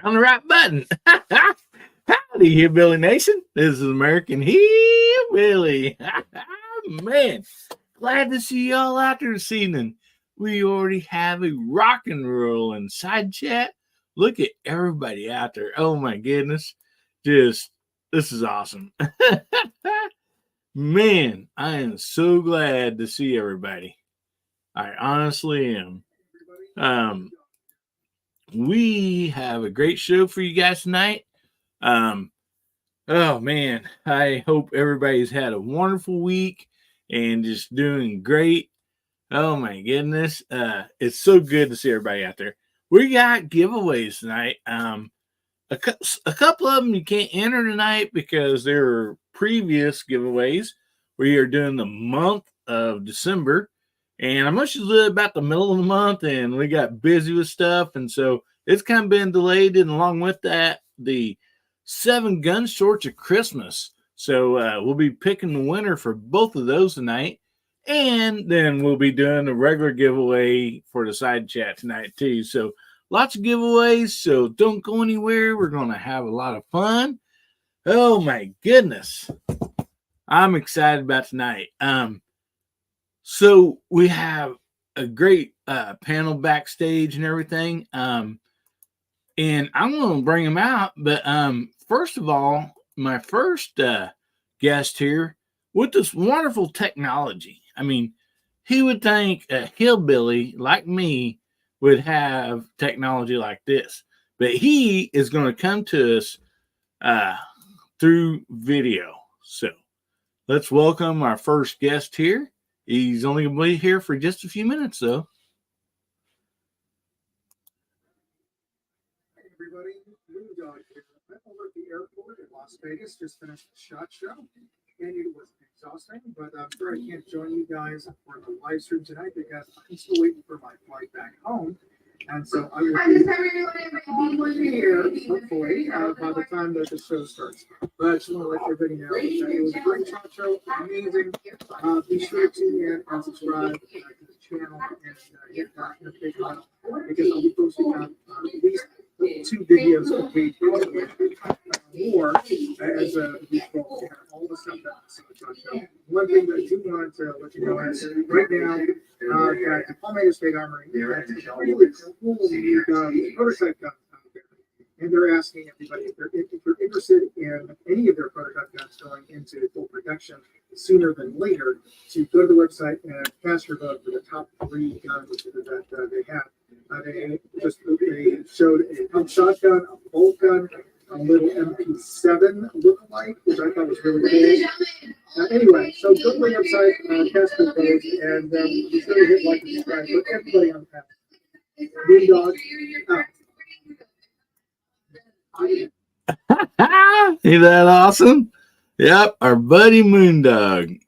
on the right button. Howdy, Hillbilly Nation. This is American Hillbilly. Man, glad to see y'all out there this evening. We already have a rock and roll and side chat. Look at everybody out there. Oh my goodness. This is awesome. Man, I am so glad to see everybody. I honestly am. We have a great show for you guys tonight. Oh man, I hope everybody's had a wonderful week and just doing great. Oh my goodness, it's so good to see everybody out there. We got giveaways tonight. A couple of them you can't enter tonight because there are previous giveaways. We are doing the month of December, and I'm usually about the middle of the month, and we got busy with stuff, and so it's kind of been delayed. And along with that, the 7 gun shorts of Christmas. So we'll be picking the winner for both of those tonight, and then we'll be doing a regular giveaway for the side chat tonight too. So lots of giveaways. So don't go anywhere. We're going to have a lot of fun. Oh my goodness. I'm excited about tonight. So we have a great panel backstage and everything. And I'm going to bring them out. But first of all, my first guest here with this wonderful technology. I mean, he would think a hillbilly like me would have technology like this. But he is going to come to us through video. So let's welcome our first guest here. He's only going to be here for just a few minutes, though. Hey, everybody. Moondog here. I'm over at the airport in Las Vegas. Just finished the SHOT Show. And it was exhausting, but I'm sure I can't join you guys for the live stream tonight because I'm still waiting for my flight back home. And so I will be here, hopefully, by the time that the show starts. But I just want to let everybody know that it was a great SHOT Show, amazing. Be sure to tune in and subscribe to the channel and hit that notification bell because I'll be posting out at least 2 videos a week, more as a result. All the stuff that's on the show. One thing that I do want to let you know is right now, that the Palmetto State Armory has a really cool prototype guns out there. And they're asking everybody if you're interested in any of their prototype guns going into full production sooner than later, to go to the website and cast your vote for the top 3 guns that they have. They showed a pump shotgun, a bolt gun, a little MP7 lookalike, which I thought was really cool. Anyway, so go to the website, cast your vote, and be sure to hit like and subscribe for everybody on the panel. Moondog. Ain't that awesome? Yep, our buddy Moondog.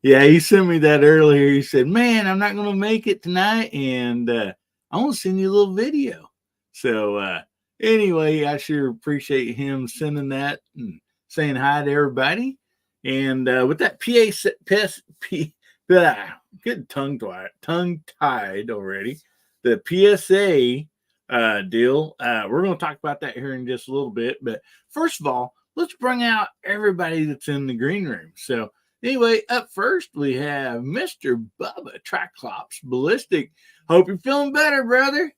Yeah, he sent me that earlier. He said, man, I'm not going to make it tonight, and I want to send you a little video. So anyway, I sure appreciate him sending that and saying hi to everybody. And with that good tongue-tied already, the PSA deal, we're going to talk about that here in just a little bit. But first of all, let's bring out everybody that's in the green room. So anyway, up first, we have Mr. Bubba Triclops Ballistic. Hope you're feeling better, brother.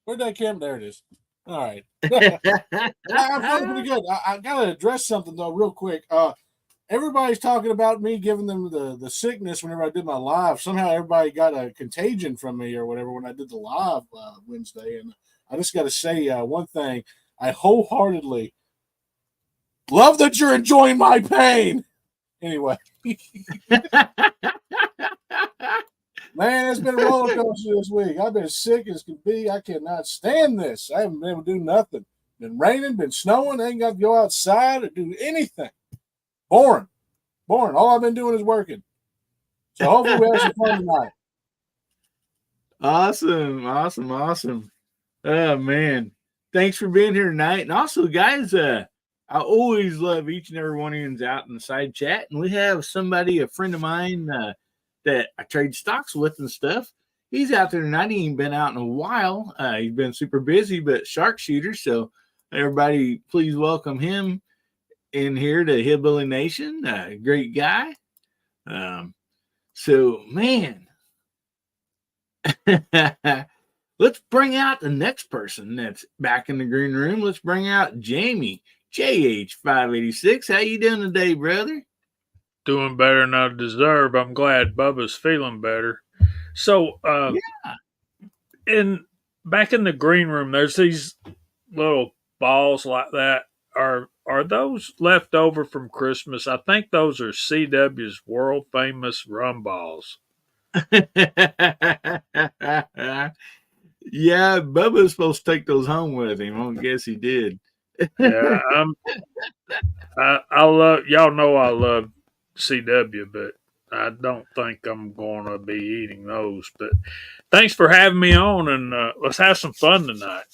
Where'd that camera? There it is. All right. I'm feeling pretty good. I got to address something, though, real quick. Everybody's talking about me giving them the sickness whenever I did my live. Somehow everybody got a contagion from me or whatever when I did the live Wednesday. And I just got to say one thing. I wholeheartedly love that you're enjoying my pain. Anyway. Man, it's been a roller coaster this week. I've been sick as can be. I cannot stand this. I haven't been able to do nothing. Been raining, been snowing. I ain't got to go outside or do anything. Boring. All I've been doing is working. So hopefully we have some fun tonight. Awesome. Oh, man. Thanks for being here tonight. And also, guys, I always love each and every one of you out in the side chat. And we have somebody, a friend of mine, that I trade stocks with and stuff. he's out there tonight. He ain't been out in a while. He's been super busy, but sharpshooter. So everybody, please welcome him in here to Hillbilly Nation. Great guy. So man, let's bring out the next person that's back in the green room. Let's bring out Jamie, JH586. How you doing today, brother? Doing better than I deserve. I'm glad Bubba's feeling better. So, back in the green room, there's these little balls like that. Are those left over from Christmas? I think those are CW's world famous rum balls. Yeah, Bubba's supposed to take those home with him. I guess he did. Yeah, I love y'all know I love CW, but I don't think I'm going to be eating those. But thanks for having me on, and let's have some fun tonight.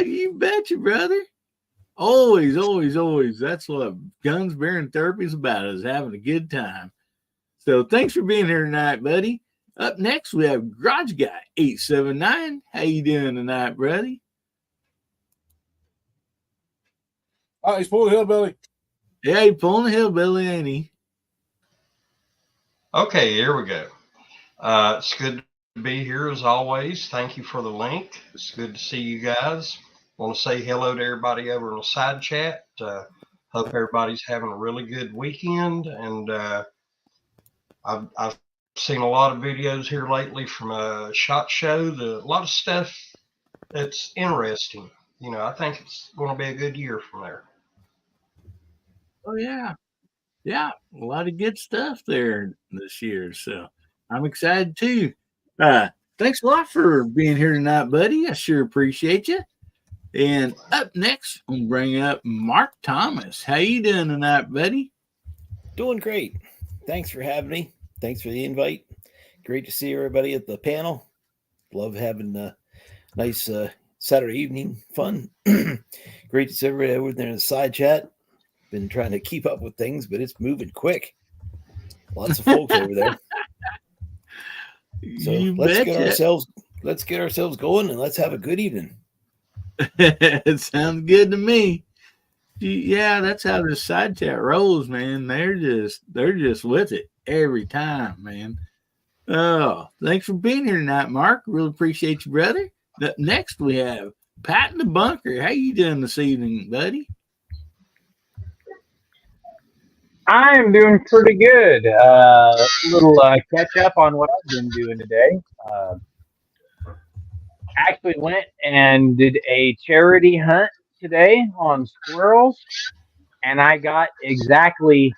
You betcha, brother. Always, always, always. That's what Guns, Beer, and Therapy is about, is having a good time. So thanks for being here tonight, buddy. Up next, we have Garage Guy 879. How you doing tonight, buddy? Oh, he's pulling hillbilly. Yeah, he pulling the hillbilly, ain't he? Okay, here we go. It's good to be here as always. Thank you for the link. It's good to see you guys. Want to say hello to everybody over in the side chat. Hope everybody's having a really good weekend. And I've seen a lot of videos here lately from SHOT Show. A lot of stuff that's interesting. I think it's going to be a good year from there. Oh, yeah. Yeah, a lot of good stuff there this year. So I'm excited too. Thanks a lot for being here tonight, buddy. I sure appreciate you. And up next, I'm bringing up Mark Thomas. How you doing tonight, buddy? Doing great. Thanks for having me. Thanks for the invite. Great to see everybody at the panel. Love having a nice Saturday evening fun. Great to see everybody over there in the side chat. Been trying to keep up with things, but it's moving quick. Lots of folks over there. So let's get ourselves going, and let's have a good evening. It sounds good to me. Yeah, that's how the side chat rolls, man. They're just with it every time, man. Oh, thanks for being here tonight, Mark. Really appreciate you, brother. Up next, we have Pat in the bunker. How you doing this evening, buddy? I'm doing pretty good. Little catch up on what I've been doing today. Actually went and did a charity hunt today on squirrels, and I got exactly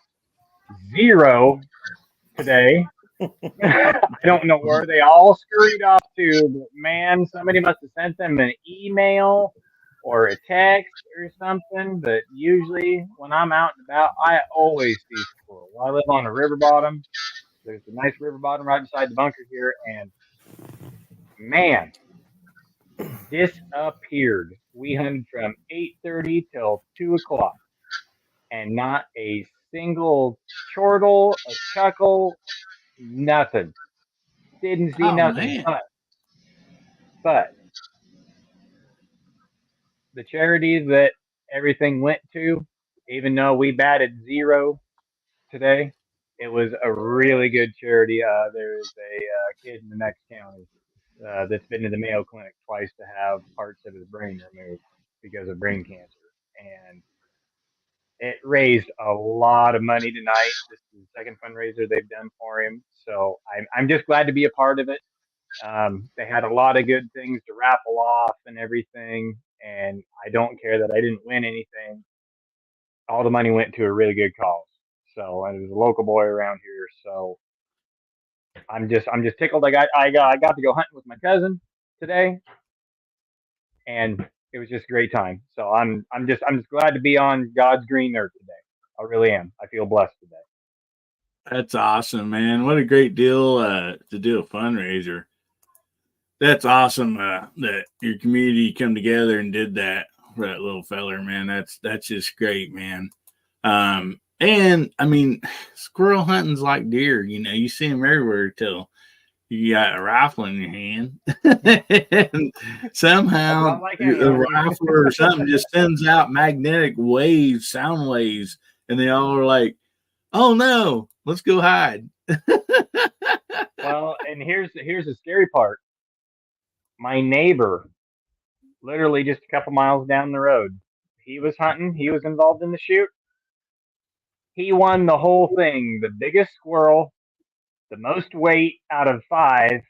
0 today. I don't know where they all scurried off to, but man, somebody must have sent them an email or a text or something. But usually when I'm out and about, I always see squirrels. I live on a river bottom. There's a nice river bottom right beside the bunker here, and man, disappeared. We hunted from 8:30 till 2 o'clock, and not a single chortle, a chuckle, nothing. Didn't see nothing. Man. But the charities that everything went to, even though we batted 0 today, it was a really good charity. There's a kid in the next county that's been to the Mayo Clinic twice to have parts of his brain removed because of brain cancer. And it raised a lot of money tonight. This is the second fundraiser they've done for him. So I'm just glad to be a part of it. They had a lot of good things to raffle off and everything. And I don't care that I didn't win anything. All the money went to a really good cause. So, and it was a local boy around here. So I'm just tickled. I got to go hunting with my cousin today, and it was just a great time. So I'm just glad to be on God's green earth today. I really am. I feel blessed today. That's awesome, man. What a great deal to do a fundraiser. That's awesome that your community come together and did that for that little feller, man. That's just great, man. And I mean, squirrel hunting's like deer. You see them everywhere till you got a rifle in your hand, and somehow like the anyone. rifle or something just sends out magnetic waves, sound waves, and they all are like, "Oh no, let's go hide." Well, and here's the scary part. My neighbor, literally just a couple miles down the road, he was hunting. He was involved in the shoot. He won the whole thing. The biggest squirrel, the most weight out of 5,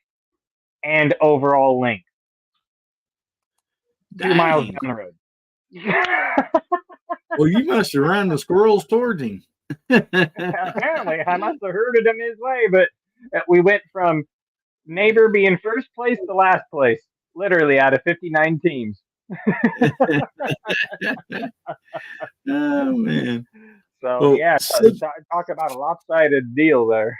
and overall length. 2 miles Dang. down the road. Well, you must have run the squirrels towards him. Apparently, I must have herded him his way, but we went from neighbor being first place to last place, literally out of 59 teams. Oh man. So Well, yeah, so, talk about a lopsided deal there.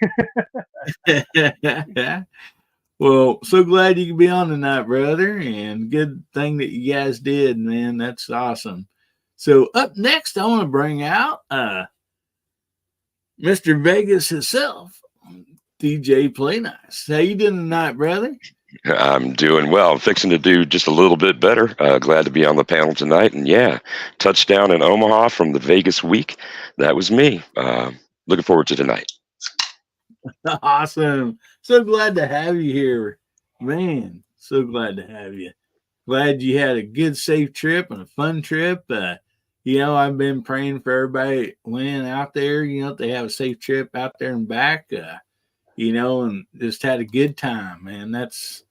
well, so glad you could be on tonight, brother, and good thing that you guys did, man. That's awesome. So up next, I want to bring out Mr. Vegas himself, DJ Play Nice. How you doing tonight, brother? I'm doing well. I'm fixing to do just a little bit better. Glad to be on the panel tonight. And yeah, touchdown in Omaha from the Vegas week. That was me. Looking forward to tonight. Awesome. So glad to have you here, man. So glad to have you. Glad you had a good, safe trip and a fun trip. I've been praying for everybody when out there, they have a safe trip out there and back, and just had a good time, man. That's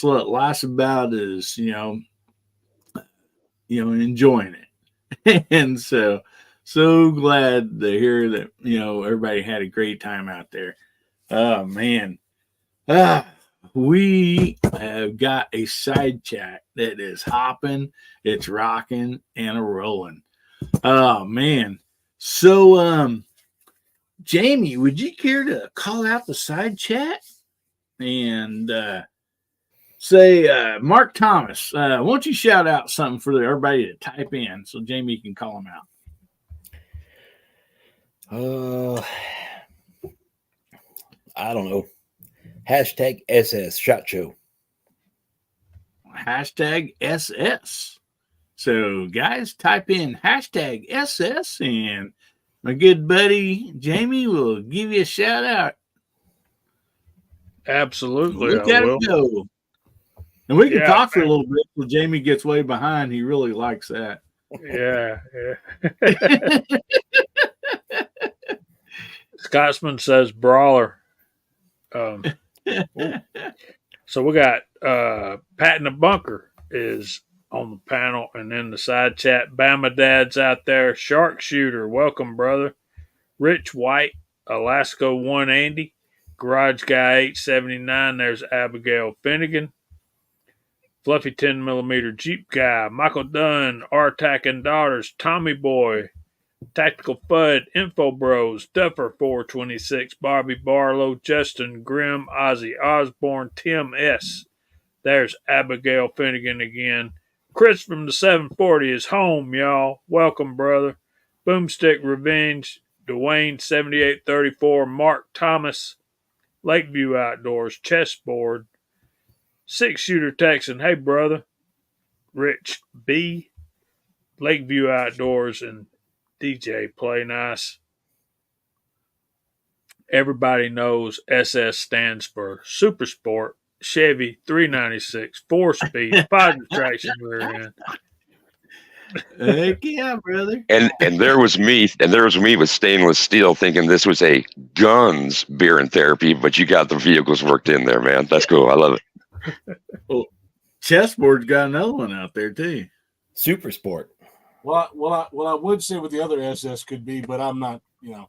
what life's about is, enjoying it. And so glad to hear that, everybody had a great time out there. Oh, man. We have got a side chat that is hopping, it's rocking, and a rolling. Oh, man. So, Jamie, would you care to call out the side chat and say, Mark Thomas, why don't you shout out something for everybody to type in so Jamie can call them out? I don't know. Hashtag SS Shot Show. Hashtag SS. So, guys, type in hashtag SS, and my good buddy Jamie will give you a shout out. Absolutely, Look I at will. him go. And we can Yeah, talk for a little bit till Jamie gets way behind. He really likes that. Yeah. Scotsman says brawler. So we got Pat in the Bunker is on the panel, and in the side chat, Bama Dad's out there. Sharpshooter, welcome, brother. Rich White, Alaska 1 Andy, Garage Guy 879. There's Abigail Finnegan. Fluffy 10mm Jeep Guy, Michael Dunn, R-Tack and Daughters, Tommy Boy, Tactical Fud, Info Bros, Duffer 426, Bobby Barlow, Justin Grimm, Ozzy Osborne, Tim S. There's Abigail Finnegan again. Chris from the 740 is home, y'all. Welcome, brother. Boomstick Revenge, Dwayne 7834, Mark Thomas, Lakeview Outdoors, Chessboard, 6-Shooter Texan, hey brother. Rich B, Lakeview Outdoors, and DJ Play Nice. Everybody knows SS stands for Super Sport, Chevy 396, 4-speed, positive traction rear end. Heck yeah, brother. And there was me with stainless steel thinking this was a guns beer and therapy, but you got the vehicles worked in there, man. That's cool. I love it. Well, Chessboard's got another one out there too. Super Sport. Well, I would say what the other SS could be, but I'm not, Yeah,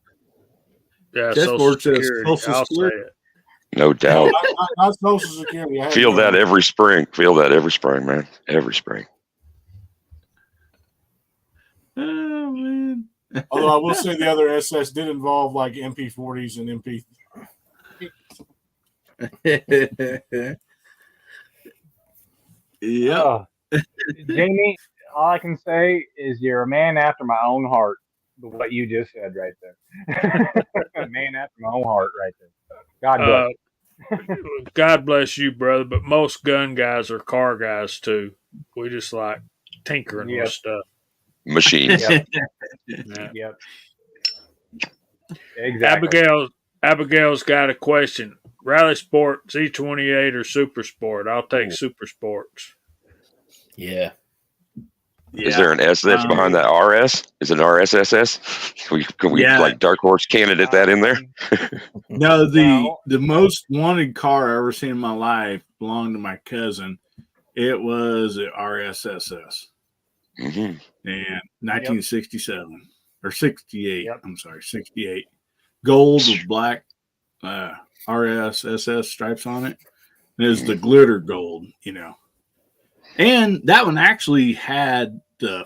Chessboard Social says Security. Social I'll Security. say it. No doubt. not Social Security. Feel that every spring. Feel that every spring, man. Every spring. Oh man. Although I will say the other SS did involve like MP40s and MP. Yeah. Oh, Jamie, all I can say is you're a man after my own heart. What you just said right there. A man after my own heart right there. God bless. God bless you, brother. But most gun guys are car guys too. We just like tinkering with Yep. stuff. Machines. Yep. Yeah. Yep. Exactly. Abigail's got a question. Rally Sport, Z28 or Super Sport? I'll take Ooh. Super Sports. Yeah. Is there an S behind that RS? Is it an RSSS? Can we Yeah. like dark horse candidate that in there? No, Well- the most wanted car I ever seen in my life belonged to my cousin. It was an RSSS. Mm-hmm. And 1967 or 68. Yep. I'm sorry, 68. Gold with black RSSS stripes on it. And it was the glitter gold, you know. And that one actually had the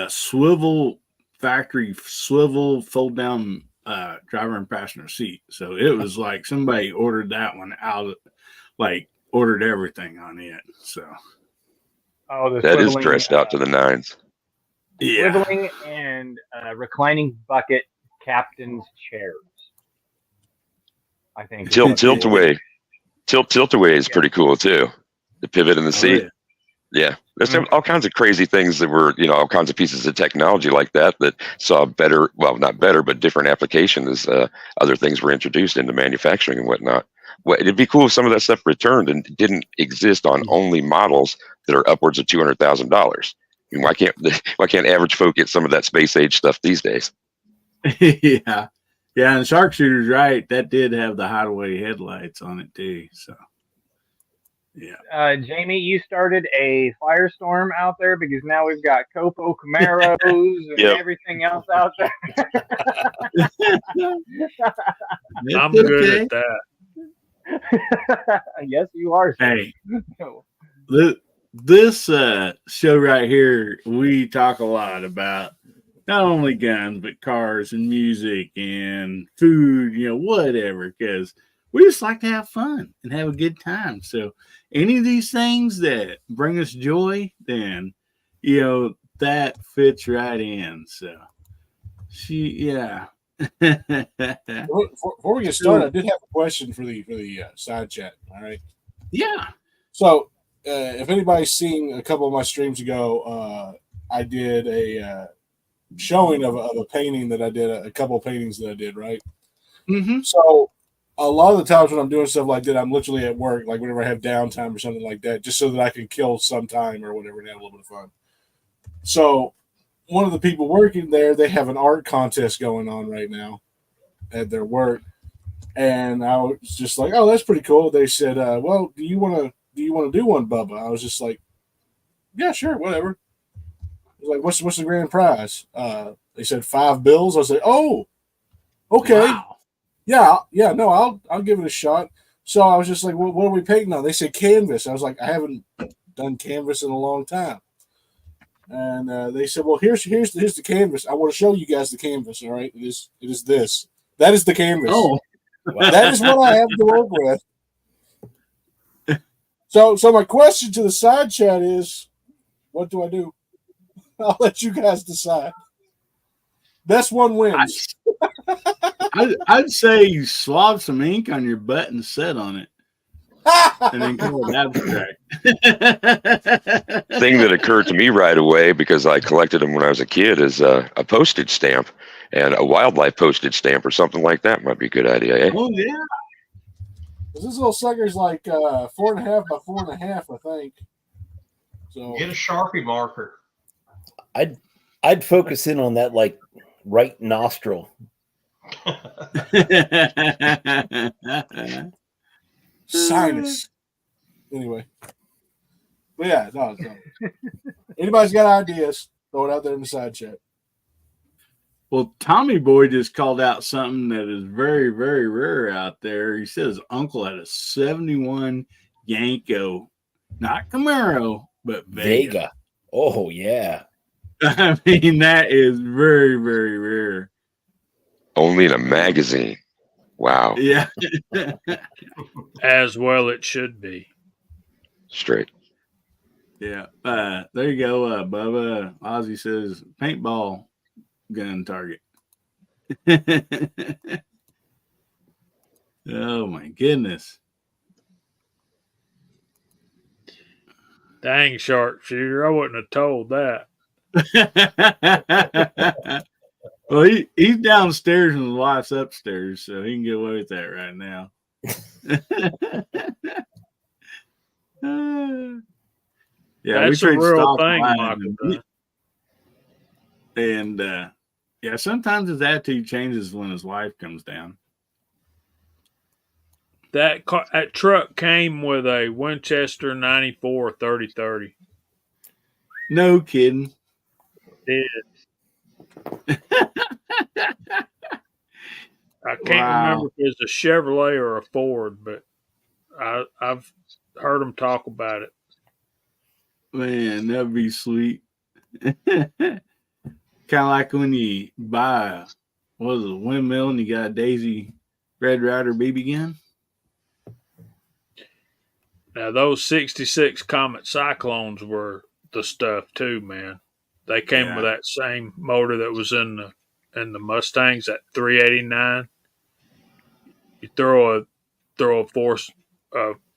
swivel factory swivel fold down driver and passenger seat. So it was like somebody ordered that one out, like ordered everything on it. So Oh, the That is swiveling, dressed out to the nines. yeah, swiveling and reclining bucket captain's chairs. I think. is what they Tilt were. away. Tilt away is Yeah. pretty cool too. The pivot in the seat. yeah. Yeah. There's Mhm. all kinds of crazy things that were, all kinds of pieces of technology like that saw better, well, not better, but different application as other things were introduced into manufacturing and whatnot. Well, it'd be cool if some of that stuff returned and didn't exist on only models that are upwards of $200,000. I mean, why can't average folk get some of that space age stuff these days? Yeah. Yeah, and Sharpshooter's right. That did have the hideaway headlights on it too. So yeah. Jamie, you started a firestorm out there because now we've got Copo Camaros and Yep. everything else out there. I'm good at that. Yes, you are. Sir. Hey, this show right here, we talk a lot about not only guns, but cars and music and food, whatever, because we just like to have fun and have a good time. So any of these things that bring us joy, then, that fits right in. So yeah. Before we get started, I did have a question for the side chat. All right. Yeah. So, if anybody's seen a couple of my streams ago, I did a showing of a painting that I did, a couple of paintings that I did, right? Mm-hmm. So, a lot of the times when I'm doing stuff like that, I'm literally at work, like whenever I have downtime or something like that, just so that I can kill some time or whatever and have a little bit of fun. So, one of the people working there, they have an art contest going on right now at their work. And I was just like, "Oh, that's pretty cool." They said, "Well, do you want to do one, Bubba?" I was just like, "Yeah, sure, whatever." I was like, "What's the grand prize?" They said $5. I was like, "Oh, okay, Wow. yeah, no, I'll give it a shot." So I was just like, "What are we painting on?" They said canvas. I was like, "I haven't done canvas in a long time." And they said, "Well, here's the canvas. I want to show you guys the canvas. All right, it is this. That is the canvas." Oh. That is what I have to work with. So my question to the side chat is, what do I do? I'll let you guys decide. Best one wins. I'd say you swab some ink on your butt and set on it, and then call it abstract. Thing that occurred to me right away, because I collected them when I was a kid, is a postage stamp, and a wildlife postage stamp or something like that might be a good idea. Eh? Oh yeah. This little sucker's like 4.5 by 4.5, I think. So Get a Sharpie marker. I'd focus in on that like right nostril. sinus. Anyway. But yeah, no. Anybody's got ideas, throw it out there in the side chat. Well, Tommy Boy just called out something that is very, very rare out there. He says his uncle had a 71 Yanko, not Camaro, but Vega. Oh yeah. I mean, that is very, very rare. Only in a magazine. Wow. Yeah. As well, it should be. Straight. Yeah. There you go, Bubba. Ozzy says paintball gun target. Oh my goodness. Dang, sharpshooter. I wouldn't have told that. Well, he's downstairs and his wife's upstairs, so he can get away with that right now. Yeah, we That's a trade real stock thing, live, Michael. and yeah, sometimes his attitude changes when his wife comes down. That truck came with a Winchester 94 30-30. No kidding. It, I can't Wow. remember if it's a Chevrolet or a Ford, but I've heard them talk about it. Man, that'd be sweet. Kind of like when you buy a windmill and you got a Daisy Red Ryder BB gun. Now those 66 Comet Cyclones were the stuff too, man. They came with that same motor that was in the Mustangs, that 389. You throw a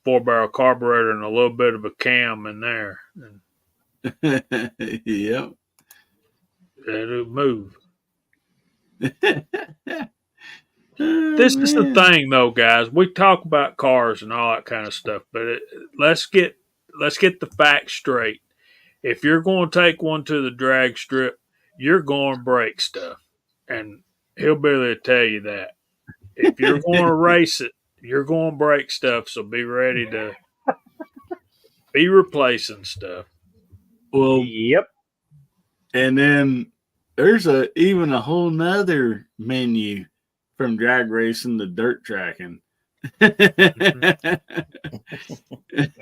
4-barrel carburetor and a little bit of a cam in there, and Yep. it'll move. Oh, This is the man. thing, though, guys. We talk about cars and all that kind of stuff, but let's get the facts straight. If you're going to take one to the drag strip, you're going to break stuff, and Hillbilly will tell you that. If you're going to race it, you're going to break stuff. So be ready to be replacing stuff. Well, Yep. and then there's even a whole nother menu from drag racing to dirt tracking.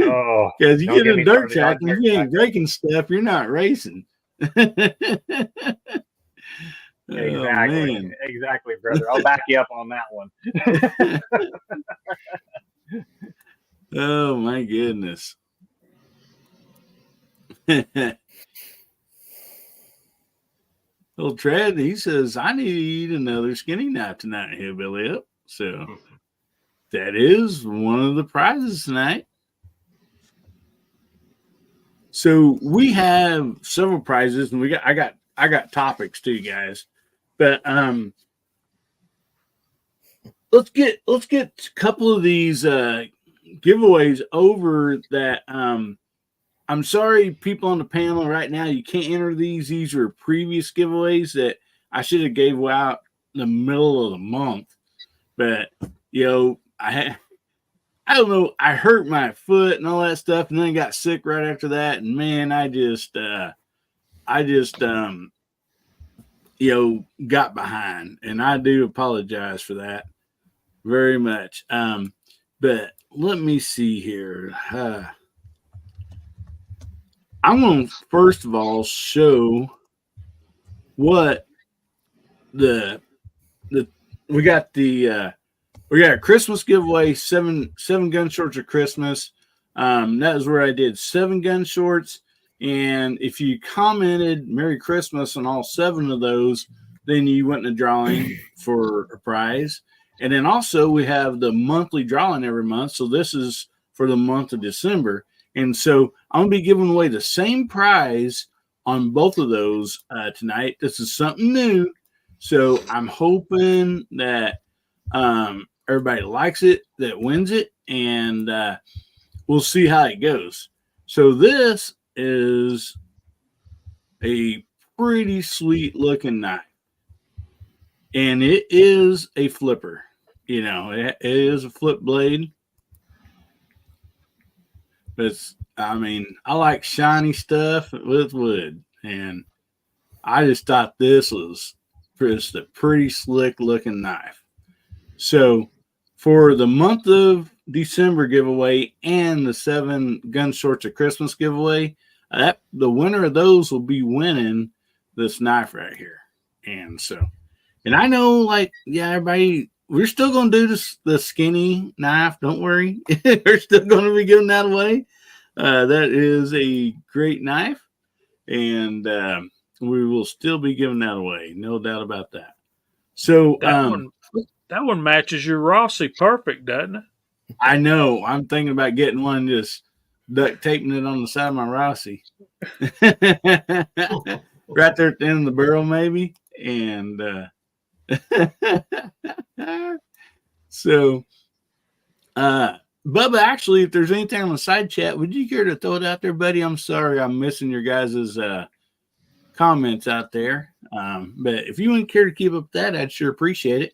Oh, Because you don't get get in me dirt started on tracking, dirt you ain't tracking. breaking stuff, you're not racing. Exactly. Man. Exactly, brother. I'll back you up on that one. Oh my goodness. Well, Tread, he says, I need to eat another skinny knife tonight, Hillbilly Up. So that is one of the prizes tonight. So we have several prizes, and I got topics too, guys. But let's get a couple of these giveaways over that. I'm sorry, people on the panel right now, you can't enter these. These are previous giveaways that I should have gave out in the middle of the month. But I don't know. I hurt my foot and all that stuff, and then got sick right after that. And man, I just got behind, and I do apologize for that very much. But let me see here. I'm going to first of all show what we got a Christmas giveaway, seven gun shorts of Christmas. That is where I did 7 gun shorts. And if you commented Merry Christmas on all 7 of those, then you went in a drawing for a prize. And then also we have the monthly drawing every month. So this is for the month of December. And so I'm going to be giving away the same prize on both of those tonight. This is something new. So I'm hoping that everybody likes it, that wins it, and we'll see how it goes. So this is a pretty sweet looking knife. And it is a flipper. It is a flip blade. I like shiny stuff with wood. And I just thought this was just a pretty slick looking knife. So for the month of December giveaway and the 7 gun shorts of Christmas giveaway, the winner of those will be winning this knife right here. And I know, everybody, we're still going to do the skinny knife. Don't worry. We're still going to be giving that away. That is a great knife. And we will still be giving that away. No doubt about that. So That one That one matches your Rossi perfect, doesn't it? I know. I'm thinking about getting one, just duct taping it on the side of my Rossi. Right there at the end of the barrel, maybe. And so, Bubba, actually, if there's anything on the side chat, would you care to throw it out there, buddy? I'm sorry I'm missing your guys' comments out there. But if you wouldn't care to keep up that, I'd sure appreciate it.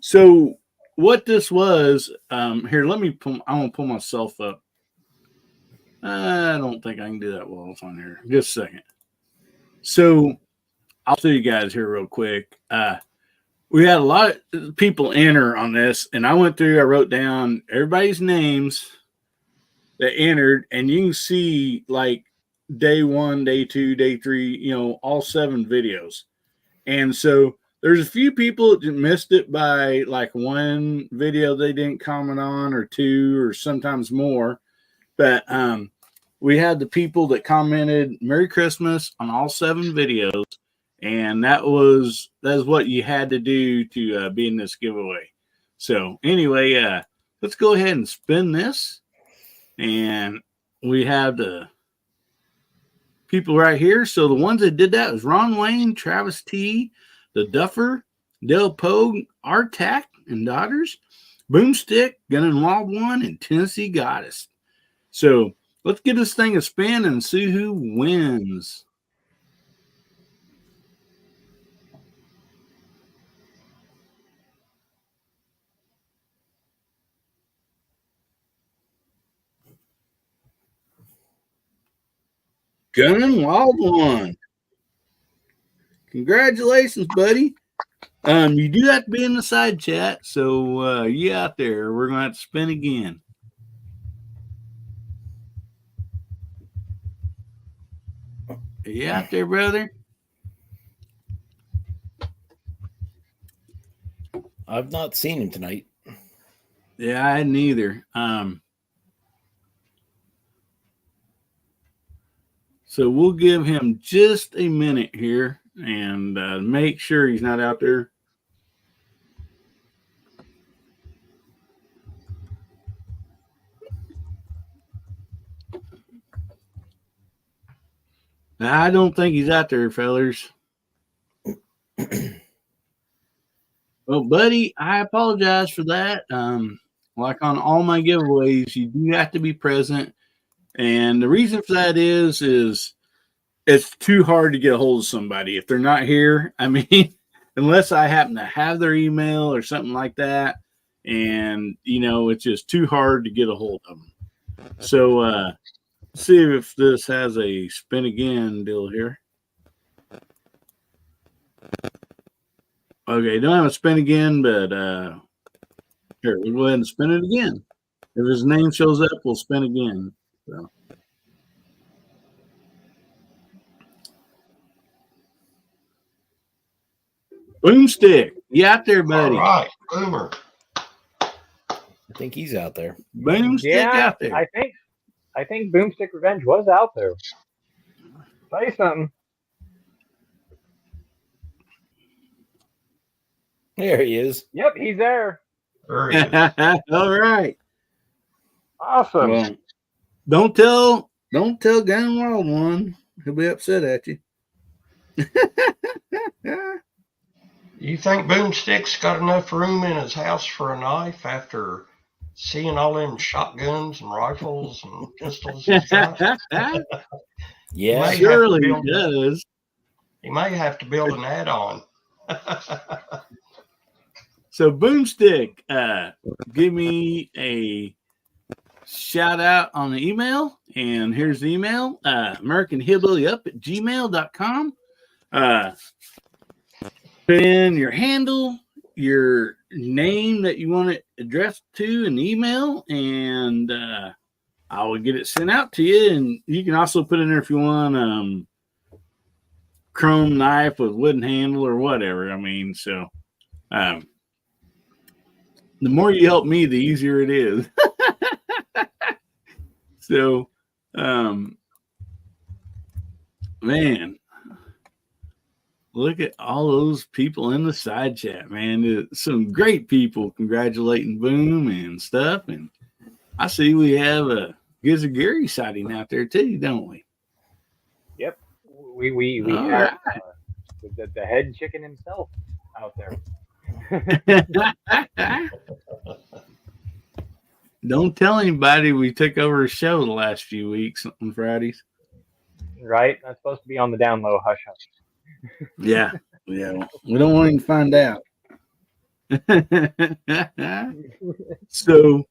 So what this was, here, let me pull, I want to pull myself up. I don't think I can do that while it's on here. Just a second. So I'll show you guys here real quick. We had a lot of people enter on this, and I went through, I wrote down everybody's names that entered, and you can see like day 1, day 2, day 3, you know, all 7 videos. And so there's a few people that missed it by like 1 video they didn't comment on, or 2, or sometimes more. But we had the people that commented Merry Christmas on all 7 videos. And that is what you had to do to be in this giveaway. So anyway, let's go ahead and spin this. And we have the people right here. So the ones that did that was Ron Wayne, Travis T, the Duffer, Del Pogue, Artac and Daughters, Boomstick, Gun and Wild One, and Tennessee Goddess. So let's get this thing a spin and see who wins. Gun and Wild One. Congratulations, buddy. You do have to be in the side chat, so you out there. We're gonna have to spin again. Are you out there, brother? I've not seen him tonight. Yeah, I hadn't either. So we'll give him just a minute here and make sure he's not out there. I don't think he's out there, fellers. Well, buddy, I apologize for that. Like on all my giveaways, you do have to be present. And the reason for that is it's too hard to get a hold of somebody if they're not here. I mean, unless I happen to have their email or something like that. And, you know, it's just too hard to get a hold of them. So, see if this has a spin again deal here. Okay, don't have a spin again, but here, we'll go ahead and spin it again. If his name shows up, we'll spin again. So. Boomstick, you out there, buddy? All right, Boomer. I think he's out there. Boomstick out there. I think Boomstick Revenge was out there. Tell you something. There he is. Yep, he's there. There he is. All right. Awesome. Well, don't tell Gun Wild One. He'll be upset at you. You think Boomstick's got enough room in his house for a knife after seeing all them shotguns and rifles and pistols he's got? Yeah, surely he does. He may have to build an add-on. So Boomstick, give me a shout out on the email, and here's the email: AmericanHillbillyUp@gmail.com. Put in your handle, your name that you want it addressed to, an email, and I will get it sent out to you. And you can also put in there if you want chrome knife with wooden handle or whatever. I mean, so the more you help me, the easier it is. So, man, look at all those people in the side chat, man. Some great people congratulating Boom and stuff. And I see we have a Gizzard Gary sighting out there too, don't we? Yep. We All have right. the head chicken himself out there. Don't tell anybody we took over a show the last few weeks on Fridays. Right? That's supposed to be on the down low, hush hush. Yeah. Yeah. We don't want him to find out. So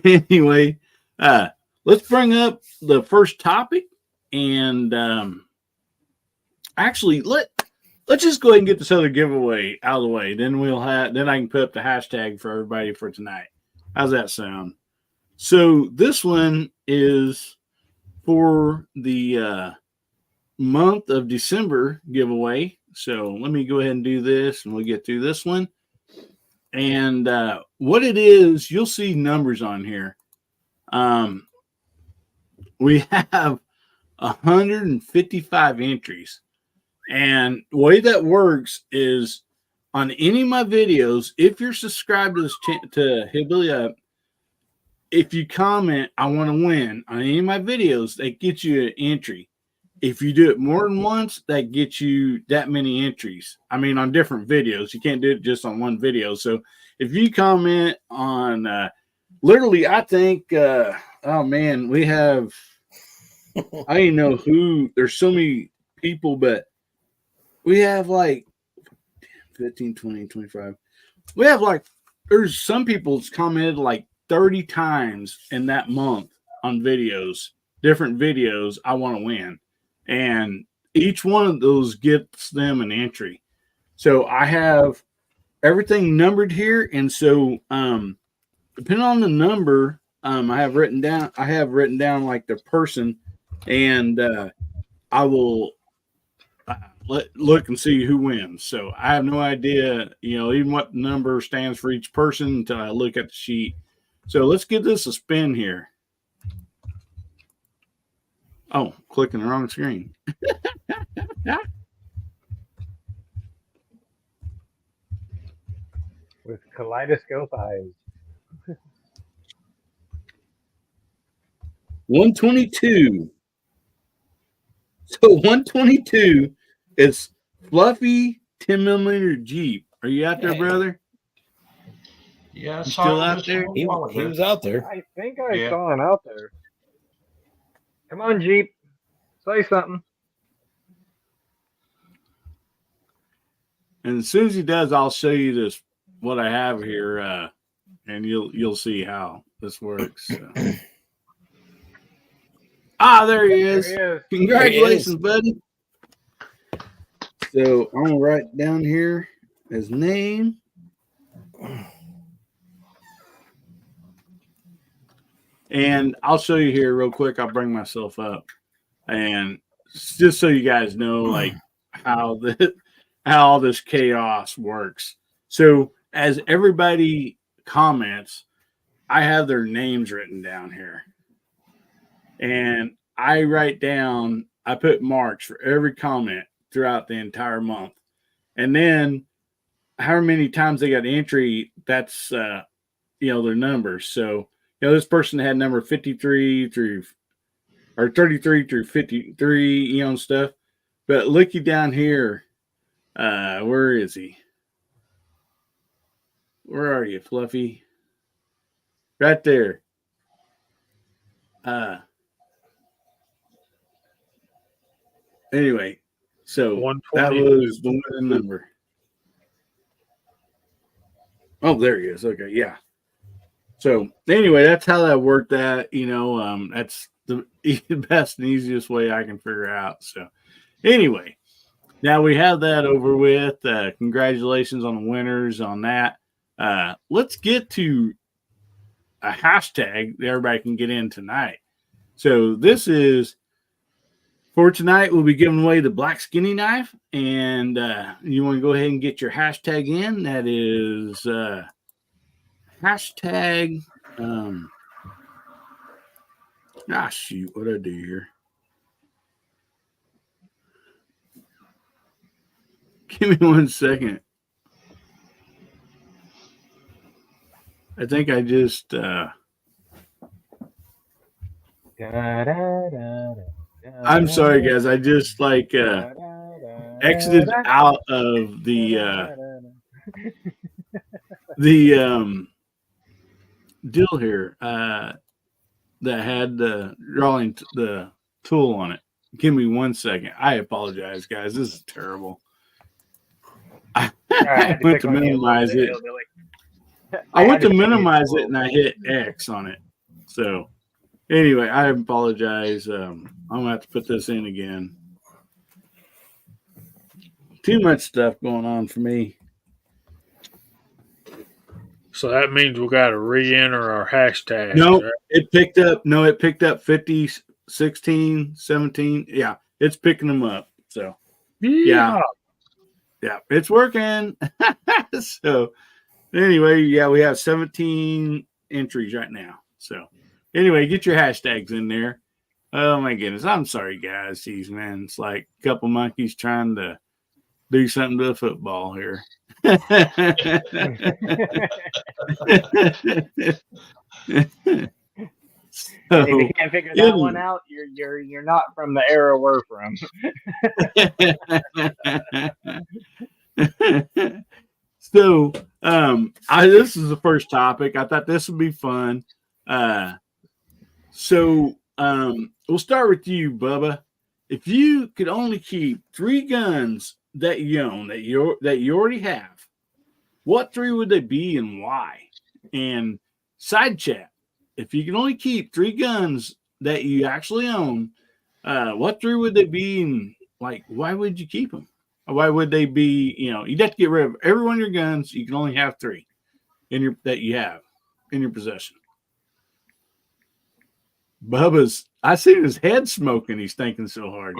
anyway, let's bring up the first topic, and actually let's just go ahead and get this other giveaway out of the way. Then then I can put up the hashtag for everybody for tonight. How's that sound? So this one is for the month of December giveaway. So let me go ahead and do this, and we'll get through this one. And what it is, you'll see numbers on here. We have 155 entries. And the way that works is on any of my videos, if you're subscribed to this to Hillbilly Up, if you comment, I want to win on any of my videos, that gets you an entry. If you do it more than once, that gets you that many entries. I mean, on different videos. You can't do it just on one video. So if you comment on literally, I think, oh man, we have, I don't know who, there's so many people, but we have like 15, 20, 25. We have like, there's some people that's commented like 30 times in that month on videos, different videos. I want to win. And each one of those gets them an entry. So I have everything numbered here. And so, depending on the number, I have written down like the person, and I will look and see who wins. So I have no idea, even what number stands for each person until I look at the sheet. So let's give this a spin here. Oh, clicking the wrong screen. With kaleidoscope eyes. 122. So 122 is Fluffy 10mm Jeep. Are you out there, brother? Yeah, You still out there? He was out there. I think I saw him out there. Come on, Jeep. Say something. And as soon as he does, I'll show you this what I have here, and you'll see how this works. So. There he is. Congratulations, buddy. So I'm gonna write down here his name. And I'll show you here real quick. I'll bring myself up, and just so you guys know, like how all this chaos works. So as everybody comments, I have their names written down here, and I put marks for every comment throughout the entire month, and then however many times they got entry, that's their numbers. So this person had number 33 through, or 33 through 53, and stuff. But looky down here, where is he? Where are you, Fluffy? Right there. Anyway, so that was the winning number. Oh, there he is. Okay, yeah. So anyway, that's how that worked. That's the best and easiest way I can figure out. So anyway, now we have that over with. Congratulations on the winners on that. Let's get to a hashtag that everybody can get in tonight. So this is for tonight. We'll be giving away the black skinny knife, and you want to go ahead and get your hashtag in. That is hashtag. Shoot, what did I do here? Give me 1 second. I think I just I'm sorry guys, I just exited out of the deal here that had the the tool on it. Give me 1 second. I apologize, guys. This is terrible. I went to minimize it. I went to minimize it and I hit X on it. So anyway, I apologize. I'm gonna have to put this in again. Too much stuff going on for me. So that means we got to re-enter our hashtags. No, right? it picked up. No, it picked up 50, 16, 17. Yeah, it's picking them up. So yeah, it's working. So anyway, yeah, we have 17 entries right now. So anyway, get your hashtags in there. Oh my goodness, I'm sorry, guys. Jeez, man, it's like a couple monkeys trying to do something to a football here. If you can't figure that one out, you're not from the era we're from. So this is the first topic. I thought this would be fun. So we'll start with you, Bubba. If you could only keep 3 guns that you own, that you already have, what 3 would they be and why? And side chat, if you can only keep 3 guns that you actually own, what 3 would they be and why would you keep them? Why would they be, you'd have to get rid of every one of your guns. You can only have 3 that you have in your possession. I seen his head smoking. He's thinking so hard.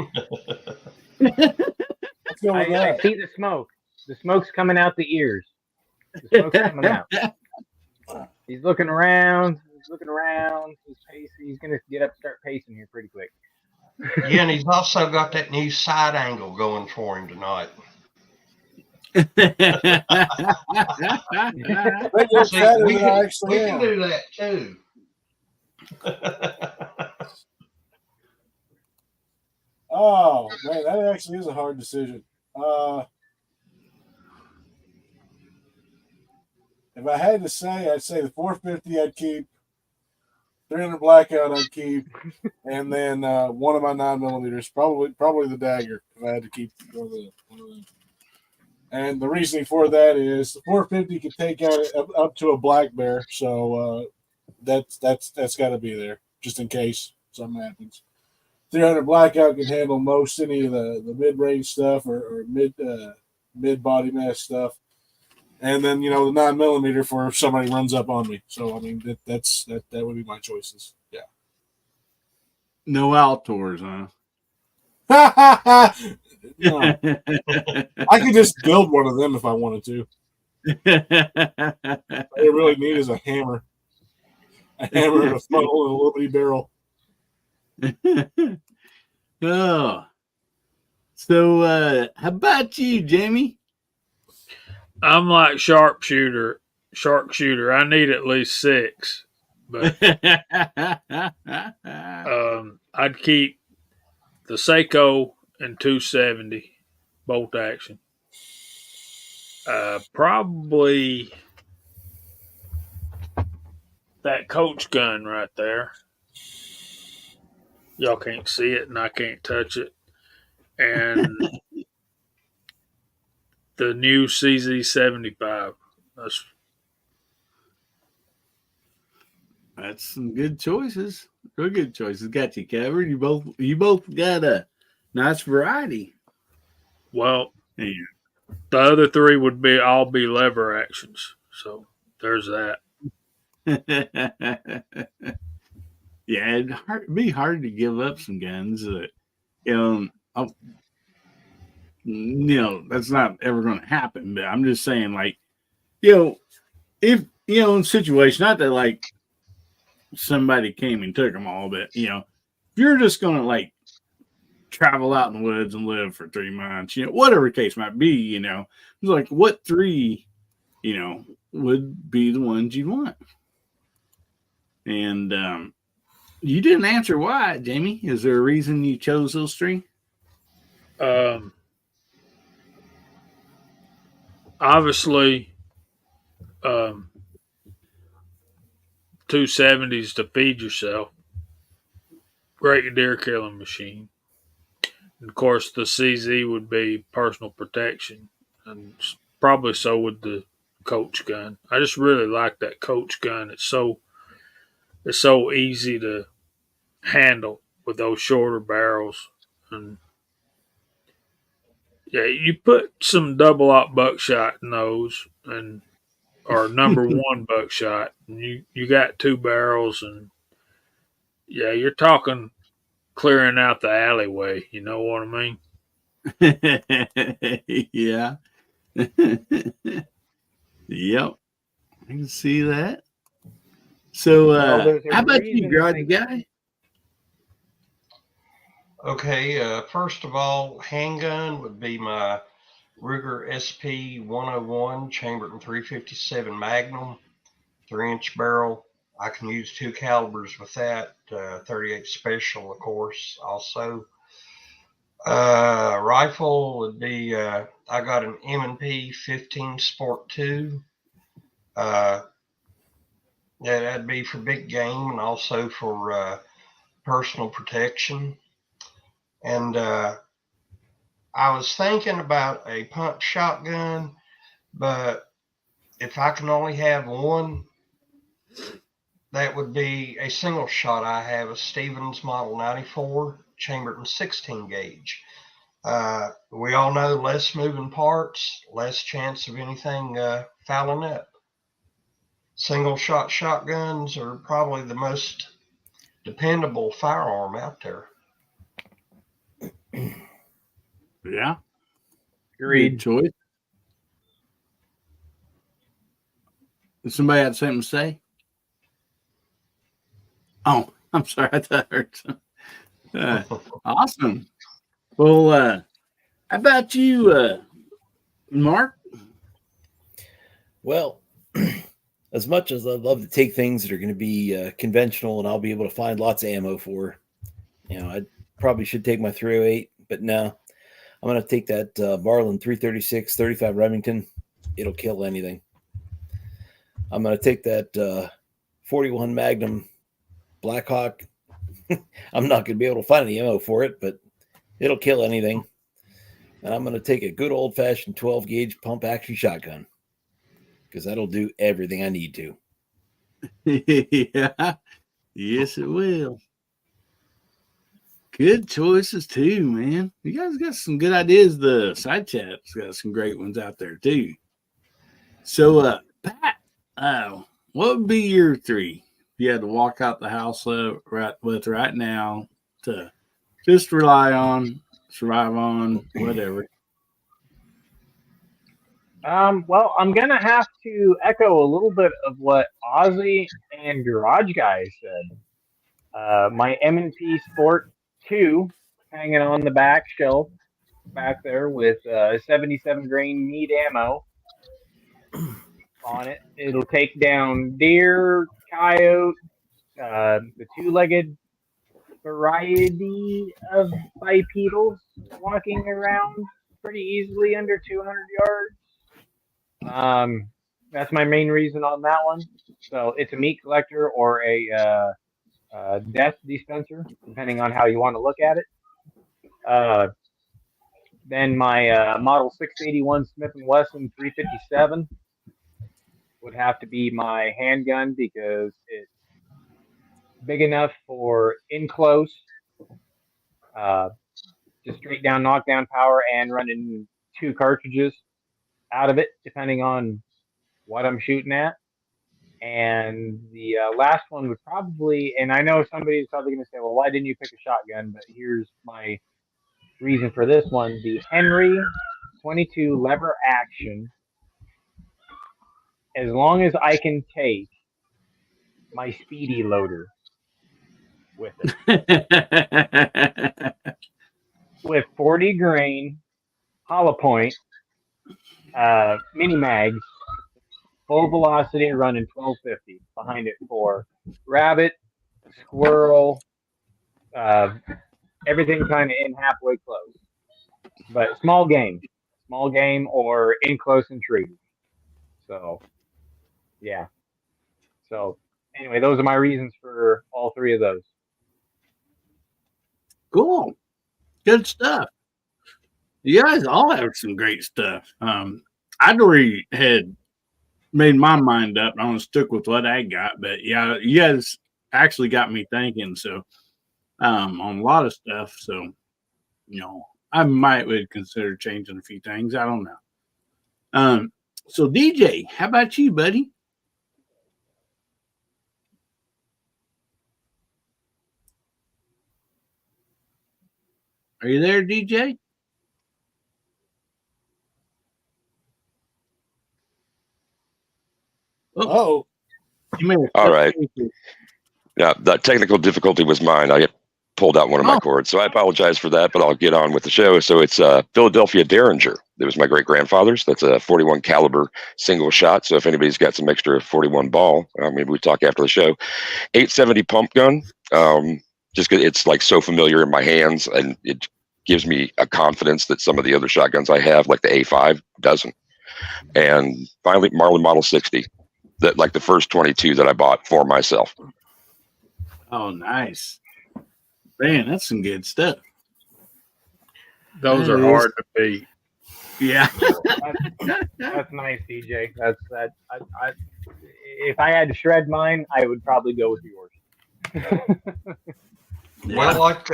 I see the smoke. The smoke's coming out the ears. The smoke's coming out. He's looking around. He's pacing. He's going to get up and start pacing here pretty quick. Yeah, and he's also got that new side angle going for him tonight. See, we can do that too. Oh man, that actually is a hard decision. If I had to say, I'd say the 450 I'd keep, 300 blackout I'd keep, and then one of my 9mm, probably the dagger. If I had to keep one of them. And the reasoning for that is the 450 can take out up to a black bear, so that's got to be there just in case something happens. 300 blackout can handle most any of the mid-range stuff or mid body mass stuff, and then the 9mm for if somebody runs up on me. So I mean that would be my choices. Yeah. No outdoors, huh? No. I could just build one of them if I wanted to. All I really need is a hammer and a funnel and a little bitty barrel. Oh, so how about you, Jamie? I'm like sharpshooter. I need at least 6, but I'd keep the Seiko and 270 bolt action. Probably that Coach gun right there. Y'all can't see it and I can't touch it. And the new CZ75. That's some good choices. Real good choices. Got you covered. You both got a nice variety. Well, yeah. The other 3 would all be lever actions. So there's that. Yeah, it'd be hard to give up some guns that, that's not ever going to happen. But I'm just saying, if, in situation, not that somebody came and took them all, but, if you're just going to travel out in the woods and live for 3 months, whatever the case might be, it's like, what 3, would be the ones you'd want? And you didn't answer why, Jamie. Is there a reason you chose those 3? Obviously, 270s to feed yourself. Great deer killing machine. And of course, the CZ would be personal protection, and probably so would the Coach gun. I just really like that Coach gun. It's so easy to handle with those shorter barrels, and yeah, you put some double aught buckshot in those, and or number 1 buckshot, and you got 2 barrels, and yeah, you're talking clearing out the alleyway. You know what I mean? Yeah. Yep. I can see that. So, how about you, Garage Guy? Okay, first of all, handgun would be my Ruger SP 101 chambered in 357 Magnum, 3-inch barrel. I can use 2 calibers with that, 38 Special, of course, also. Rifle would be, I got an M&P 15 Sport 2. Yeah, that'd be for big game and also for personal protection. And I was thinking about a pump shotgun, but if I can only have one, that would be a single shot. I have a Stevens Model 94 chambered in 16 gauge. We all know less moving parts, less chance of anything fouling up. Single shot shotguns are probably the most dependable firearm out there. Yeah. Agreed. Good choice. Does somebody have something to say? Oh, I'm sorry. I thought I heard something. Awesome. Well, how about you, Mark? Well, as much as I'd love to take things that are going to be conventional and I'll be able to find lots of ammo for, I probably should take my 308, but no, I'm going to take that Marlin 336 35 Remington. It'll kill anything. I'm going to take that 41 Magnum Blackhawk. I'm not going to be able to find any ammo for it, but it'll kill anything. And I'm going to take a good old-fashioned 12-gauge pump-action shotgun because that'll do everything I need to. Yeah. Yes, it will. Good choices, too, man. You guys got some good ideas. The side chat's got some great ones out there, too. So, Pat, what would be your 3 if you had to walk out the house right now to just rely on, survive on, whatever? Well, I'm gonna have to echo a little bit of what Ozzy and Garage Guy said. My M&P Sport 2 hanging on the back shelf back there with 77 grain meat ammo on it. It'll take down deer, coyote, the 2-legged variety of bipedals walking around pretty easily under 200 yards. That's my main reason on that one. So it's a meat collector or a death dispenser, depending on how you want to look at it. Then my Model 681 Smith & Wesson 357 would have to be my handgun because it's big enough for in close, just straight down knockdown power and running 2 cartridges out of it, depending on what I'm shooting at. And the last one would probably, and I know somebody's probably going to say, well, why didn't you pick a shotgun? But here's my reason for this one. The Henry 22 lever action, as long as I can take my speedy loader with it. with 40 grain hollow point mini mags, full velocity, running 1250 behind it for rabbit, squirrel, everything kind of in halfway close, but small game or in close and trees. So yeah. So anyway, those are my reasons for all three of those. Cool. Good stuff. You guys all have some great stuff. I'd already had made my mind up. I want to stick with what I got, but yeah, you guys actually got me thinking. So, on a lot of stuff. So, I would consider changing a few things. I don't know. So DJ, how about you, buddy? Are you there, DJ? Oh, You may have All right. stepped. Yeah, the technical difficulty was mine. I pulled out one of my Oh. cords, so I apologize for that. But I'll get on with the show. So it's Philadelphia Derringer. It was my great grandfather's. That's a 41 caliber single shot. So if anybody's got some extra 41 ball, maybe we talk after the show. 870 pump gun. Just 'cause it's like so familiar in my hands, and it gives me a confidence that some of the other shotguns I have, like the A5, doesn't. And finally, Marlin Model 60. That like the first 22 that I bought for myself. Oh, nice. Man, that's some good stuff. Those That are is. hard to beat. Yeah. That's nice, DJ. That. If I had to shred mine, I would probably go with yours. Well, like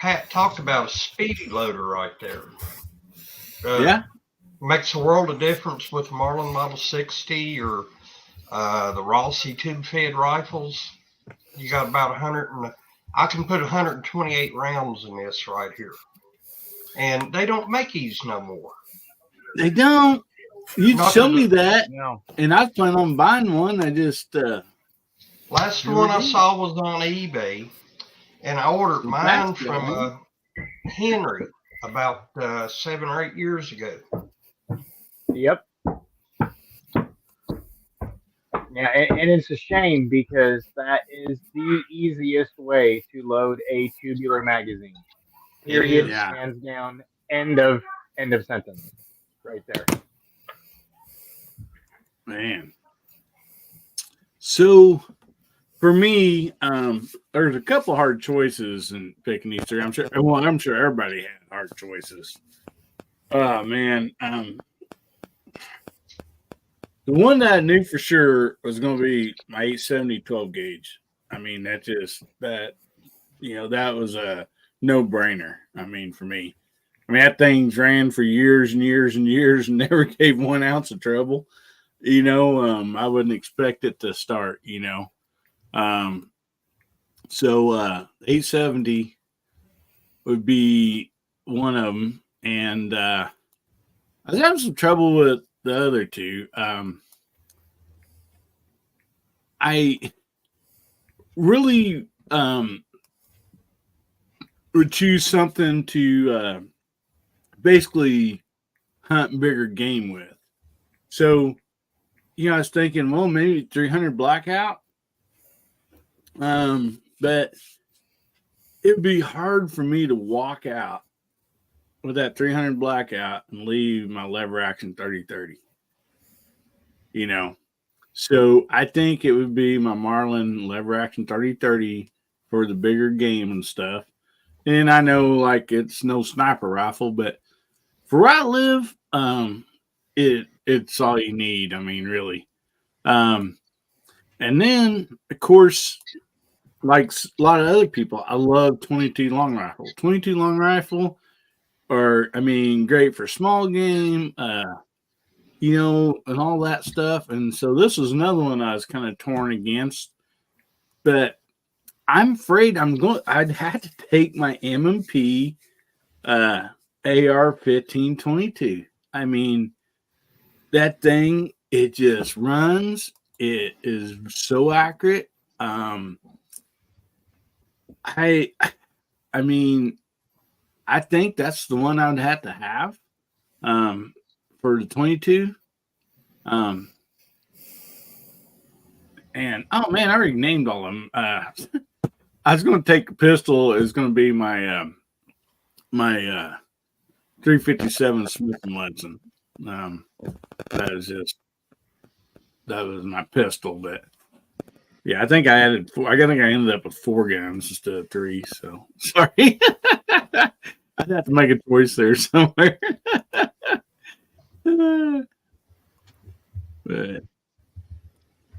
Pat talked about, a speedy loader right there. Yeah. Makes a world of difference with the Marlin Model 60 or the Rossi tube-fed rifles. You got about 100, and I can put 128 rounds in this right here. And they don't make these no more. They don't. You Not show that- me that, No. and I plan on buying one. I just Last Never one I did. saw was on eBay, and I ordered mine That's from good. Henry about 7 or 8 years ago. Yep. Yeah, and it's a shame because that is the easiest way to load a tubular magazine. Period. is. Yeah. Hands down. End of sentence. Right there. Man. So for me, there's a couple hard choices in picking these three. I'm sure everybody had hard choices. Oh man. The one that I knew for sure was going to be my 870 12 gauge. I mean, that was a no-brainer. I mean, for me. I mean, that thing's ran for years and years and years and never gave 1 ounce of trouble. I wouldn't expect it to start, So 870 would be one of them. And I was having some trouble with the other two. I really would choose something to basically hunt bigger game with. So, I was thinking, well, maybe 300 blackout. But it'd be hard for me to walk out with that 300 blackout and leave my lever action 30-30. So I think it would be my Marlin lever action 30-30 for the bigger game and stuff. And I know like it's no sniper rifle, but for where I live, it's all you need. I mean, really. And then of course, like a lot of other people, I love 22 long rifle. 22 long rifle, great for small game, and all that stuff. And so this was another one I was kind of torn against, but I'm afraid I'd have to take my M&P AR 1522. I mean, that thing, it just runs. It is so accurate. I mean, I think that's the one I would have to have for the 22. And oh man, I already named all of them. I was going to take a pistol. It's going to be my my 357 Smith and Wesson. That was my pistol, but yeah, I think I added four. I think I ended up with 4 guns instead of 3. So sorry, I'd have to make a choice there somewhere. But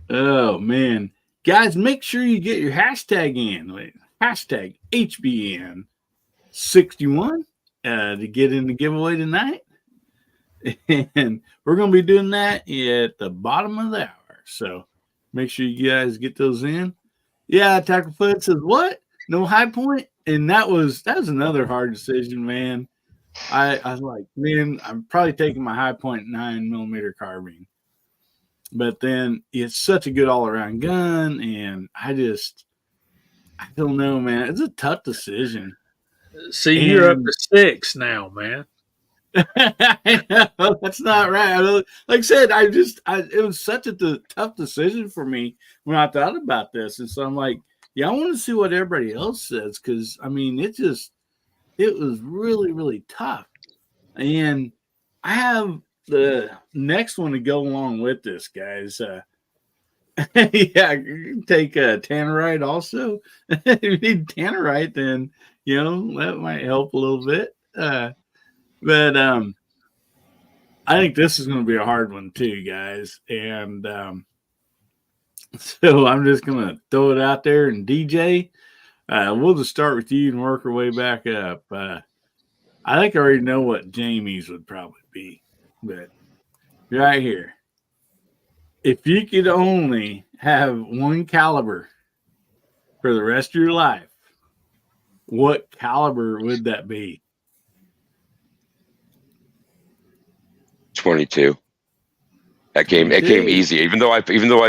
oh man, guys, make sure you get your hashtag in. Hashtag HBN61 to get in the giveaway tonight. And we're going to be doing that at the bottom of the hour. So make sure you guys get those in. Yeah, Tackle Foot says, what? No high point? And that was another hard decision, man. I was like, man, I'm probably taking my high point 9mm carbine. But then it's such a good all-around gun, and I don't know, man. It's a tough decision. See, you're up to 6 now, man. I know, that's not right. Like I said, it was such a tough decision for me when I thought about this. And so I'm like, yeah, I want to see what everybody else says. Cause I mean, it was really, really tough. And I have the next one to go along with this, guys. Yeah, you can take Tannerite also. If you need Tannerite, then, that might help a little bit. But I think this is going to be a hard one too, guys. And so I'm just going to throw it out there. And DJ, we'll just start with you and work our way back up. I think I already know what Jamie's would probably be. But right here, if you could only have one caliber for the rest of your life, what caliber would that be? 22. It came easy. Even though I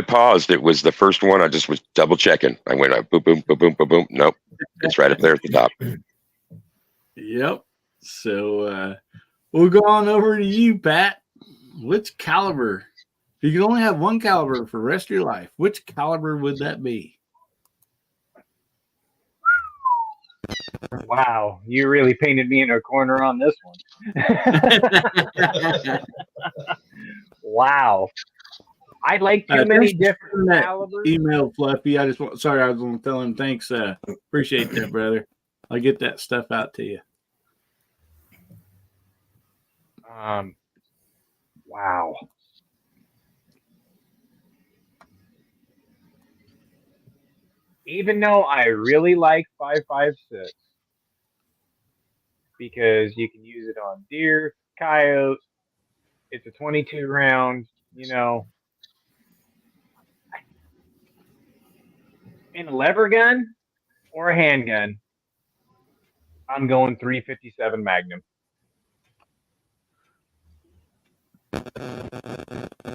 paused, it was the first one. I just was double checking. I went boom, boom, boom, boom, boom, boom. Nope, it's right up there at the top. Yep. So we'll go on over to you, Pat. Which caliber? If you could only have one caliber for the rest of your life, which caliber would that be? Wow, you really painted me in a corner on this one. Wow. I like too many different calibers. Email Fluffy. I was going to tell him thanks. Appreciate that, brother. I'll get that stuff out to you. Wow. Even though I really like 5.56 because you can use it on deer, coyote. It's a 22 round, in a lever gun or a handgun. I'm going 357 Magnum.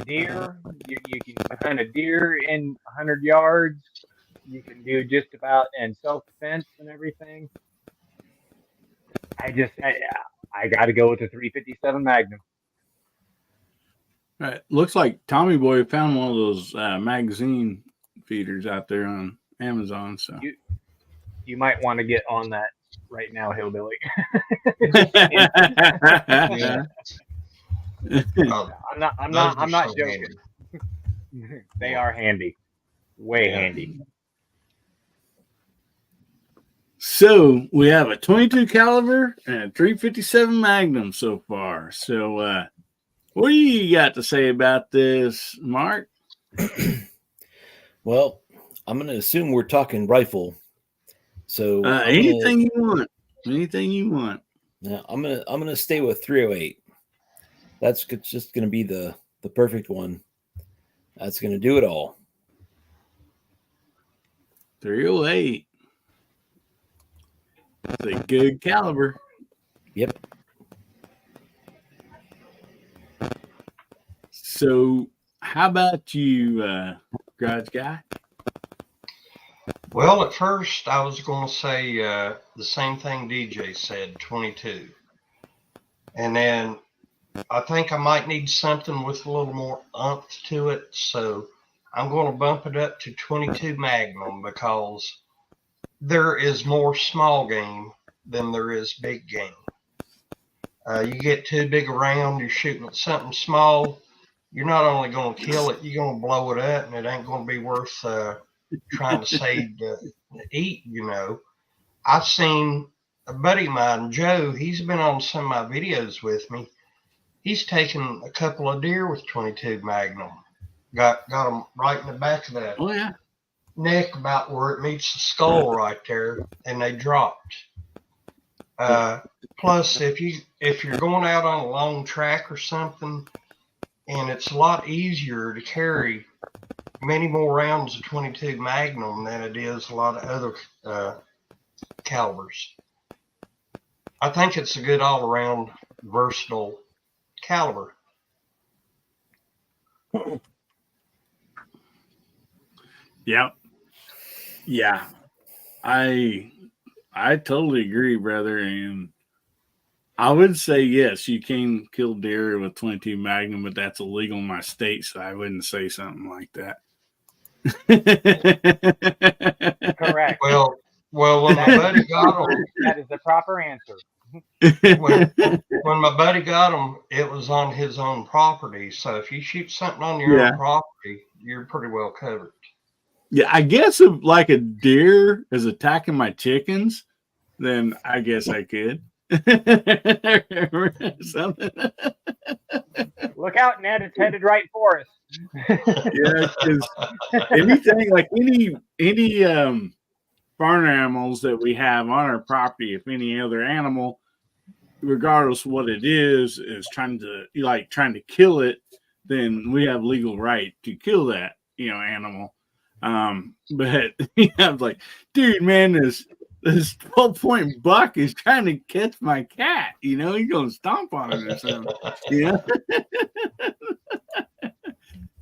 Deer, you can hunt a deer in 100 yards. You can do just about in self-defense and everything. I got to go with the 357 Magnum. Right. Looks like Tommy Boy found one of those magazine feeders out there on Amazon. So you might want to get on that right now, Hillbilly. I'm not joking. They are handy. Way handy. So we have a 22 caliber and a 357 Magnum so far. So what do you got to say about this, Mark? Well, I'm going to assume we're talking rifle. So anything you want. Anything you want. Yeah, I'm gonna stay with 308. That's just going to be the perfect one. That's going to do it all. 308. That's a good caliber. Yep. So how about you, Garage Guy? Well, at first I was going to say the same thing DJ said, 22. And then I think I might need something with a little more oomph to it. So I'm going to bump it up to 22 Magnum because there is more small game than there is big game. You get too big around, you're shooting at something small, you're not only going to kill it, you're going to blow it up, and it ain't going to be worth trying to save to eat, you know. I've seen a buddy of mine, Joe, he's been on some of my videos with me. He's taken a couple of deer with 22 Magnum. Got them right in the back of the neck, about where it meets the skull right there, and they dropped. Plus, if you're going out on a long track or something, and it's a lot easier to carry many more rounds of 22 Magnum than it is a lot of other calibers. I think it's a good all-around versatile caliber. Yeah. I totally agree, brother. And I would say, yes, you can kill deer with 22 Magnum, but that's illegal in my state, so I wouldn't say something like that. Correct. Well, when my buddy got them, that is the proper answer. when my buddy got them, it was on his own property. So if you shoot something on your own property, you're pretty well covered. Yeah, I guess if like a deer is attacking my chickens, then I guess I could. Something. Look out, Ned! It's headed right for us. Yeah, because anything like any farm animals that we have on our property, if any other animal, regardless of what it is trying to kill it, then we have legal right to kill that animal. But I was like, dude, man, this 12-point buck is trying to catch my cat. He's gonna stomp on it or something.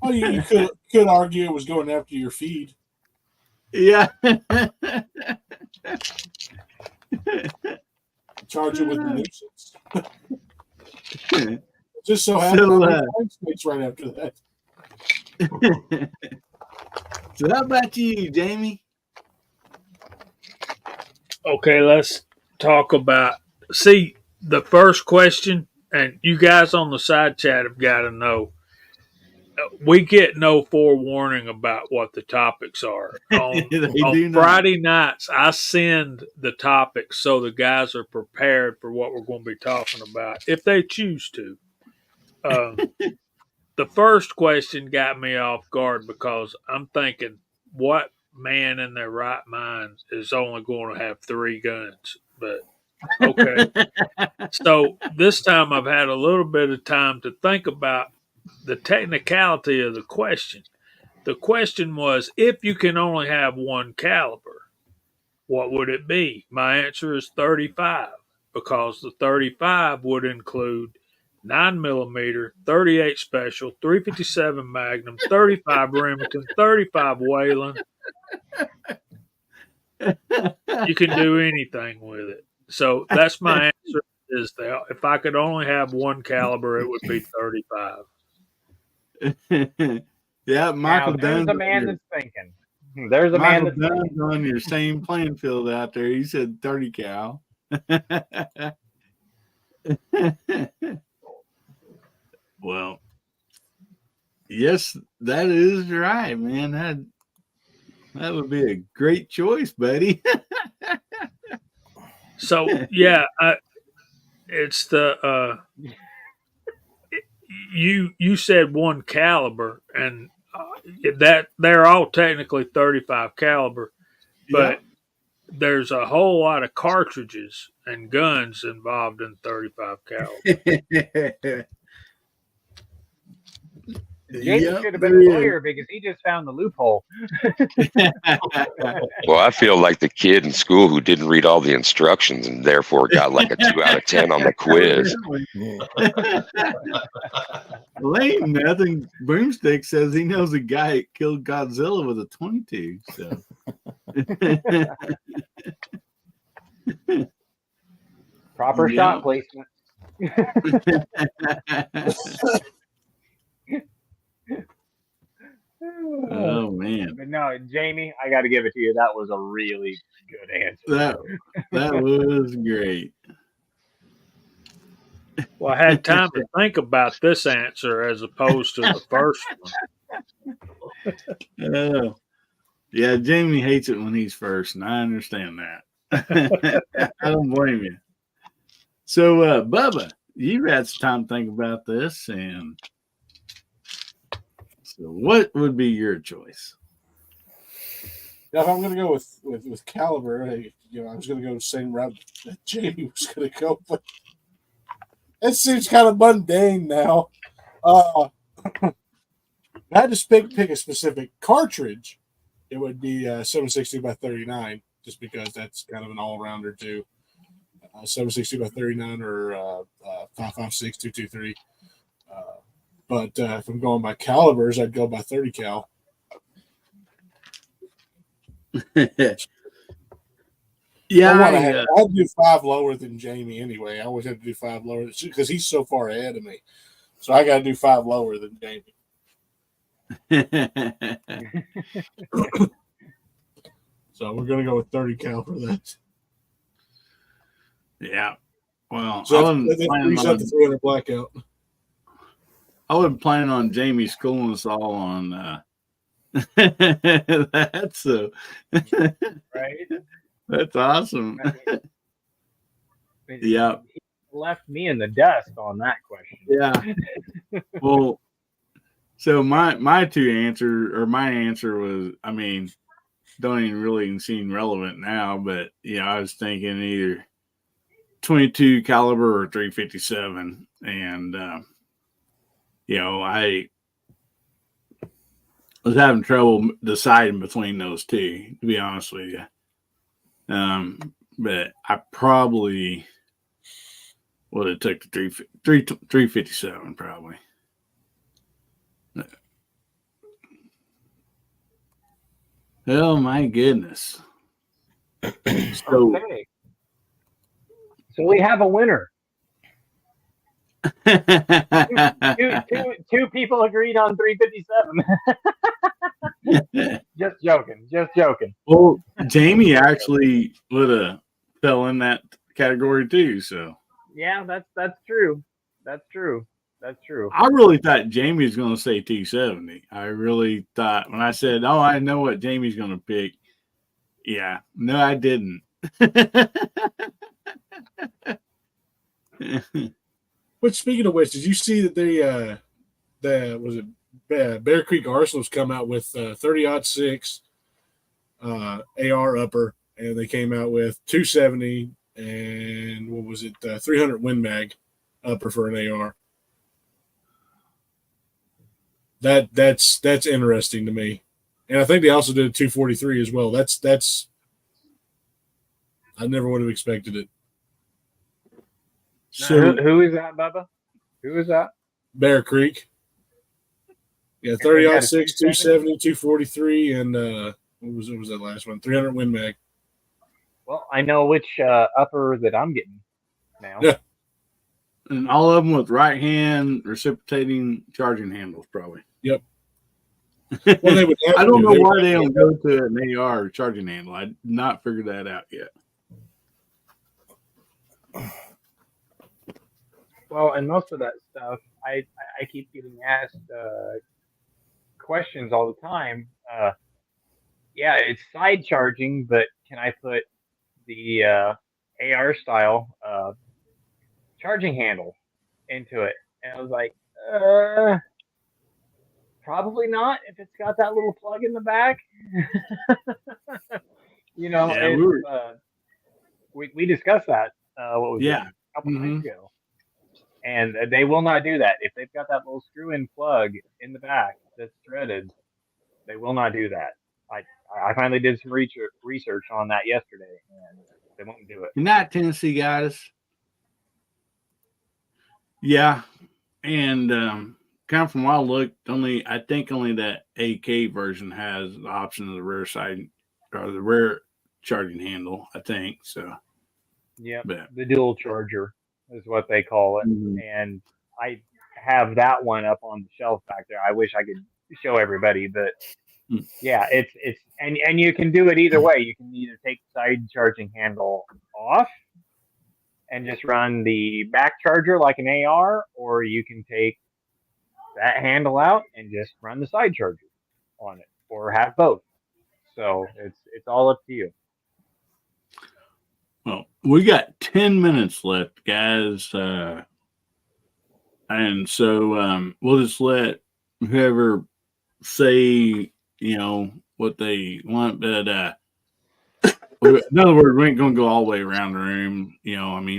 Well, you could argue it was going after your feed. Yeah. Charge it with the nuisance. Just so happens right after that. So how about you, Jamie? Okay, let's talk about the first question, and you guys on the side chat have got to know. We get no forewarning about what the topics are. On Friday nights, I send the topics so the guys are prepared for what we're going to be talking about, if they choose to. The first question got me off guard because I'm thinking, what man in their right mind is only going to have 3 guns? But okay. So this time I've had a little bit of time to think about the technicality of the question. The question was, if you can only have 1 caliber, what would it be? My answer is 35, because the 35 would include 9mm, 38 Special, 357 Magnum, 35 Remington, 35 Whalen. You can do anything with it. So that's my answer. Is that if I could only have 1 caliber, it would be 35. Yeah, Michael. There's a man that's thinking. There's a man that's thinking. On your same playing field out there. He said 30 cal. Well, yes, that is right, man. That would be a great choice, buddy. So yeah, it's the you said 1 caliber, and that they're all technically 35 caliber, but there's a whole lot of cartridges and guns involved in 35 caliber. Jason should have been a lawyer because he just found the loophole. Well, I feel like the kid in school who didn't read all the instructions and therefore got like a 2 out of 10 on the quiz. Lane, nothing. Broomstick says he knows a guy that killed Godzilla with a 22. So Proper Yep. shot placement. Oh man, But no, Jamie, I got to give it to you. That was a really good answer. that was great. Well, I had time to think about this answer as opposed to the first one. Yeah, Jamie hates it when he's first, and I understand that. I don't blame you. So, Bubba, you had some time to think about this, and so what would be your choice? Now, if I'm going to go with caliber, I was going to go the same route that Jamie was going to go, but it seems kind of mundane now. If I had to pick a specific cartridge, it would be 760 by 39, just because that's kind of an all-rounder too. 760 by 39 or 556 223. But if I'm going by calibers, I'd go by 30 cal. Yeah, I'd do 5 lower than Jamie anyway. I always have to do 5 lower because he's so far ahead of me. So I got to do 5 lower than Jamie. So we're going to go with 30 cal for that. Yeah. Well, so I reset the 300 blackout. I would plan on Jamie schooling us all on that. So, Right? That's awesome. Yeah. He left me in the dust on that question. Yeah. Well, so my answer was, I mean, don't even really seem relevant now, but I was thinking either 22 caliber or 357, and I was having trouble deciding between those two, to be honest with you. But I probably would have took the 357 probably. Oh my goodness. Okay. So we have a winner. two people agreed on 357. Just joking. Well, Jamie actually would have fell in that category too. So yeah, that's true. I really thought Jamie was going to say 270. I really thought when I said, "Oh, I know what Jamie's going to pick." Yeah, no, I didn't. But speaking of which, did you see that Bear Creek Arsenal's come out with 30-06 AR upper, and they came out with 270 and 300 Win Mag upper for an AR. That's interesting to me, and I think they also did a 243 as well. That's I never would have expected it. So who is that, Bubba? Who is that? Bear Creek. Yeah, 30-06, 270, 243, and what was that last one? 300 Win Mag. Well, I know which upper that I'm getting now. Yeah. And all of them with right hand reciprocating charging handles, probably. Yep. Well, they would I don't know why they don't go to an AR charging handle. I did not figured that out yet. Well, and most of that stuff, I keep getting asked questions all the time. Yeah, it's side charging, but can I put the AR style charging handle into it? And I was like, probably not if it's got that little plug in the back. We discussed that. What was it? A couple nights ago. And they will not do that. If they've got that little screw-in plug in the back that's threaded, they will not do that. I finally did some research on that yesterday, and they won't do it. Good night, Tennessee guys. Yeah, and kind of from what I looked, I think only that AK version has the option of the rear side or the rear charging handle, I think. So, Yep, but the dual charger is what they call it, mhm. and I have that one up on the shelf back there. I wish I could show everybody, but Mm. yeah, it's and you can do it either way. You can either take the side charging handle off and just run the back charger like an AR, or you can take that handle out and just run the side charger on it, or have both. So it's all up to you. Well, we got 10 minutes left, guys. And so we'll just let whoever say, what they want. But in other words, we ain't going to go all the way around the room,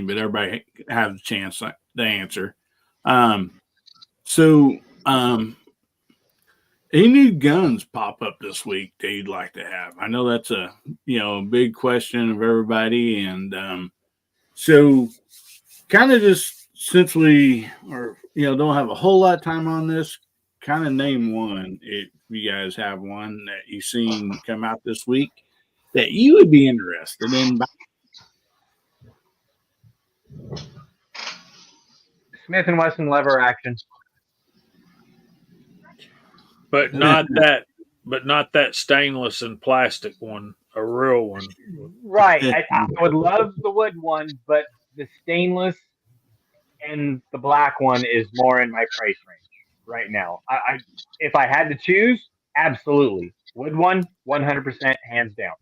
but everybody has a chance to answer. So, any new guns pop up this week that you'd like to have? I know that's a big question of everybody, and so kind of just since we don't have a whole lot of time on this, kind of name one if you guys have one that you've seen come out this week that you would be interested in. Smith and Wesson lever action. But not that stainless and plastic one, a real one. Right. I would love the wood one, but the stainless and the black one is more in my price range right now. I if I had to choose, absolutely. Wood one, 100% hands down.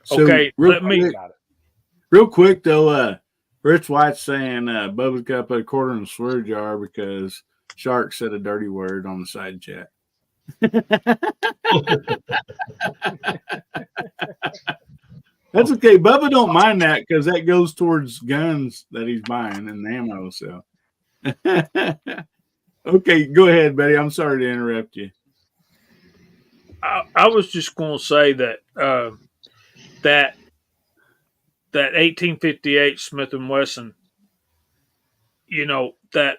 So Okay, real quick though, Rich White's saying Bubba's got to put a quarter in the swear jar because Shark said a dirty word on the side chat. That's okay. Bubba don't mind that because that goes towards guns that he's buying and ammo. So, okay, go ahead, Betty. I'm sorry to interrupt you. I was just going to say that that 1858 Smith and Wesson, that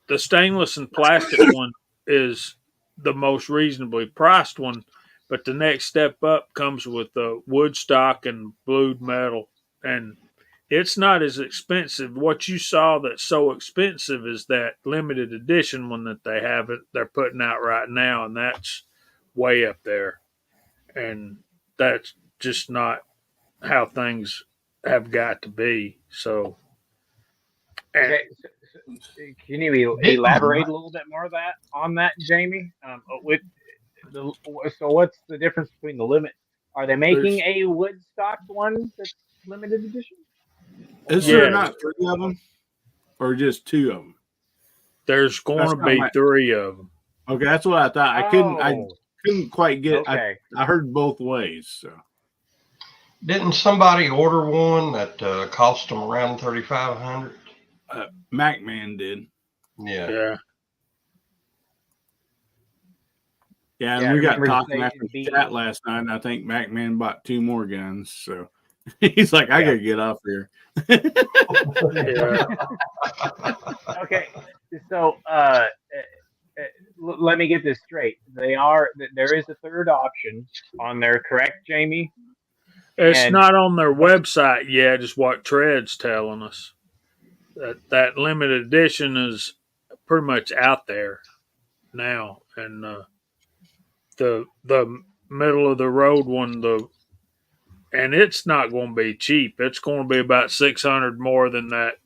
the stainless and plastic one is the most reasonably priced one, but the next step up comes with the wood stock and blued metal, and it's not as expensive. What you saw that's so expensive is that limited edition one that they're putting out right now, and that's way up there, and that's just not how things have got to be. So, Okay, can you elaborate a little bit more on that, Jamie? So what's the difference between the limit? Are they making a wood stock one that's limited edition? Is there not 3 of them, or just 2 of them? There's going to be 3 of them. Okay, that's what I thought. I couldn't quite get. Okay. I heard both ways. So, didn't somebody order one that cost them around $3,500? MacMan did. Yeah. Yeah, and we got talking after the chat last night, and I think MacMan bought 2 more guns. So he's like, I gotta get off here. Okay, so let me get this straight. There is a third option on there, correct, Jamie? It's not on their website yet, is what Tred's telling us. That limited edition is pretty much out there now, and the middle of the road one, and it's not going to be cheap. It's going to be about $600 more than that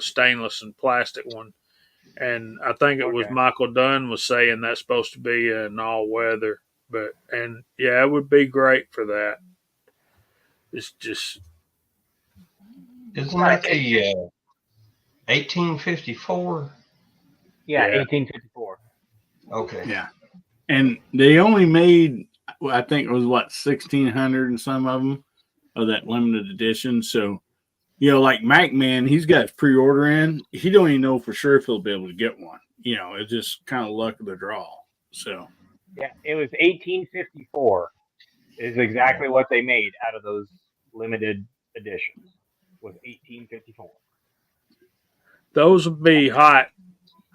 stainless and plastic one. And I think it was Michael Dunn was saying that's supposed to be an all weather, and it would be great for that. It's just, isn't that the 1854? Yeah, 1854. Okay. Yeah, and they only made, I think it was 1,600 and some of them of that limited edition. So, like MacMan, he's got his pre-order in. He don't even know for sure if he'll be able to get one. It's just kind of luck of the draw. So, yeah, it was 1854 is exactly what they made out of those limited editions. Was 1854. Those would be hot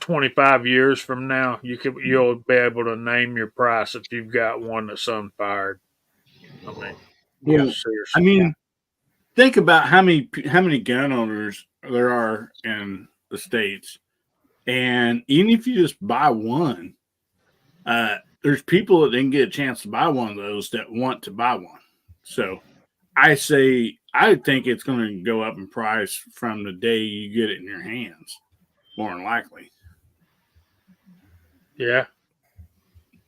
25 years from now. You'll be able to name your price if you've got one that's unfired. I mean, Yeah, yeah, seriously. I mean, think about how many gun owners there are in the States. And even if you just buy one, there's people that didn't get a chance to buy one of those that want to buy one. So I think it's going to go up in price from the day you get it in your hands, more than likely. Yeah.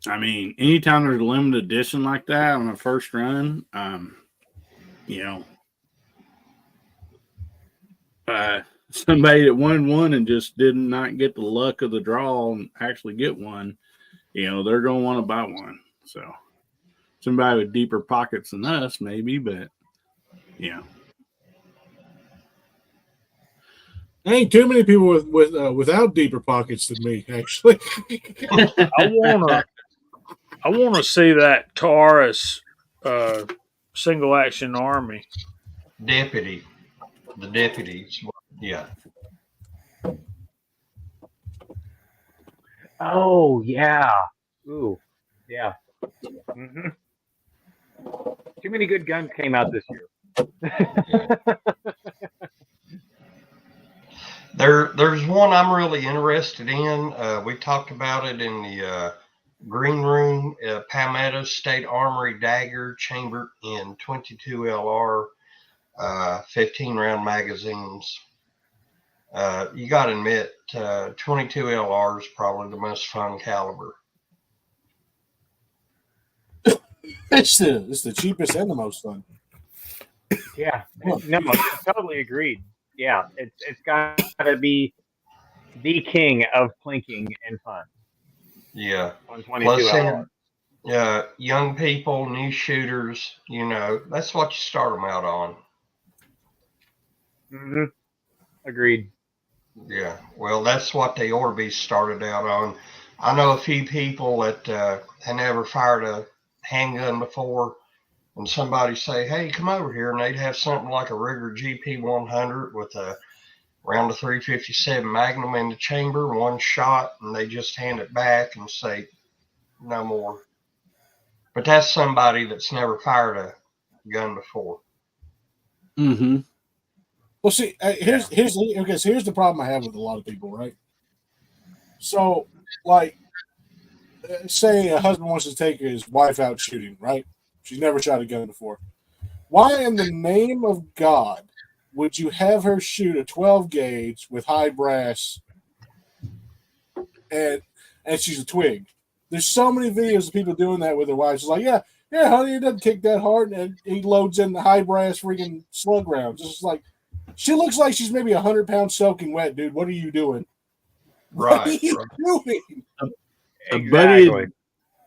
I mean, anytime there's a limited edition like that on a first run, somebody that won one and just did not get the luck of the draw and actually get one, they're going to want to buy one. So somebody with deeper pockets than us, maybe, but yeah. There ain't too many people without deeper pockets than me, actually. I wanna see that Taurus single action army. Deputy. The deputies. Yeah. Oh yeah. Ooh. Yeah. hmm Too many good guns came out this year. There's one I'm really interested in. We talked about it in the green room. Palmetto State Armory dagger chambered in 22 LR, 15 round magazines. You got to admit, 22 LR is probably the most fun caliber. It's the cheapest and the most fun. Yeah. No, totally agreed. Yeah, it's got to be the king of plinking and fun. Yeah. On 22 Plus, LR. young people, new shooters, that's what you start them out on. Mm-hmm. Agreed. Yeah, well, that's what they ought to be started out on. I know a few people that had never fired a handgun before, and somebody say, "Hey, come over here," and they'd have something like a Ruger GP 100 with a round of 357 Magnum in the chamber, one shot, and they just hand it back and say, "No more." But that's somebody that's never fired a gun before. Mm-hmm. Well, see, here's the problem I have with a lot of people, right? So, like, say a husband wants to take his wife out shooting, right? She's never shot a gun before. Why in the name of God would you have her shoot a 12 gauge with high brass and she's a twig? There's so many videos of people doing that with their wives. It's like, yeah, honey, it doesn't kick that hard, and he loads in the high brass freaking slug rounds. It's like, she looks like she's maybe 100 pounds soaking wet, dude. What are you doing? Right. What are you doing? Exactly.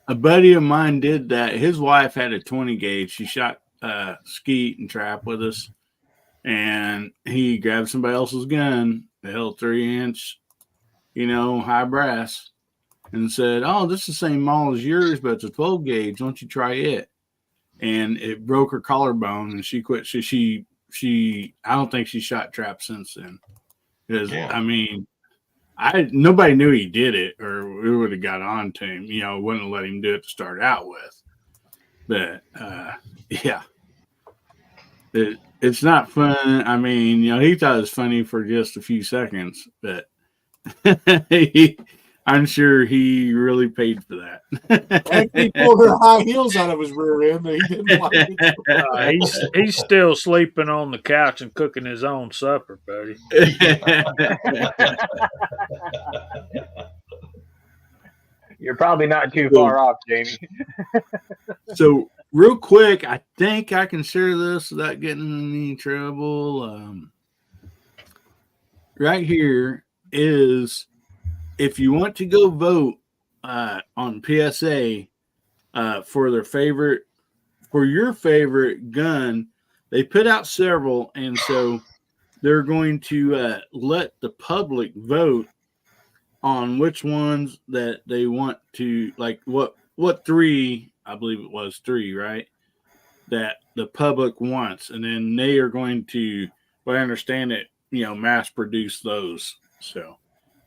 A buddy of mine did that. His wife had a 20 gauge. She shot skeet and trap with us, and he grabbed somebody else's gun, the held 3-inch, high brass, and said, "Oh, this is the same model as yours, but it's a 12 gauge. Why don't you try it?" And it broke her collarbone, and she quit. She I don't think she shot trap since then. Because I mean, nobody knew he did it, or we would have got on to him. Wouldn't have let him do it to start out with. But yeah, it's not fun. I mean, he thought it was funny for just a few seconds, but I'm sure he really paid for that. And he pulled her high heels out of his rear end, but he didn't like it. He's still sleeping on the couch and cooking his own supper, buddy. You're probably not too far off, Jamie. So, real quick, I think I can share this without getting in any trouble. Right here is, if you want to go vote on PSA for your favorite gun, they put out several, and so they're going to let the public vote on which ones that they want to, like what three, I believe it was 3, right? That the public wants, and then they are going to, well, I understand it, mass produce those. So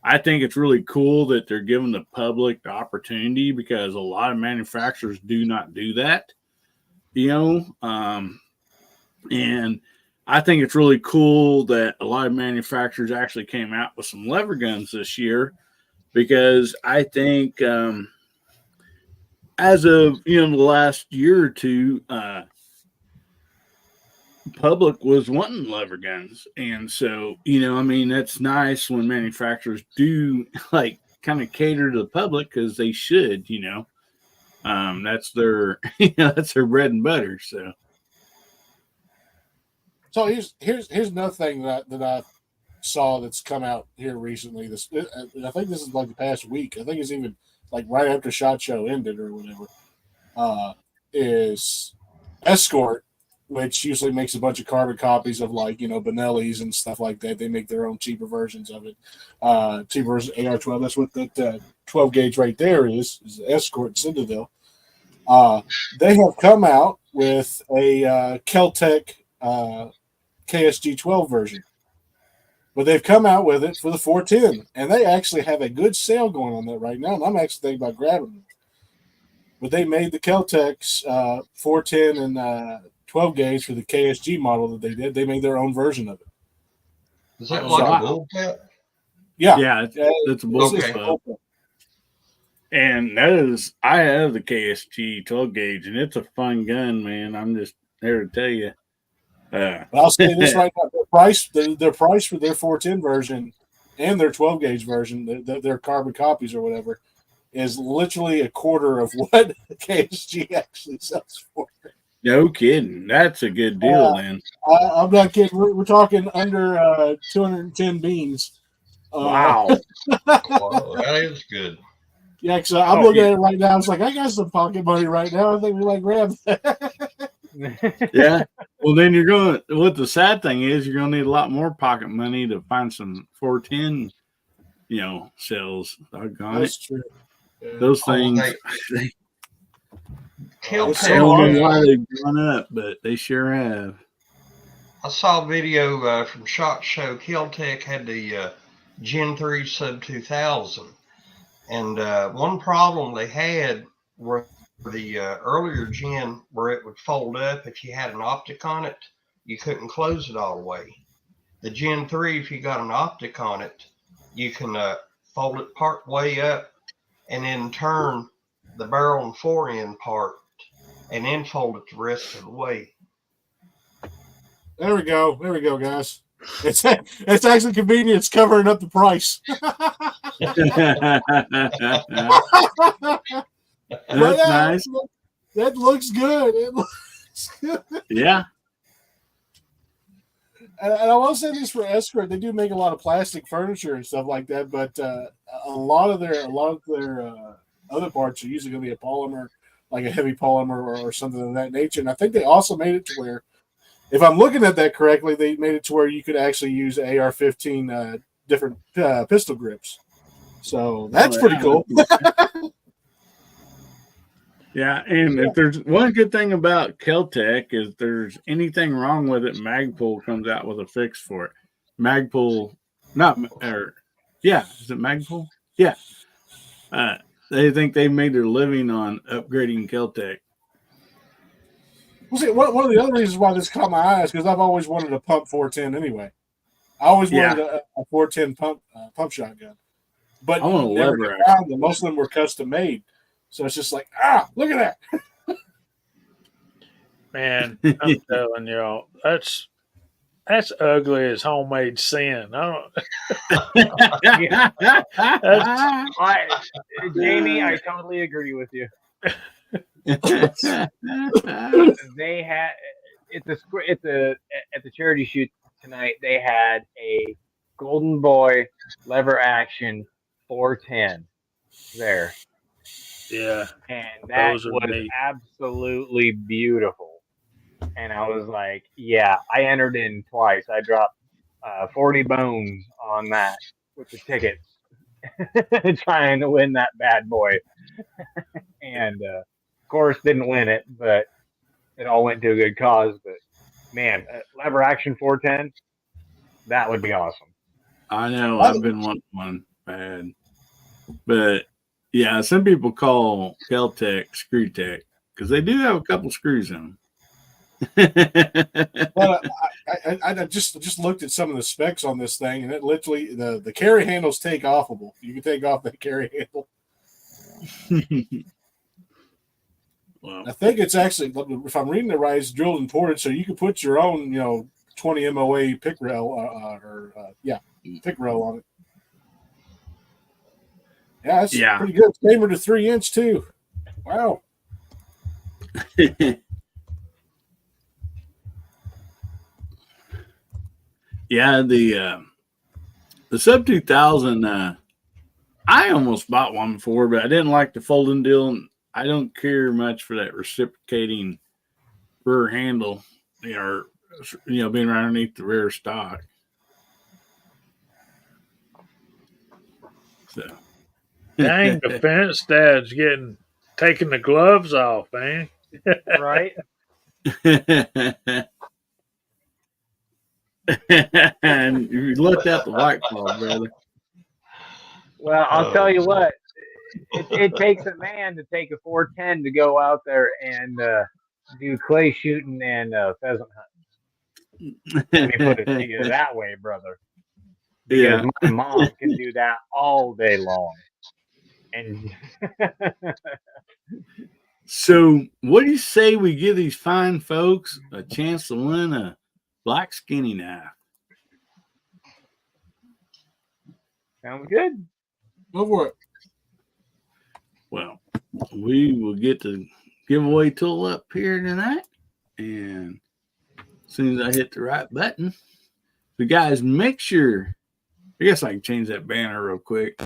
I think it's really cool that they're giving the public the opportunity, because a lot of manufacturers do not do that. And I think it's really cool that a lot of manufacturers actually came out with some lever guns this year, because I think as of the last year or two, public was wanting lever guns, and so that's nice when manufacturers do like kind of cater to the public, because they should. That's their that's their bread and butter. So here's another thing that I saw that's come out here recently. I think this is like the past week. I think it's even like right after SHOT Show ended or whatever. Is Escort, which usually makes a bunch of carbon copies of like Benelli's and stuff like that. They make their own cheaper versions of it. Cheaper version AR-12. That's what that 12 gauge right there is the Escort Citadel. They have come out with a Kel-Tec KSG 12 version, but they've come out with it for the 410, and they actually have a good sale going on that right now, and I'm actually thinking about grabbing them. But they made the Kel-Tecs 410 and 12 gauge for the KSG model that they did. They made their own version of it. Is that like a bullpup? Yeah, it's a Okay. bullpup. And I have the KSG 12 gauge, and it's a fun gun, man. I'm just there to tell you. But I'll say this right now: their price for their 410 version and their 12 gauge version, their carbon copies or whatever, is literally a quarter of what the KSG actually sells for. No kidding. That's a good deal, then. I'm not kidding. We're talking under 210 beans. Wow. Wow, that is good. Yeah, because I'm looking at it right now. It's like, I got some pocket money right now. I think we might grab that. Yeah. Well, then what the sad thing is, you're going to need a lot more pocket money to find some 410, sales. That's true. Yeah. Those things. I don't know why they've gone up, but they sure have. I saw a video from SHOT Show. Kel-Tec had the Gen 3 Sub 2000. And one problem they had were the earlier gen, where it would fold up. If you had an optic on it, you couldn't close it all the way. The Gen 3, if you got an optic on it, you can fold it part way up and then turn the barrel and fore-end part and then fold it the rest of the way. There we go, guys. It's actually convenient. It's covering up the price. That's nice. That looks good. It looks good. Yeah. And I will say this for Escort, they do make a lot of plastic furniture and stuff like that, but a lot of their other parts are usually going to be a polymer, like a heavy polymer or something of that nature. And I think they also made it to where, if I'm looking at that correctly, they made it to where you could actually use AR-15 different pistol grips. So that's pretty cool. Yeah, and if there's one good thing about Kel-Tec is, there's anything wrong with it, Magpul comes out with a fix for it. Magpul, is it Magpul? Yeah. They think they made their living on upgrading Kel-Tec. Well, see, one of the other reasons why this caught my eye is because I've always wanted a pump 410 anyway. I always wanted a 410 pump shotgun. But most of them were custom made. So it's just like, look at that. Man, I'm telling y'all, that's ugly as homemade sin. Jamie, I totally agree with you. They had at the charity shoot tonight. They had a Golden Boy lever action 410 there. Yeah, and that was absolutely beautiful. And I was like, yeah, I entered in twice. I dropped 40 bones on that with the tickets, trying to win that bad boy. And of course, didn't win it, but it all went to a good cause. But man, lever action 410, that would be awesome. I know. I've been wanting one bad, but yeah, some people call Kel-Tec Screw Tech because they do have a couple screws in them. But I just looked at some of the specs on this thing, and it literally the carry handle's take offable. You can take off that carry handle. Wow. I think it's actually, if I'm reading it right, it's drilled and ported, so you can put your own, 20 MOA pick rail pick rail on it. Yeah, it's pretty good. Tamer to 3-inch too. Wow. Yeah, the Sub 2000. I almost bought one before, but I didn't like the folding deal. And I don't care much for that reciprocating rear handle, or being right underneath the rear stock. So, Dang, the fence dad's taking the gloves off, man. Right? And you looked at the white claw, brother. Well, I'll tell you what. It takes a man to take a 410 to go out there and do clay shooting and pheasant hunting. Let me put it to you that way, brother. Because my mom can do that all day long. And so, what do you say we give these fine folks a chance to win a black skinny knife? sounds good. Go for it. Well, we will get the giveaway tool up here tonight, and as soon as I hit the right button, so guys, make sure. I guess I can change that banner real quick.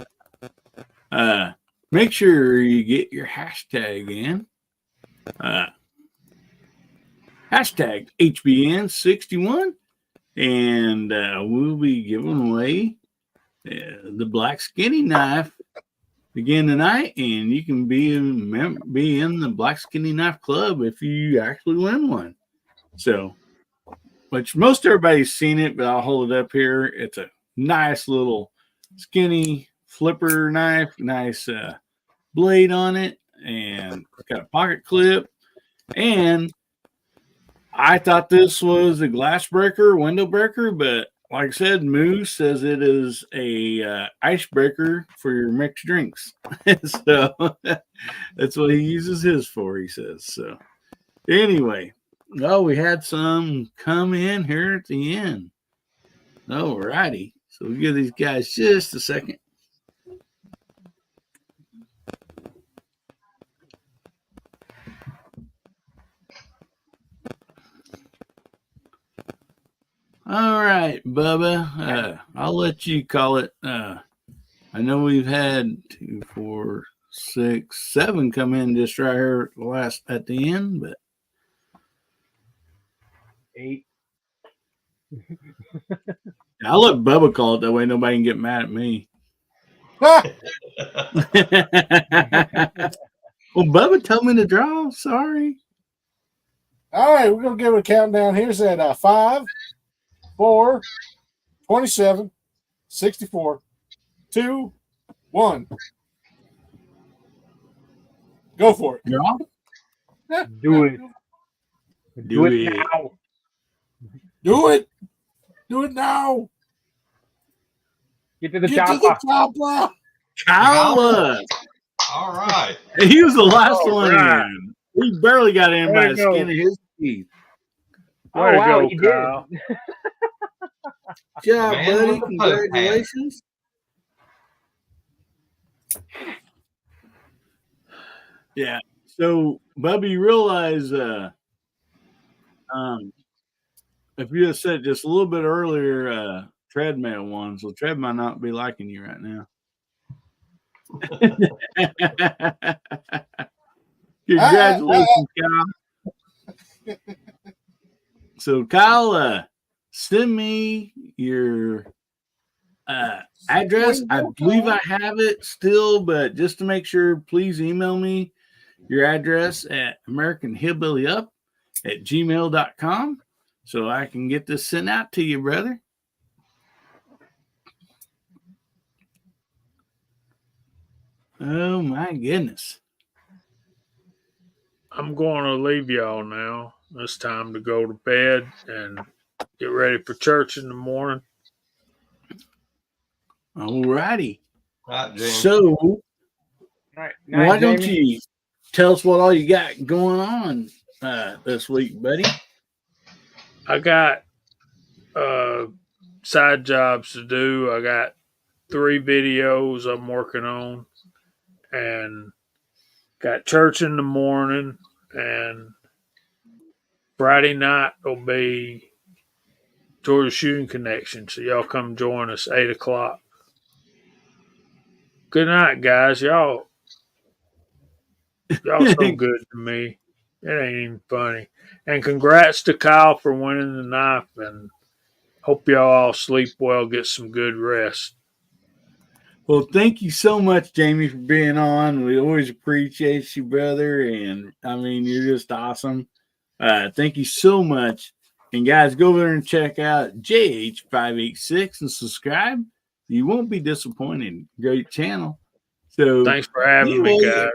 Make sure you get your hashtag in. Hashtag HBN61, and we'll be giving away the black skinny knife again tonight, and you can be in the Black Skinny Knife Club if you actually win one. So, which most everybody's seen it, but I'll hold it up here. It's a nice little skinny flipper knife, nice blade on it, and got a pocket clip. And I thought this was a glass breaker, window breaker, but like I said, Moose says it is a icebreaker for your mixed drinks. So that's what he uses his for, he says. So anyway, we had some come in here at the end. All righty. So we'll give these guys just a second. All right, Bubba. I'll let you call it. I know we've had 2, 4, 6, 7 come in just right here at the end, but 8. I'll let Bubba call it that way. Nobody can get mad at me. Well, Bubba told me to draw. Sorry. All right, we're gonna give it a countdown. Here's at 5, 4, 27, 64, 2, 1. Go for it. Draw? Do it. Do it it. now. Do it. Do it now. Get to the Get to chopper. the chopper. Kyle. All right. He was the last All one right. in. He barely got in by the skin of his teeth. Way to wow, go, you Kyle. did. Good job, Man buddy. with the poke hat. Congratulations. Yeah. So, Bubby, you realize if you had said just a little bit earlier, Treadmill won, so Tread might not be liking you right now. Congratulations, Kyle. So, Kyle, send me your address. I believe I have it still, but just to make sure, please email me your address at AmericanHillbillyUp@gmail.com so I can get this sent out to you, brother. Oh, my goodness. I'm going to leave y'all now. It's time to go to bed and get ready for church in the morning. All righty. All right, James. So All right. why Night, don't Jamie. you tell us what all you got going on this week, buddy? I got side jobs to do. I got 3 videos I'm working on, and got church in the morning, and Friday night will be Georgia Shooting Connection. So y'all come join us 8 o'clock. Good night, guys. Y'all so good to me. It ain't even funny. And congrats to Kyle for winning the knife, and hope y'all all sleep well, get some good rest. Well, thank you so much, Jamie, for being on. We always appreciate you, brother. And I mean, you're just awesome. Thank you so much. And guys, go over there and check out JH586 and subscribe. You won't be disappointed. Great channel. So, Thanks for having me, anyway, guys.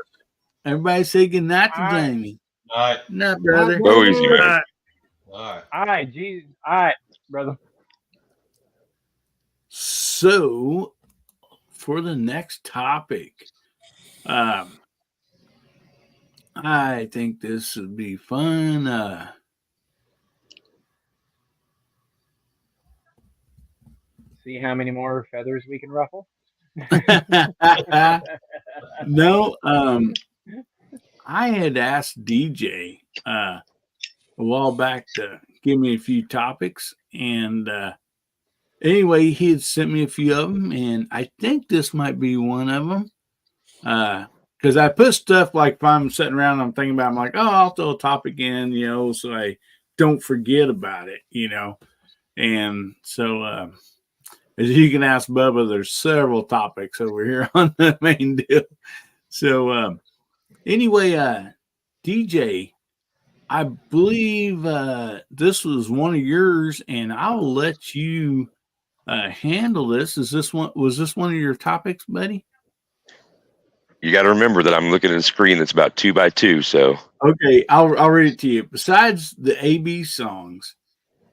everybody say good night to All right. Jamie. All right. Night, brother. Go easy, Good man. night. All right. All right, geez. All right, brother. So, for the next topic, I think this would be fun. See how many more feathers we can ruffle. No, I had asked DJ a while back to give me a few topics, and anyway, he had sent me a few of them, and I think this might be one of them. Because I put stuff like if I'm sitting around, I'm thinking about, I'm like, oh, I'll throw a topic in, so I don't forget about it, And so, as you can ask Bubba, there's several topics over here on the main deal. So, anyway, DJ, I believe this was one of yours, and I'll let you handle this. Was this one of your topics, buddy? You got to remember that I'm looking at a screen that's about 2 by 2. So Okay, I'll read it to you. Besides the AB songs,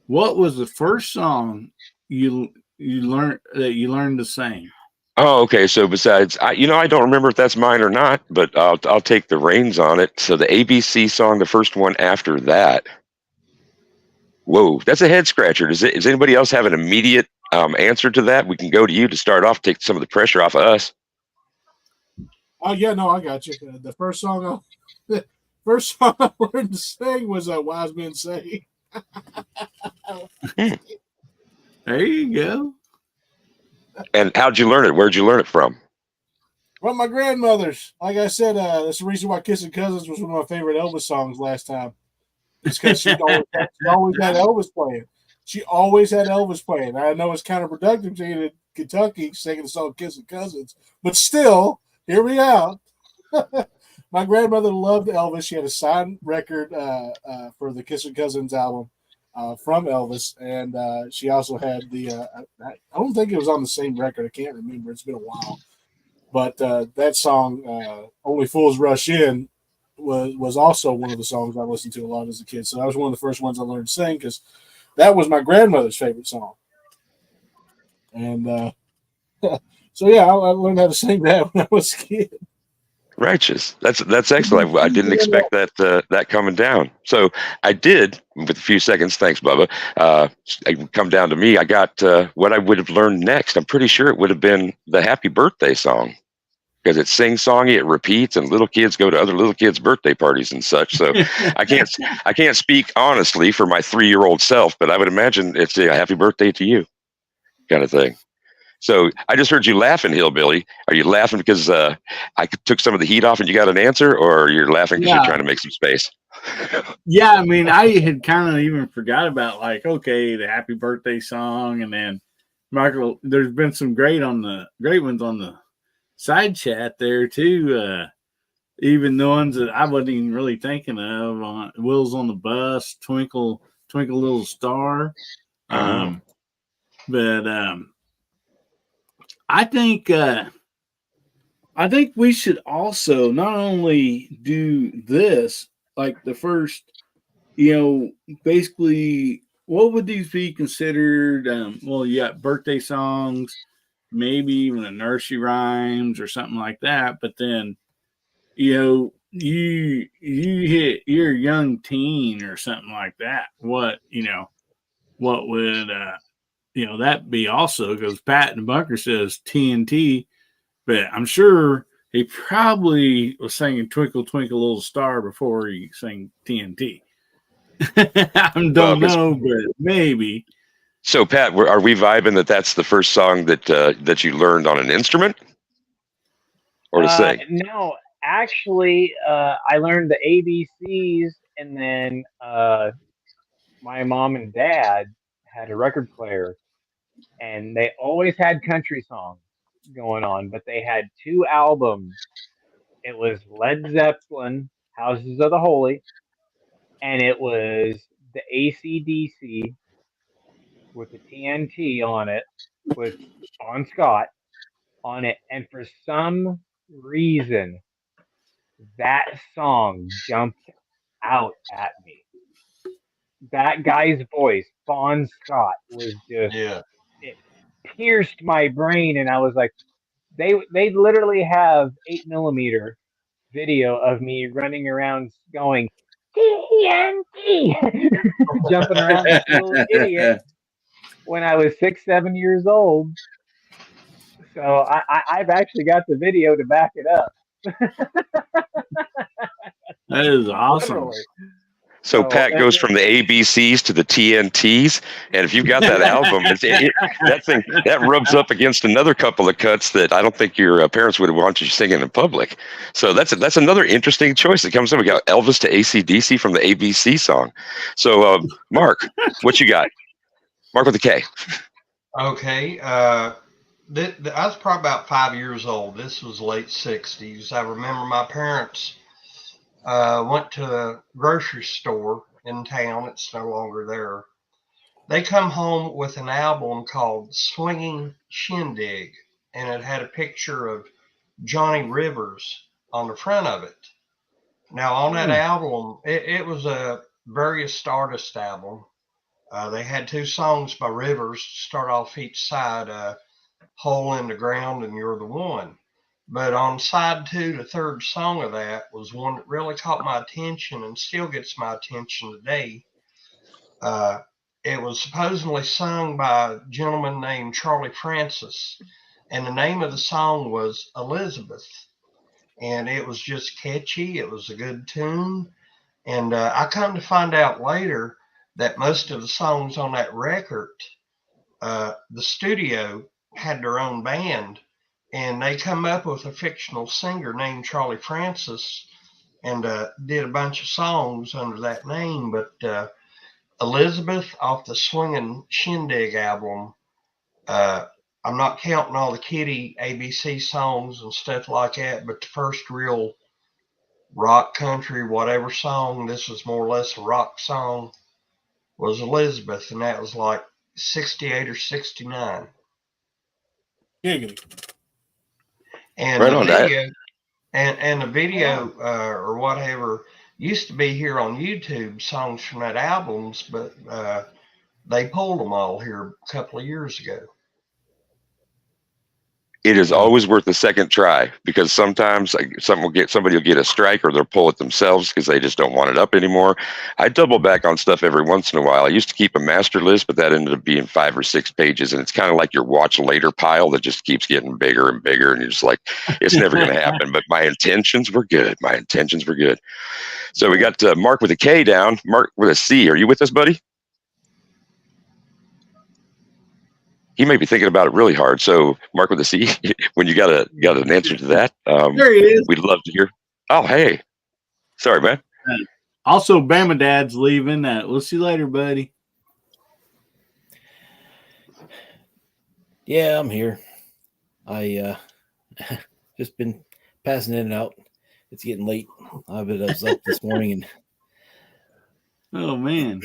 what was the first song you learned to sing? oh, okay. So besides, I don't remember if that's mine or not, but I'll take the reins on it. So the ABC song, the first one after that. Whoa, that's a head scratcher. Does anybody else have an immediate answer to that? We can go to you to start off, take some of the pressure off of us. Oh yeah, no, I got you. The first song I learned to sing was "Wise Men Say." There you go. And how'd you learn it? Where'd you learn it from? Well, my grandmother's. Like I said, that's the reason why "Kissing Cousins" was one of my favorite Elvis songs last time. It's because she always had Elvis playing. She always had Elvis playing. I know it's counterproductive to you in Kentucky singing the song "Kissing Cousins," but still, hear me out. My grandmother loved Elvis. She had a signed record for the Kissing Cousins album from Elvis, and she also had the. I don't think it was on the same record. I can't remember. It's been a while, but that song, "Only Fools Rush In," was also one of the songs I listened to a lot as a kid. So that was one of the first ones I learned to sing because that was my grandmother's favorite song. And so yeah, I learned how to sing that when I was a kid. Righteous. That's excellent. I didn't expect that coming down. So I did with a few seconds. Thanks, Bubba. Come down to me. I got what I would have learned next. I'm pretty sure it would have been the Happy Birthday song because it's sing-songy, it repeats, and little kids go to other little kids' birthday parties and such. So I can't speak honestly for my 3-year-old self, but I would imagine it's a happy birthday to you kind of thing. So I just heard you laughing, Hillbilly. Are you laughing because I took some of the heat off and you got an answer, or you're laughing because you're trying to make some space? Yeah, I mean, I had kind of even forgot about the Happy Birthday song, and then Michael. There's been some great ones on the side chat there too. Even the ones that I wasn't even really thinking of. Wheels on the Bus, Twinkle Twinkle Little Star. But I think we should also not only do this like the first basically, what would these be considered? Well, you got birthday songs, maybe even a nursery rhymes or something like that. But then, you're a young teen or something like that. What would that be also? Because Pat in the bunker says TNT, but I'm sure he probably was singing "Twinkle Twinkle Little Star" before he sang TNT. I don't know, but maybe. So, Pat, are we vibing that that's the first song that you learned on an instrument or to sing? No, actually, I learned the ABCs, and then my mom and dad had a record player, and they always had country songs going on, but they had two albums. It was Led Zeppelin, Houses of the Holy, and it was the AC/DC with the TNT on it, with Bon Scott on it, and for some reason that song jumped out at me. That guy's voice, Bon Scott, was just Yeah. it pierced my brain, and I was like, they literally have 8mm video of me running around going TNT, jumping around like a little idiot when I was 6, 7 years old. So I've actually got the video to back it up. That is awesome. Literally. So Pat goes from the ABCs to the TNTs, and if you've got that album, that rubs up against another couple of cuts that I don't think your parents would want you singing in public. So that's another interesting choice that comes in. We got Elvis to AC/DC from the ABC song. So Mark, what you got? Mark with a K. Okay. I was probably about 5 years old. This was late 60s. I remember my parents went to a grocery store in town. It's no longer there. They come home with an album called Swinging Shindig, and it had a picture of Johnny Rivers on the front of it. Now, on that album, it was a various artist album. They had two songs by Rivers to start off each side, Hole in the Ground and You're the One. But on side 2, the third song of that was one that really caught my attention and still gets my attention today. It was supposedly sung by a gentleman named Charlie Francis, and the name of the song was Elizabeth. And it was just catchy. It was a good tune. And I come to find out later that most of the songs on that record, the studio had their own band, and they come up with a fictional singer named Charlie Francis and did a bunch of songs under that name. But Elizabeth off the Swingin' Shindig album, I'm not counting all the kiddie ABC songs and stuff like that, but the first real rock, country, whatever song, this was more or less a rock song, was Elizabeth, and that was like 68 or 69. Giggity. And Right the on video, and the video or whatever used to be here on YouTube, songs from that albums, but they pulled them all here a couple of years ago. It is always worth a second try, because sometimes somebody will get a strike, or they'll pull it themselves because they just don't want it up anymore. I double back on stuff every once in a while. I used to keep a master list, but that ended up being 5 or 6 pages, and it's kind of like your watch later pile that just keeps getting bigger and bigger, and you're just like, it's never going to happen. But my intentions were good. So we got Mark with a K down, Mark with a C. Are you with us, buddy? He may be thinking about it really hard. So, Mark with a C, when you got an answer to that, There he is. we'd love to hear. Oh, hey, sorry, man. Also, Bama Dad's leaving. We'll see you later, buddy. Yeah, I'm here. I just been passing in and out. It's getting late. I was up this morning and. Oh man.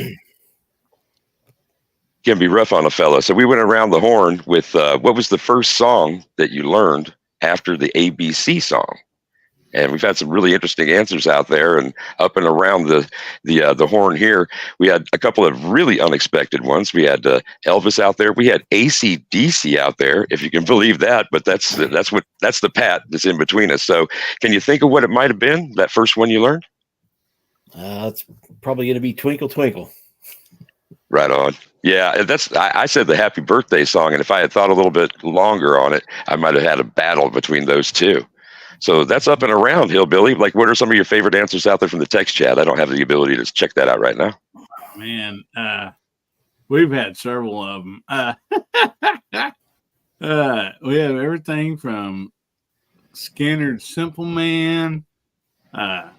Can be rough on a fella. So we went around the horn with what was the first song that you learned after the ABC song? And we've had some really interesting answers out there, and up and around the horn here. We had a couple of really unexpected ones. We had Elvis out there. We had AC/DC out there, if you can believe that. But that's the Pat that's in between us. So, can you think of what it might have been? That first one you learned? It's probably going to be Twinkle Twinkle. Right on. Yeah, I said the Happy Birthday song, and if I had thought a little bit longer on it, I might have had a battle between those two. So that's up and around, Hillbilly. Like, what are some of your favorite answers out there from the text chat? I don't have the ability to check that out right now. Oh, man, we've had several of them. We have everything from Skinner's Simple Man to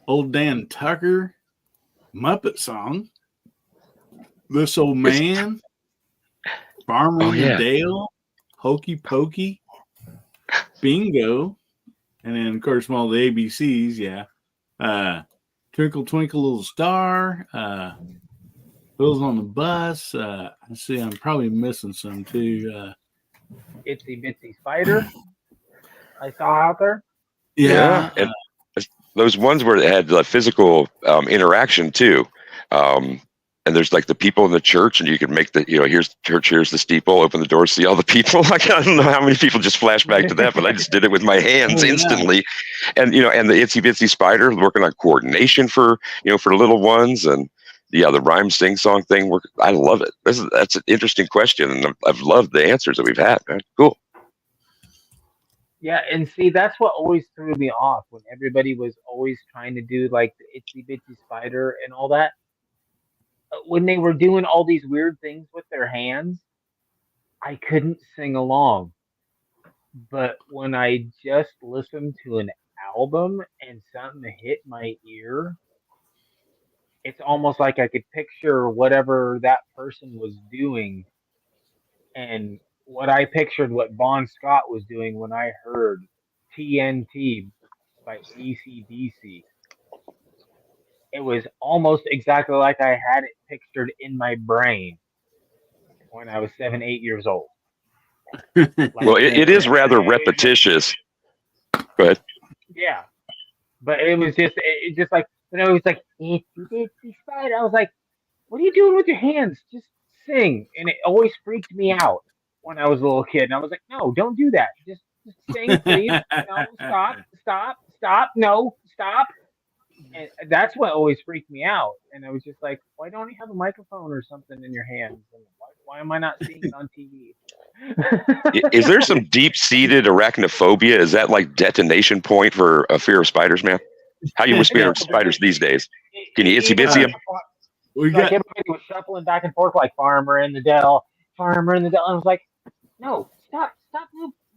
Old Dan Tucker, Muppet Song, This Old Man, Farmer in the Dale, Hokey Pokey, Bingo, and then of course all the ABCs. Yeah, Twinkle Twinkle Little Star, Wheels on the Bus. I see, I'm probably missing some too. Itsy Bitsy Spider, I saw out there. Yeah, and those ones where it had physical interaction too. And there's like the people in the church, and you can make here's church, here's the steeple, open the door, see all the people. Like, I don't know how many people just flash back to that, but I just did it with my hands instantly. And and the Itsy Bitsy Spider, working on coordination for for little ones, and the rhyme sing song thing. I love it. That's an interesting question, and I've loved the answers that we've had. Man. Cool. Yeah, and see, that's what always threw me off when everybody was always trying to do like the Itsy Bitsy Spider and all that. When they were doing all these weird things with their hands, I couldn't sing along. But when I just listened to an album and something hit my ear, it's almost like I could picture whatever that person was doing. And what I pictured what Bon Scott was doing when I heard TNT by AC/DC. It was almost exactly like I had it pictured in my brain when I was 7, 8 years old. Well, it is rather repetitious. Go ahead. Yeah, but it was just like when I was like, Itsy Bitsy Spider, I was like, what are you doing with your hands? Just sing. And it always freaked me out when I was a little kid. And I was like, no, don't do that. Just sing, please. No, stop. No, stop. And that's what always freaked me out. And I was just like, why don't you have a microphone or something in your hands? And why am I not seeing it on TV? Is there some deep-seated arachnophobia? Is that like detonation point for a fear of spiders, man? How you with fear of spiders these days? Can you itsy bitsy them? Like everybody was shuffling back and forth like Farmer in the Dell. And I was like, no, stop.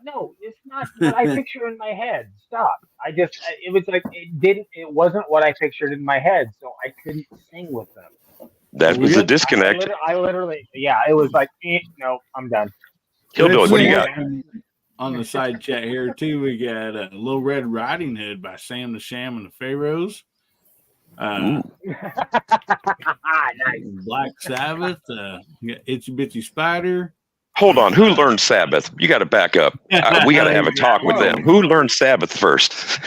No, it's not what I picture in my head. Stop. It was like, it wasn't what I pictured in my head, so I couldn't sing with them. That was a disconnect. I literally, it was like, no, I'm done. Hillbilly, what do you got? On the side chat here, too, we got Little Red Riding Hood by Sam the Sham and the Pharaohs. Nice. Black Sabbath, you got Itsy Bitsy Spider. Hold on, who learned Sabbath? You got to back up. We got to have a talk with them. Who learned Sabbath first?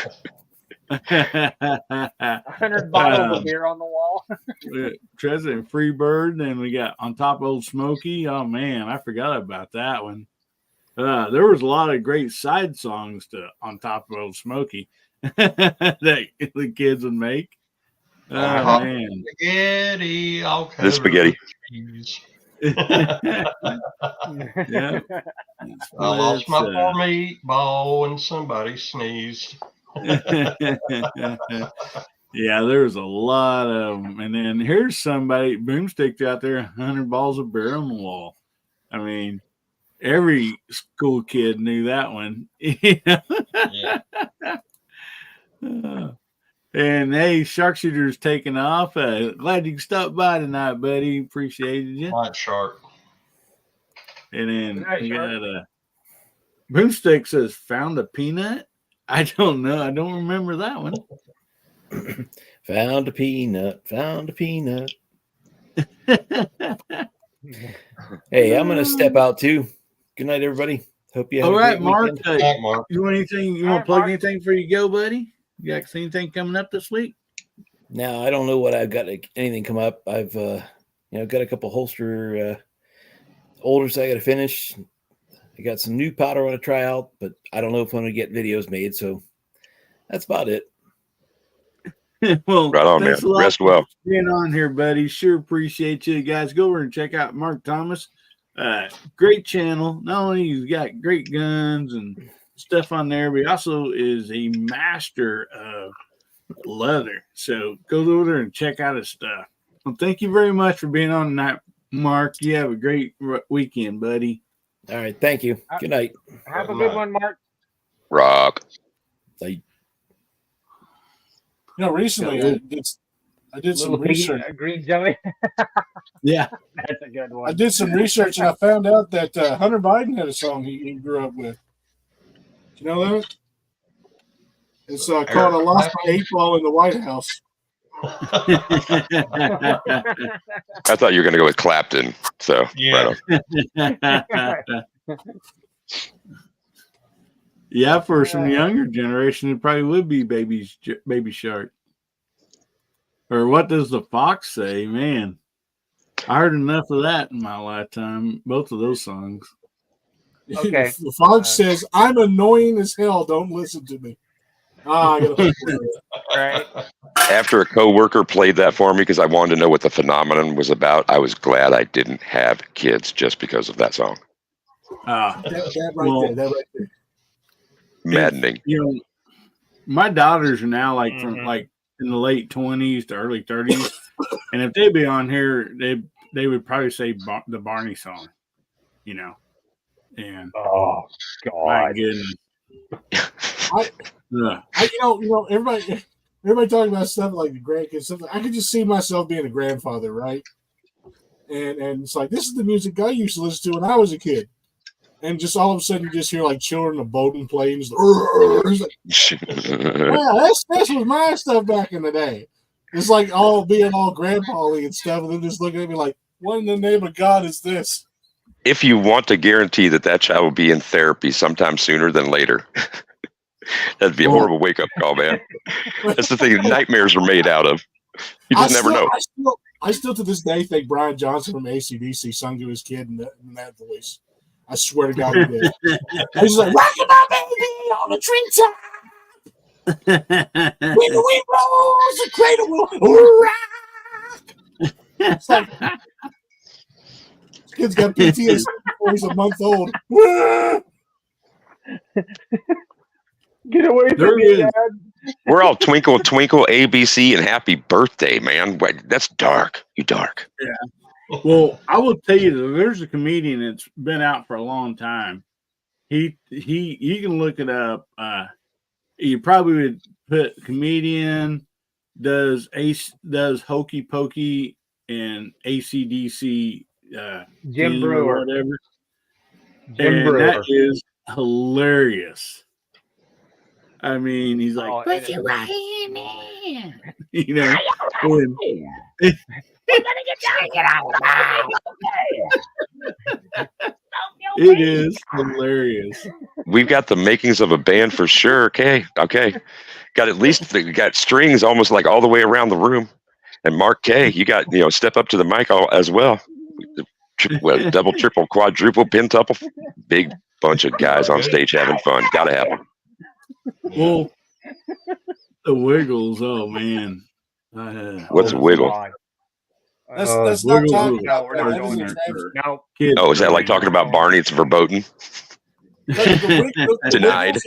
100 bottles of beer on the wall. Treasure and Freebird, and we got On Top of Old Smoky. Oh man, I forgot about that one. There was a lot of great side songs to On Top of Old Smoky that the kids would make. Oh man, Spaghetti, all the spaghetti. Yeah. I lost my poor meatball and somebody sneezed. Yeah, there's a lot of them. And then here's somebody, Boomstick's out there, 100 balls of beer on the wall. I mean, every school kid knew that one. Yeah. And hey, Sharpshooter's taking off. Glad you stopped by tonight, buddy. Appreciated you. White shark. And then we got Boomstick says, found a peanut. I don't know. I don't remember that one. Found a peanut. Hey, I'm going to step out too. Good night, everybody. Hope you have All a right, great Mark. weekend. Thank Mark. You want anything? You All want right, to plug Mark. anything before you go, buddy? You got anything coming up this week? Now I don't know what I've got anything come up. I've got a couple holster orders I got to finish. I got some new powder I want to try out, but I don't know if I'm going to get videos made. So that's about it. Well, Right on, thanks man. a lot Rest for well. being on here, buddy. Sure appreciate you guys. Go over and check out Mark Thomas. Great channel. Not only he's got great guns and stuff on there, but he also is a master of leather. So go over there and check out his stuff. Well, thank you very much for being on tonight, Mark. You have a great weekend, buddy. All right. Thank you. Good night. Have a good one, Mark. Rock. Bye. Recently I did some Little piggy, research. green jelly. Yeah. That's a good one. I did some research and I found out that Hunter Biden had a song he grew up with. Do you know that? It's called "I Lost My 8-Ball in the White House." I thought you were going to go with Clapton. So, Yeah. right on. Yeah, for some younger generation, it probably would be Baby Shark. Or what does the fox say? Man, I heard enough of that in my lifetime. Both of those songs. Okay. The Fox says, "I'm annoying as hell. Don't listen to me." I gotta Right. After a coworker played that for me because I wanted to know what the phenomenon was about, I was glad I didn't have kids just because of that song. that right there. Maddening. My daughters are now from like in the late 20s to early 30s, and if they'd be on here, they would probably say the Barney song, And oh my God, goodness, everybody talking about stuff like the grandkids. Stuff. I could just see myself being a grandfather, right? And it's like, this is the music I used to listen to when I was a kid. And just all of a sudden, you just hear like children of boating planes. It's like, yeah, this was my stuff back in the day. It's like all being all grandpa-y and stuff, and then just looking at me like, what in the name of God is this? If you want to guarantee that child will be in therapy sometime sooner than later, that'd be a horrible wake-up call, man. That's the thing nightmares are made out of. You just never know. I still to this day think Brian Johnson from AC/DC sung to his kid in that voice. I swear to God he did. He's like, "Rockin' my baby on the treetop. When the wind blows, the cradle will rock." It's like, this kid's got PTSD before he's a month old. get away from me, Dad. We're all twinkle, twinkle, ABC, and happy birthday, man. That's dark. You dark. Yeah. Well, I will tell you that there's a comedian that's been out for a long time. You can look it up. You probably would put comedian does hokey pokey and ACDC Jim Brewer. or whatever. Jim Brewer. That is hilarious. I mean, he's like, put your right hand in. We're gonna get out of the It is hilarious. We've got the makings of a band for sure. Okay. Got strings almost like all the way around the room. And Mark K, you got step up to the mic as well. Double, triple, quadruple, pentuple, big bunch of guys on stage having fun. Gotta have them. Well, the Wiggles. Oh man, what's a wiggle? That's not talking No, about we're not that. going That there. is No. Oh, is that like talking about Barney? It's verboten. Denied.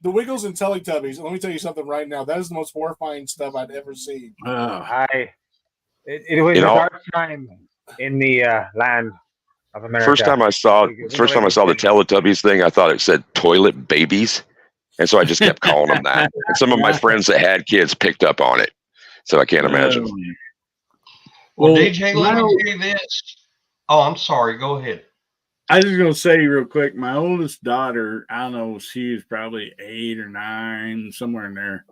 The Wiggles and Teletubbies. Let me tell you something right now. That is the most horrifying stuff I'd ever seen. It was a dark time in the land of America. First time I saw the Teletubbies thing, I thought it said toilet babies, and so I just kept calling them that. And some of my friends that had kids picked up on it, so I can't imagine. Well, DJ, let me tell you this. Oh, I'm sorry. Go ahead. I was just going to say real quick, my oldest daughter, I don't know, she was probably 8 or 9, somewhere in there.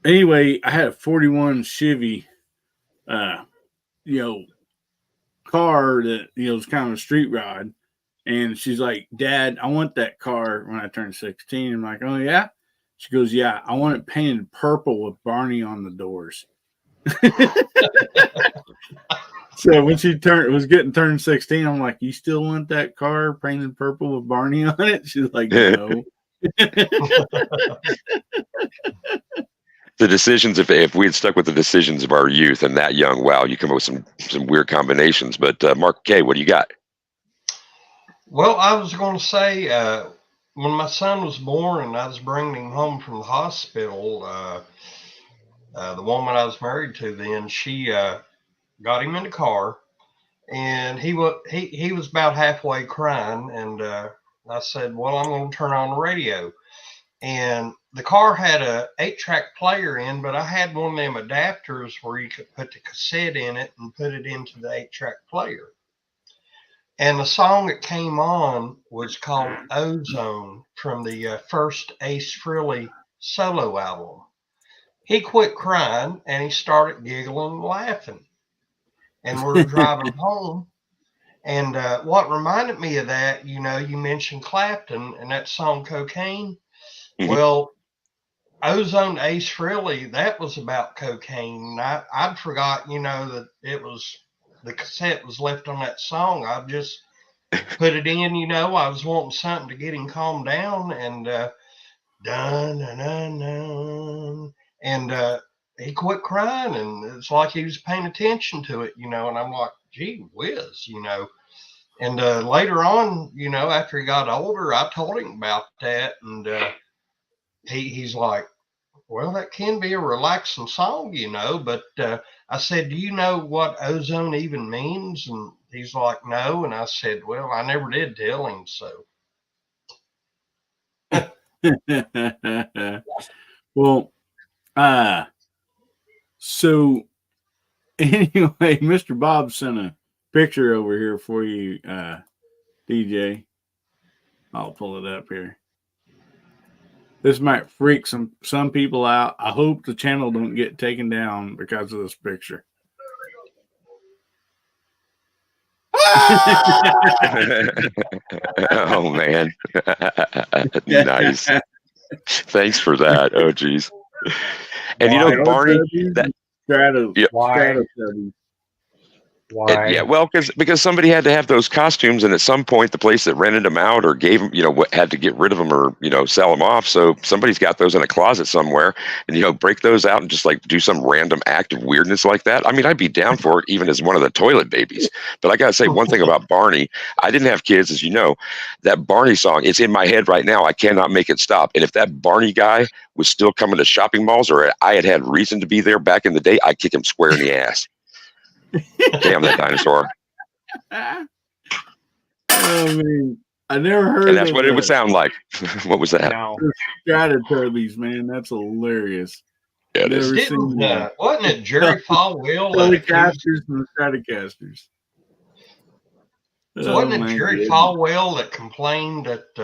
Anyway, I had a 41 Chevy, car that, was kind of a street rod. And she's like, Dad, I want that car when I turn 16. I'm like, oh, yeah? She goes, yeah, I want it painted purple with Barney on the doors. So when she was getting turned 16, I'm like, you still want that car painted purple with Barney on it? She's like, no. The decisions, if we had stuck with the decisions of our youth and that young, wow, you come up with some weird combinations. But Mark K, what do you got? Well, I was going to say, when my son was born and I was bringing him home from the hospital, the woman I was married to then, she got him in the car, and he was about halfway crying, and I said, well, I'm going to turn on the radio. And the car had a 8-track player in, but I had one of them adapters where you could put the cassette in it and put it into the 8-track player. And the song that came on was called Ozone from the first Ace Frehley solo album. He quit crying and he started giggling and laughing. And we're driving home. And what reminded me of that, you mentioned Clapton and that song Cocaine. Mm-hmm. Well, Ozone Ace Frehley, that was about cocaine. I'd forgot, that it was, the cassette was left on that song. I just put it in, I was wanting something to get him calmed down, and dun, dun, dun, dun, and he quit crying, and it's like he was paying attention to it, and I'm like, gee whiz, and later on, after he got older, I told him about that, and he's like, well, that can be a relaxing song, but I said, do you know what ozone even means? And he's like, no. And I said, well, I never did tell him, so. Well, so anyway, Mr. Bob sent a picture over here for you, DJ. I'll pull it up here. This might freak some people out. I hope the channel don't get taken down because of this picture. Oh man. Nice. Thanks for that. Oh geez. And Barney, Why? Yeah, well, because somebody had to have those costumes, and at some point the place that rented them out or gave them, had to get rid of them or sell them off. So somebody's got those in a closet somewhere, and break those out and just like do some random act of weirdness like that. I mean, I'd be down for it even as one of the toilet babies. But I gotta say one thing about Barney. I didn't have kids, as you know. That Barney song, it's in my head right now. I cannot make it stop. And if that Barney guy was still coming to shopping malls, or I had reason to be there back in the day, I'd kick him square in the ass. Damn that dinosaur. I mean, I never heard and that's what it would sound like. What was that? No. Stratoturbines, man. That's hilarious. Yeah, it is. Wasn't it Jerry Falwell? Telecasters and Stratocasters. Wasn't it Jerry Falwell that complained that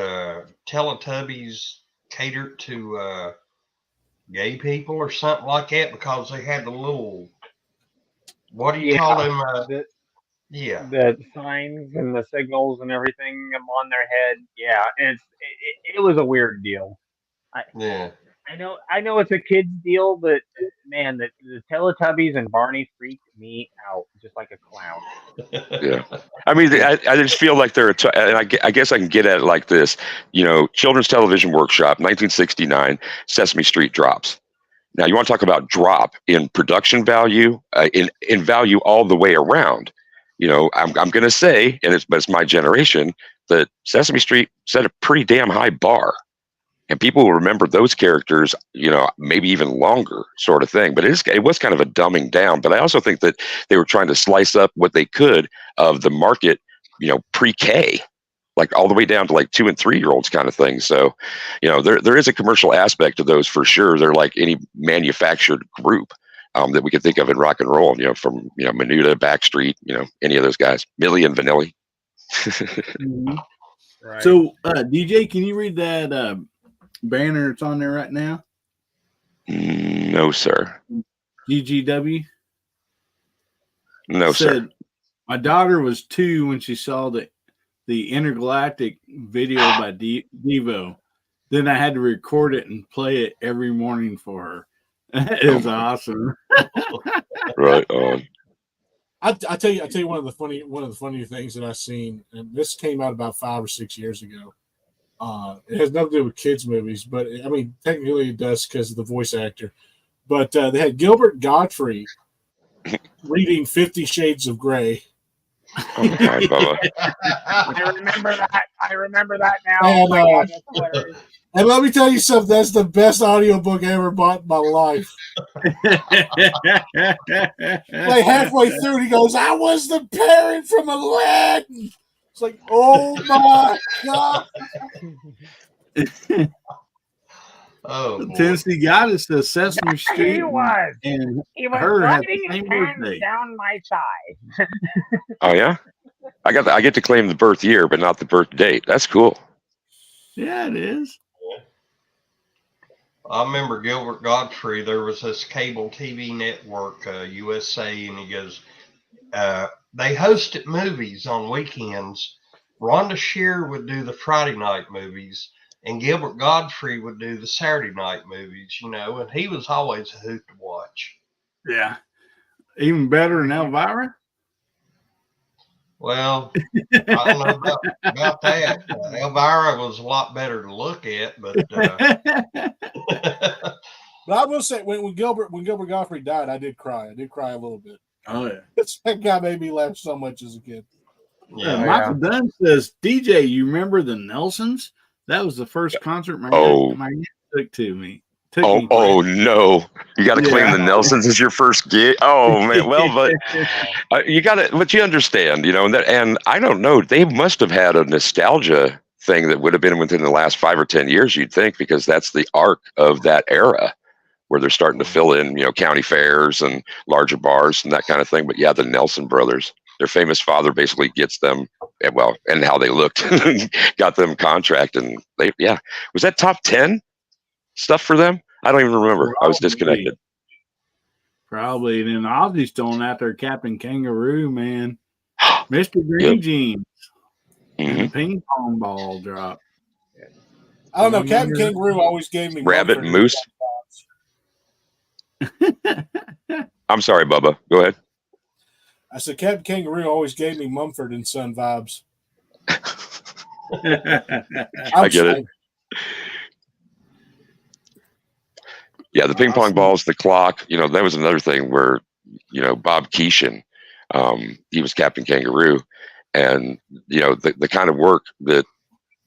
Teletubbies catered to gay people or something like that because they had the little... What do you call them? The signs and the signals and everything on their head. Yeah, and it was a weird deal. I know it's a kid's deal, but man, the Teletubbies and Barney freaked me out just like a clown. Yeah, I mean, I just feel like they're. And I guess I can get at it like this. Children's Television Workshop, 1969, Sesame Street drops. Now, you want to talk about drop in production value, in value all the way around. I'm going to say, but it's my generation, that Sesame Street set a pretty damn high bar. And people will remember those characters, maybe even longer sort of thing. But it was kind of a dumbing down. But I also think that they were trying to slice up what they could of the market, pre-K. Like all the way down to like 2- and 3-year-olds kind of thing. So, there is a commercial aspect to those for sure. They're like any manufactured group that we could think of in rock and roll, from, Menuda, Backstreet, any of those guys, Millie and Vanilli. Mm-hmm. Right. So, DJ, can you read that banner that's on there right now? No, sir. GGW? No, sir. My daughter was 2 when she saw the the intergalactic video by Devo. Then I had to record it and play it every morning for her. It was awesome. Right on. I tell you one of the funnier things that I've seen, and this came out about 5 or 6 years ago. It has nothing to do with kids movies, but I mean technically it does because of the voice actor. But they had Gilbert Gottfried reading 50 Shades of Grey. Oh God, Bubba. I remember that now. And, Oh my God, that's hilarious. And let me tell you something, that's the best audiobook I ever bought in my life. Like halfway through, he goes, "I was the parent from Aladdin." It's like, oh my God. Oh, boy. Tennessee Goddess says Sesame Street. He was. And He was her had riding the his same pants birthday. down my thigh. Oh yeah, I get to claim the birth year, but not the birth date. That's cool. Yeah, it is. I remember Gilbert Godfrey. There was this cable TV network, USA, and he goes, they hosted movies on weekends. Rhonda Shear would do the Friday night movies, and Gilbert Godfrey would do the Saturday night movies, you know, and he was always a hoot to watch. Yeah. Even better than Elvira? Well, I don't know about that. Elvira was a lot better to look at, but But I will say, when Gilbert Gottfried died, I did cry. I did cry a little bit. Oh, yeah. That guy made me laugh so much as a kid. yeah. Michael Dunn says, DJ, you remember the Nelsons? That was the first concert my aunt took to me. Oh no! You got to claim the Nelsons as your first gig. Oh man, well, but you got to. But you understand, you know, and I don't know. They must have had a nostalgia thing that would have been within the last 5 or 10 years. You'd think, because that's the arc of that era, where they're starting to fill in, you know, county fairs and larger bars and that kind of thing. But yeah, the Nelson brothers, their famous father basically gets them, well, and how they looked, got them contract, and they, was that top 10 stuff for them? I don't even remember. I was disconnected. Probably. And then Ozzy's throwing out there Captain Kangaroo, man. Mr. Green Jeans. And the ping pong ball drop. I don't know. Captain Kangaroo always gave me Rabbit and Moose. I'm sorry, Bubba. Go ahead. I said Captain Kangaroo always gave me Mumford and Son vibes. I get it. Yeah, the ping pong balls, the clock, you know, that was another thing where, you know, Bob Keeshan, he was Captain Kangaroo, and, you know, the kind of work that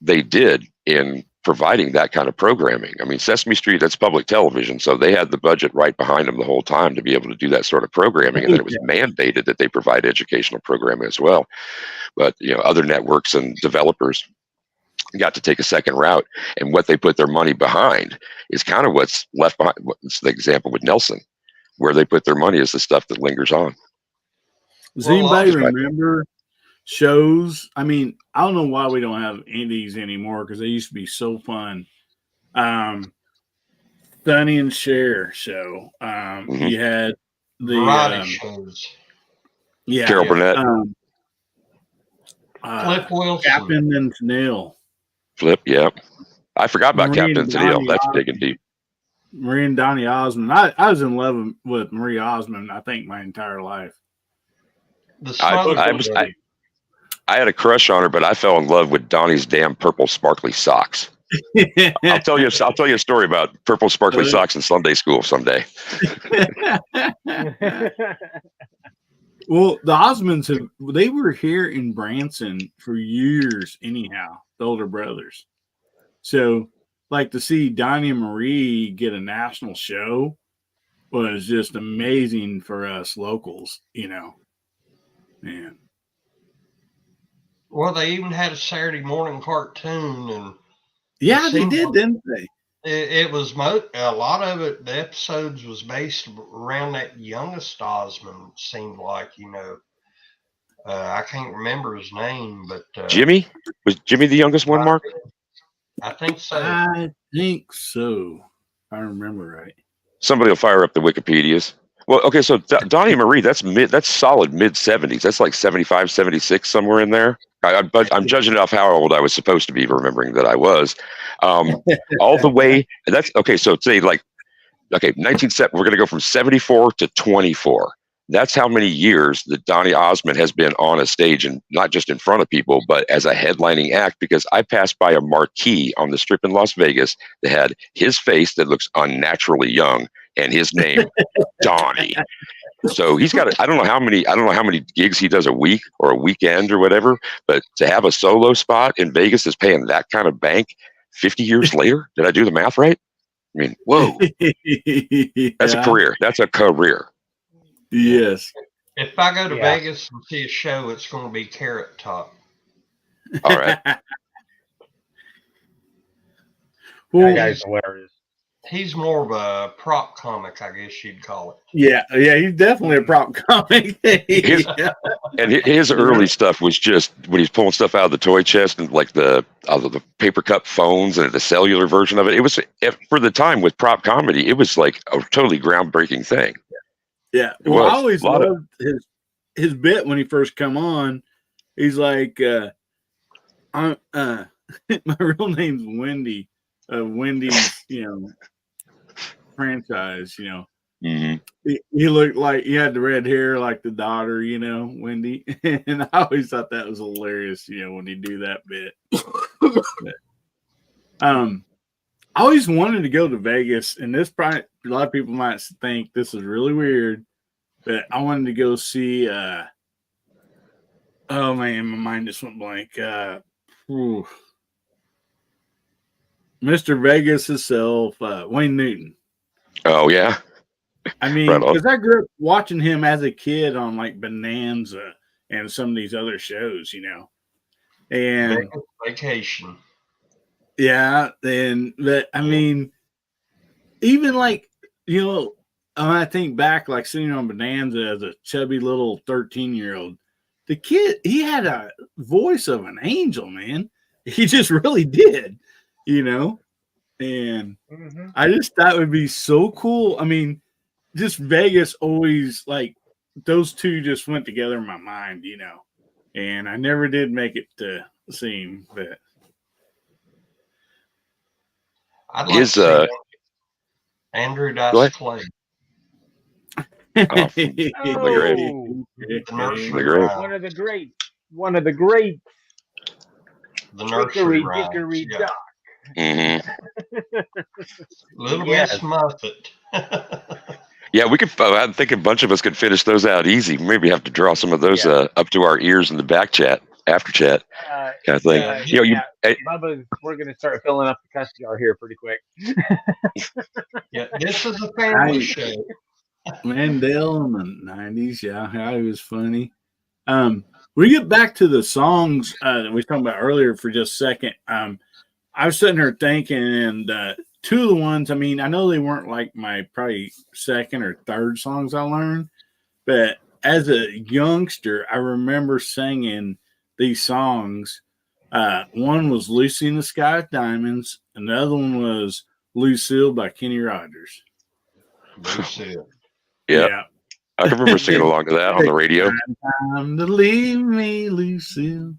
they did in providing that kind of programming. I mean, Sesame Street, that's public television, so they had the budget right behind them the whole time to be able to do that sort of programming, and then it was mandated that they provide educational programming as well. But, you know, other networks and developers got to take a second route, and what they put their money behind is kind of what's left behind. It's the example with Nelson, where they put their money is the stuff that lingers on. Does anybody remember shows? I mean, I don't know why we don't have indies anymore, because they used to be so fun. Sonny and Cher show. You had the variety shows. Yeah, Carol Burnett, Flip Wilson, Captain and Tennille. Flip, yeah. I forgot about Marie Captain and Tennille. Donnie That's Osmond. big and deep. Marie and Donnie Osmond. I was in love with Marie Osmond, I think, my entire life. I had a crush on her, but I fell in love with Donnie's damn purple sparkly socks. I'll tell you a story about purple sparkly socks in Sunday school someday. Well, the Osmonds they were here in Branson for years anyhow, the older brothers. So, like, to see Donnie and Marie get a national show was just amazing for us locals, you know. Man. Well, they even had a Saturday morning cartoon, and yeah, they did, didn't they? It was a lot of it. The episodes was based around that youngest Osmond. Seemed like, you know, I can't remember his name, but Jimmy, was Jimmy the youngest one, Mark? I think so. I think so. If I remember right. Somebody will fire up the Wikipedias. Well, okay, so Donnie Marie, that's solid mid 70s. That's like 75, 76, somewhere in there. But I'm judging it off how old I was supposed to be, remembering that I was. All the way. That's okay. So say like, okay, 19, we're going to go from 74 to 24. That's how many years that Donny Osmond has been on a stage, and not just in front of people, but as a headlining act. Because I passed by a marquee on the Strip in Las Vegas that had his face that looks unnaturally young and his name, Donnie. So he's got, I don't know how many gigs he does a week or a weekend or whatever, but to have a solo spot in Vegas is paying that kind of bank 50 years later. Did I do the math right? I mean, whoa, that's a career. That's a career. Yes. If I go to Vegas and see a show, it's going to be Carrot Top. All right. Well, that guy's hilarious. He's more of a prop comic, I guess you'd call it. Yeah, he's definitely a prop comic. And his early stuff was just when he's pulling stuff out of the toy chest and like the paper cup phones and the cellular version of it. It was, for the time with prop comedy, it was like a totally groundbreaking thing. Yeah. Well, I always loved his bit when he first come on. He's like, my real name's Wendy. Wendy's, franchise, Mm-hmm. He looked like he had the red hair like the daughter, Wendy. And I always thought that was hilarious, when he do that bit. I always wanted to go to Vegas, and this probably a lot of people might think this is really weird, but I wanted to go see oh man, my mind just went blank. Mr. Vegas himself, Wayne Newton. Oh yeah. I mean, because I grew up watching him as a kid on like Bonanza and some of these other shows, and Vegas Vacation. Yeah, but I mean, even like when I think back, like sitting on Bonanza as a chubby little 13-year-old, the kid, he had a voice of an angel, man. He just really did, and I just thought it would be so cool. I mean, just Vegas always, like, those two just went together in my mind, and I never did make it to see him, but I'd like to see Andrew Dice Clay. The nursery rhyme. One of the greats. The nursery Dickory rhymes. Dock. Mm-hmm. Little Miss Muffet. Yeah, we could. I think a bunch of us could finish those out easy. Maybe have to draw some of those up to our ears in the back chat, after chat, kind of thing. Bubba, we're going to start filling up the cuss jar here pretty quick. Yeah, this is a family show. Mandel in the 90s, how he was funny. We get back to the songs that we were talking about earlier for just a second. I was sitting here thinking, and two of the ones, I mean, I know they weren't like my probably second or third songs I learned, but as a youngster, I remember singing these songs. One was Lucy in the Sky with Diamonds, and the other one was Lucille by Kenny Rogers. Lucille. Yeah. I can remember singing along to that on the radio. Time to leave me, Lucille.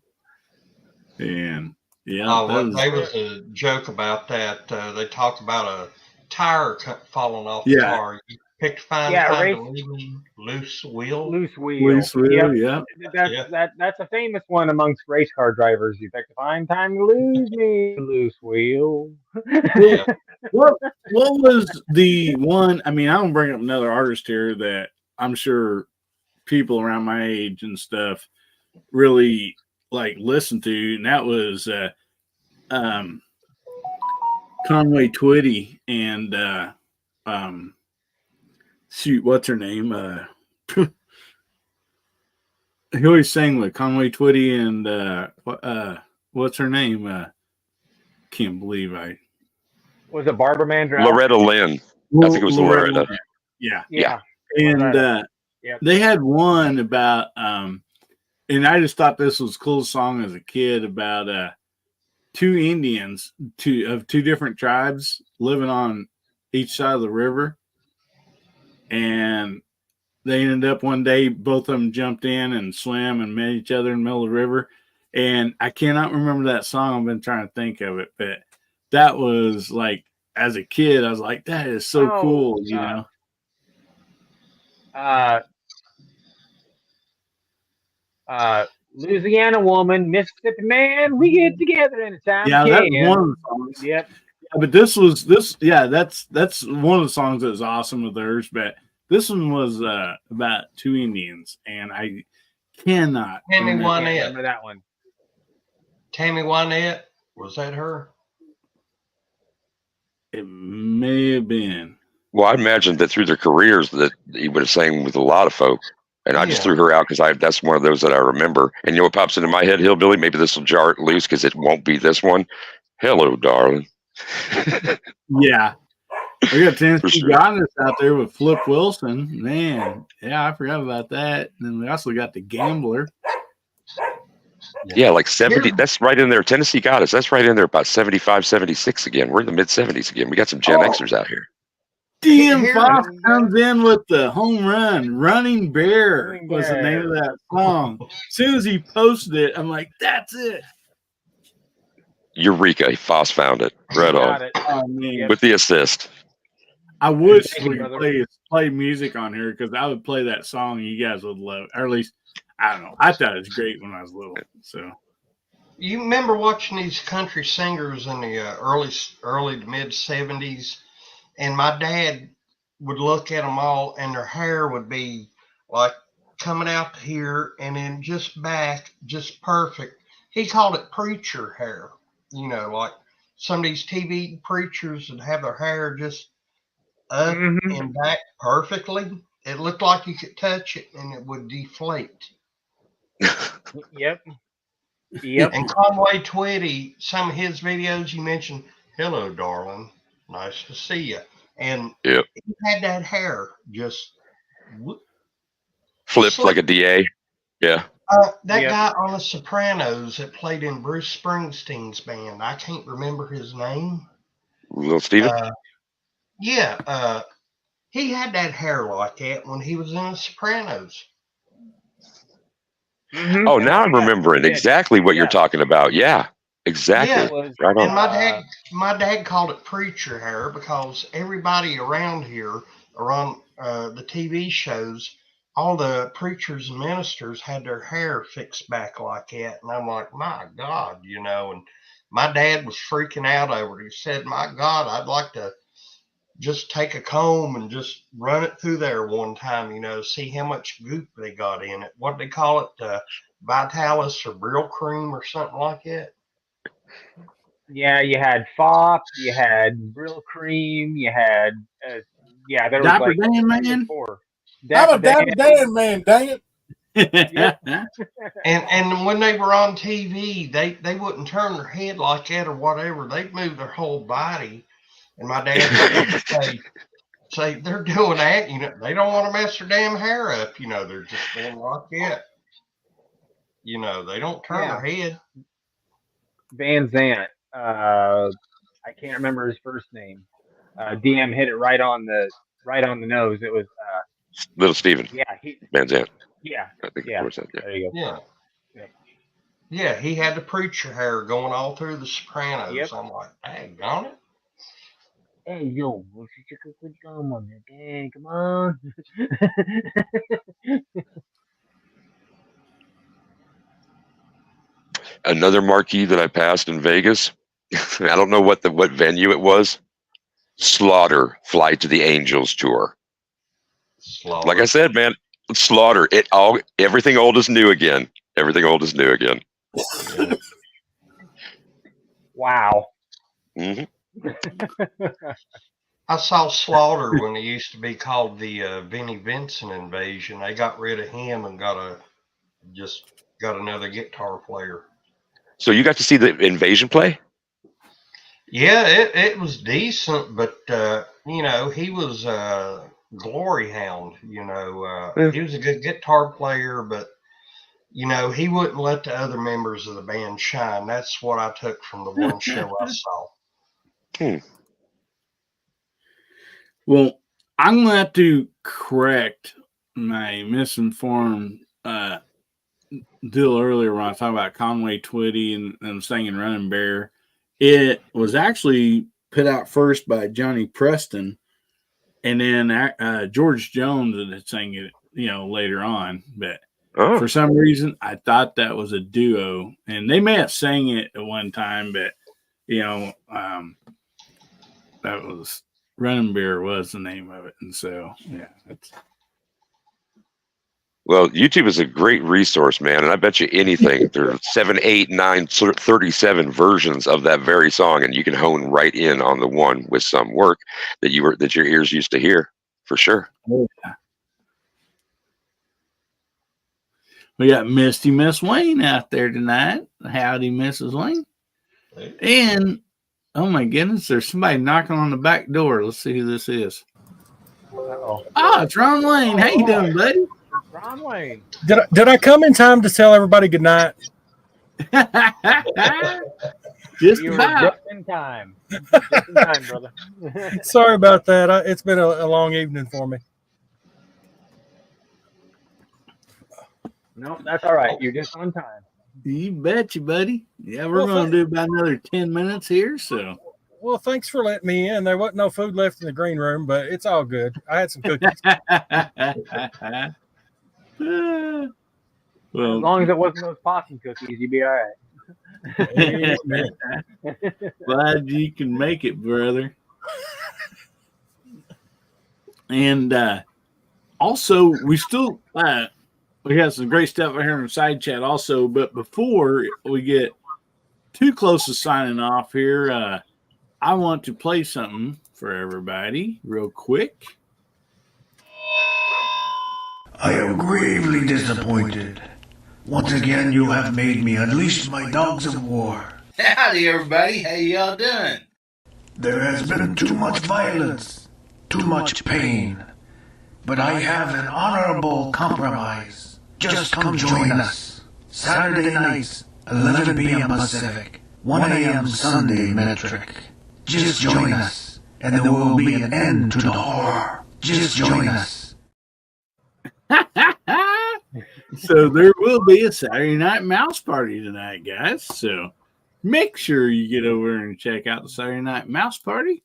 And there was a joke about that. They talked about a tire falling off the car. You picked time to leave me, loose wheel. Loose wheel. Yeah. That's a famous one amongst race car drivers. You picked a fine time to lose me, loose wheel. What was the one? I mean, I don't bring up another artist here that I'm sure people around my age and stuff really like listen to, and that was Conway Twitty and shoot, what's her name? He always sang with Conway Twitty and what's her name? Can't believe I was it Barbara Mandrell? Loretta Lynn. I think it was Loretta. Yeah. And they had one about and I just thought this was a cool song as a kid about two Indians of two different tribes living on each side of the river. And they ended up one day, both of them jumped in and swam and met each other in the middle of the river. And I cannot remember that song. I've been trying to think of it, but that was like, as a kid, I was like, that is so cool, you know? Louisiana woman, Mississippi man, we get together anytime Yeah, we that's can. one of the songs. Yep. Yeah, but that's one of the songs that was awesome of theirs. But this one was about two Indians, and I cannot Tammy remember. I Wynette. remember that one. Tammy Wynette. Was that her? It may have been. Well, I imagined that through their careers that he would have sang with a lot of folk. And I just threw her out because that's one of those that I remember. And you know what pops into my head, Hillbilly? Maybe this will jar it loose because it won't be this one. Hello, darling. Yeah. We got Tennessee sure. Goddess out there with Flip Wilson. Man, yeah, I forgot about that. And then we also got the Gambler. Yeah, like 70. That's right in there. Tennessee Goddess. That's right in there about 75, 76 again. We're in the mid 70s again. We got some Gen Xers out here. DM Fox comes in with the home run. Running Bear was the name of that song. As soon as he posted it, I'm like, that's it. Eureka. Foss found it. Right on. Oh, man. With the assist. I wish we could play music on here because I would play that song and you guys would love it. Or at least, I don't know. I thought it was great when I was little. So you remember watching these country singers in the early to mid 70s, and my dad would look at them all, and their hair would be like coming out to here and then just back, just perfect. He called it preacher hair. You know, like some of these TV preachers would have their hair just up and back perfectly. It looked like you could touch it and it would deflate. Yep. And Conway Twitty, some of his videos, you mentioned, hello, darling. Nice to see you. And he had that hair just flipped like a DA. Yeah. That guy on The Sopranos that played in Bruce Springsteen's band, I can't remember his name. Little Steven? He had that hair like that when he was in The Sopranos. Mm-hmm. Oh, now I'm remembering exactly what you're talking about. Yeah, exactly. Yeah. Right on. And my dad called it preacher hair because everybody around here, around the TV shows, all the preachers and ministers had their hair fixed back like that. And I'm like, my God, you know, and my dad was freaking out over it. He said, my God, I'd like to just take a comb and just run it through there one time, you know, see how much goop they got in it. What do they call it? Vitalis or Brill Cream or something like that? Yeah, you had Fop, you had Brill Cream, you had, there was Dapper like Dan Man. I'm a Dapper Dan Man, dang it. And when they were on TV, they wouldn't turn their head like that or whatever. They'd move their whole body. And my dad would say they're doing that, you know, they don't want to mess their damn hair up, you know, they're just going like that. You know, they don't turn their head. Van Zant, I can't remember his first name. DM hit it right on the nose. It was Little Steven. Yeah, Van Zant. Yeah. I think yeah. that, There you go. Yeah, he had the preacher hair going all through The Sopranos. Yep. I'm like, dang, on it. Hey, yo, what's your good gum on there? Dang, come on. Another marquee that I passed in Vegas. I don't know what venue it was. Slaughter, Fly to the Angels tour. Slaughter. Like I said, man, Slaughter. Everything old is new again. Everything old is new again. Wow. Mm-hmm. I saw Slaughter when it used to be called the Vinnie Vincent Invasion. They got rid of him and got another guitar player. So you got to see the Invasion play? Yeah, it was decent, but you know, he was a glory hound. You know, he was a good guitar player, but you know, he wouldn't let the other members of the band shine. That's what I took from the one show I saw. Well, I'm going to have to correct my misinformed deal earlier when I was talking about Conway Twitty and singing Running Bear. It was actually put out first by Johnny Preston, and then George Jones that sang it, later on. But for some reason, I thought that was a duo, and they may have sang it at one time, but that was Running Bear was the name of it, and so yeah. Well, YouTube is a great resource, man, and I bet you anything there are 7, 8, 9, 37 versions of that very song, and you can hone right in on the one with some work that your ears used to hear for sure. Oh, yeah. We got Misty Miss Wayne out there tonight. Howdy, Mrs. Wayne. And oh my goodness, there's somebody knocking on the back door. Let's see who this is. Oh, it's Ron Wayne. How you doing, buddy? Ron Wayne. Did I come in time to tell everybody good night? Just You about. were just in time. Just in time, brother. Sorry about that. It's been a long evening for me. No, that's all right. You're just on time. You betcha, buddy. Yeah, we're going to do about another 10 minutes here, so. Well, thanks for letting me in. There wasn't no food left in the green room, but it's all good. I had some cookies. Well, as long as it wasn't those possum cookies, you'd be all right. Glad you can make it, brother. And also, we still we have some great stuff right here in the side chat also. But before we get too close to signing off here, I want to play something for everybody real quick. I am gravely disappointed. Once again, you have made me unleash my dogs of war. Howdy, everybody. How y'all doing? There has been too much violence, too much pain. But I have an honorable compromise. Just come join us. Saturday nights, 11 p.m. Pacific, 1 a.m. Sunday metric. Just join us, and there will be an end to the horror. Just join us. So there will be a Saturday night mouse party tonight, guys. So make sure you get over and check out the Saturday night mouse party.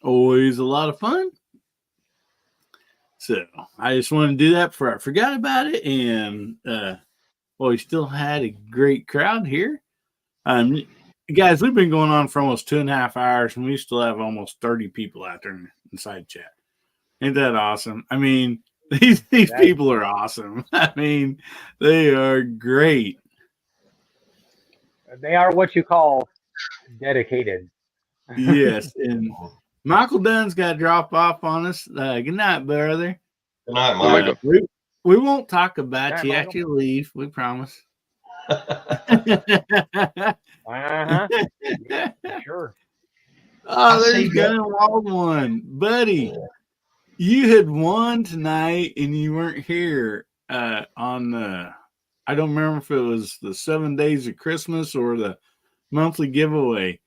Always a lot of fun. So I just want to do that before I forgot about it. And we still had a great crowd here. Guys, we've been going on for almost 2.5 hours, and we still have almost 30 people out there inside chat. Ain't that awesome? I mean, these people are awesome. I mean, they are great. They are what you call dedicated. Yes, and Michael Dunn's got to drop off on us. Good night, brother. Good night, Mike. We won't talk about you Michael. after you leave. We promise. Sure. Oh, there's Gun Wild One. Buddy, you had won tonight and you weren't here on the, I don't remember if it was the 7 days of Christmas or the monthly giveaway.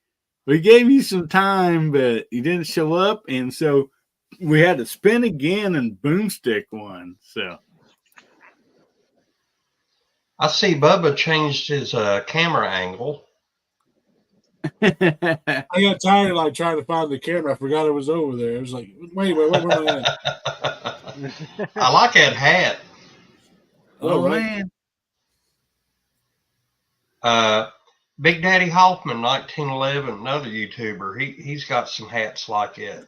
We gave you some time, but you didn't show up, and so we had to spin again, and Boomstick won. So I see Bubba changed his camera angle. I got tired of trying to find the camera. I forgot it was over there. It was like, wait, where am I at? I like that hat. Oh, man. Big Daddy Hoffman, 1911, another YouTuber. He's got some hats like that.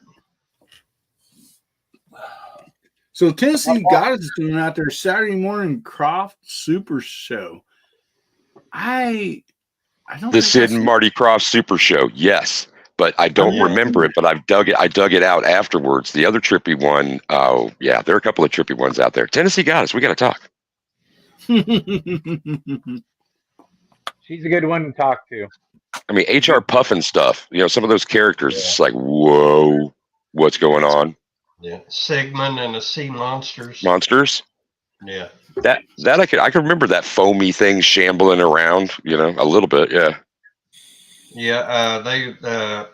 So Tennessee Goddess is doing out there Saturday morning Croft Super Show. I don't. The Sid and Marty Croft Super Show, yes, but I don't remember it. But I dug it out afterwards. The other trippy one, oh yeah, there are a couple of trippy ones out there. Tennessee Goddess, we got to talk. She's a good one to talk to. I mean, HR Puffin stuff. Some of those characters. Yeah. It's like, whoa, what's going on? Yeah, Sigmund and the Sea Monsters. Monsters. Yeah. That I can remember that foamy thing shambling around. A little bit. Yeah. Yeah. The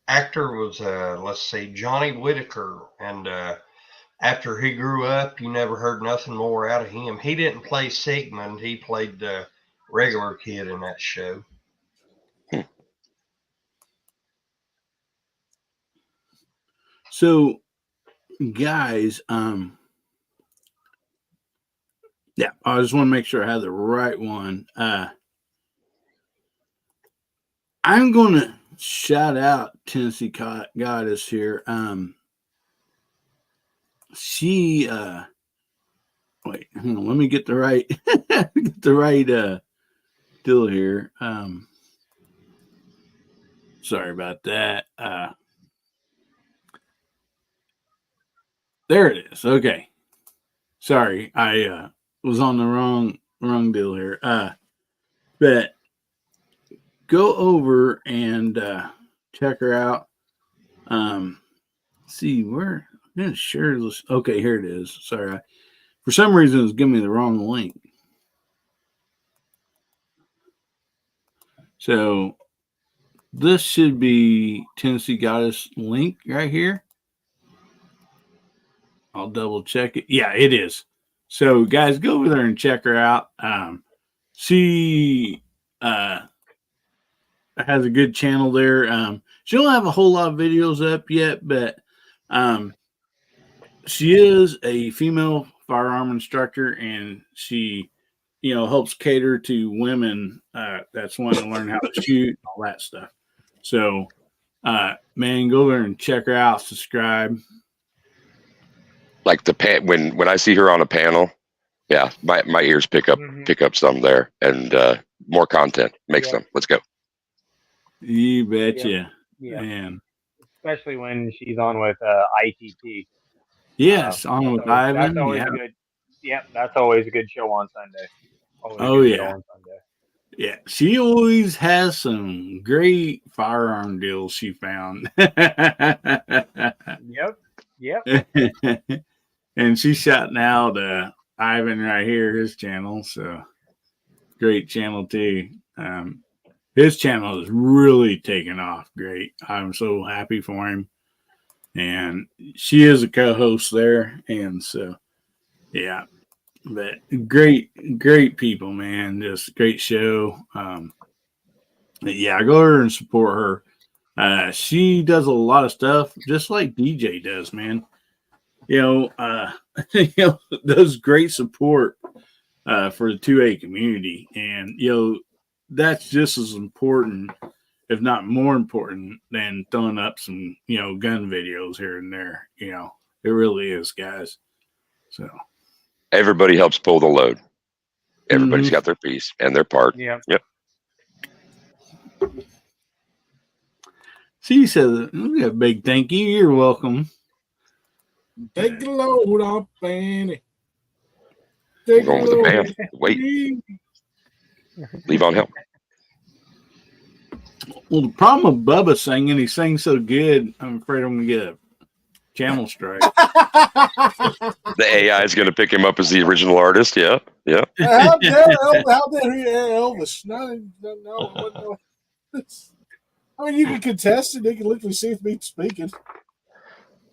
actor was Johnny Whitaker, and after he grew up, you never heard nothing more out of him. He didn't play Sigmund. He played the regular kid in that show. So, guys, yeah, I just want to make sure I have the right one. I'm going to shout out Tennessee Goddess here. She, wait, hang on, let me get the right, deal here. Sorry about that. There it is. Okay. Sorry, I was on the wrong deal here. But go over and check her out. See where I'm gonna share this. Okay, here it is. Sorry, for some reason it's giving me the wrong link. So this should be Tennessee Goddess link right here. I'll double check it. Yeah, it is. So guys, go over there and check her out. She has a good channel there. She don't have a whole lot of videos up yet, but she is a female firearm instructor, and she, helps cater to women that's wanting to learn how to shoot and all that stuff. So, man, go there and check her out. Subscribe. Like when I see her on a panel, yeah, my ears pick up some there, and more content makes them. Let's go. You betcha. Yeah. Man. Especially when she's on with ITT. Yes, on with Ivan. That's always a good. Yep, that's always a good show on Sunday. Show on Sunday. Yeah, she always has some great firearm deals she found. Yep. And she's shouting out Ivan right here, his channel. So great channel too. His channel is really taken off great. I'm so happy for him. And she is a co-host there. And so, yeah, but great people, man. Just great show. Yeah, go over and support her. She does a lot of stuff just like DJ does, man. Does great support for the 2A community. And, that's just as important, if not more important, than throwing up some, gun videos here and there. It really is, guys. So everybody helps pull the load. Everybody's got their piece and their part. Yep. She said, a big thank you. You're welcome. Take the load off, Fanny. We're going with the band. Wait. Leave on help. Well, the problem with Bubba singing, he sings so good, I'm afraid I'm going to get a channel strike. The AI is going to pick him up as the original artist. Yeah. How dare he Elvis? No. I mean, you can contest it. They can literally see if me speaking.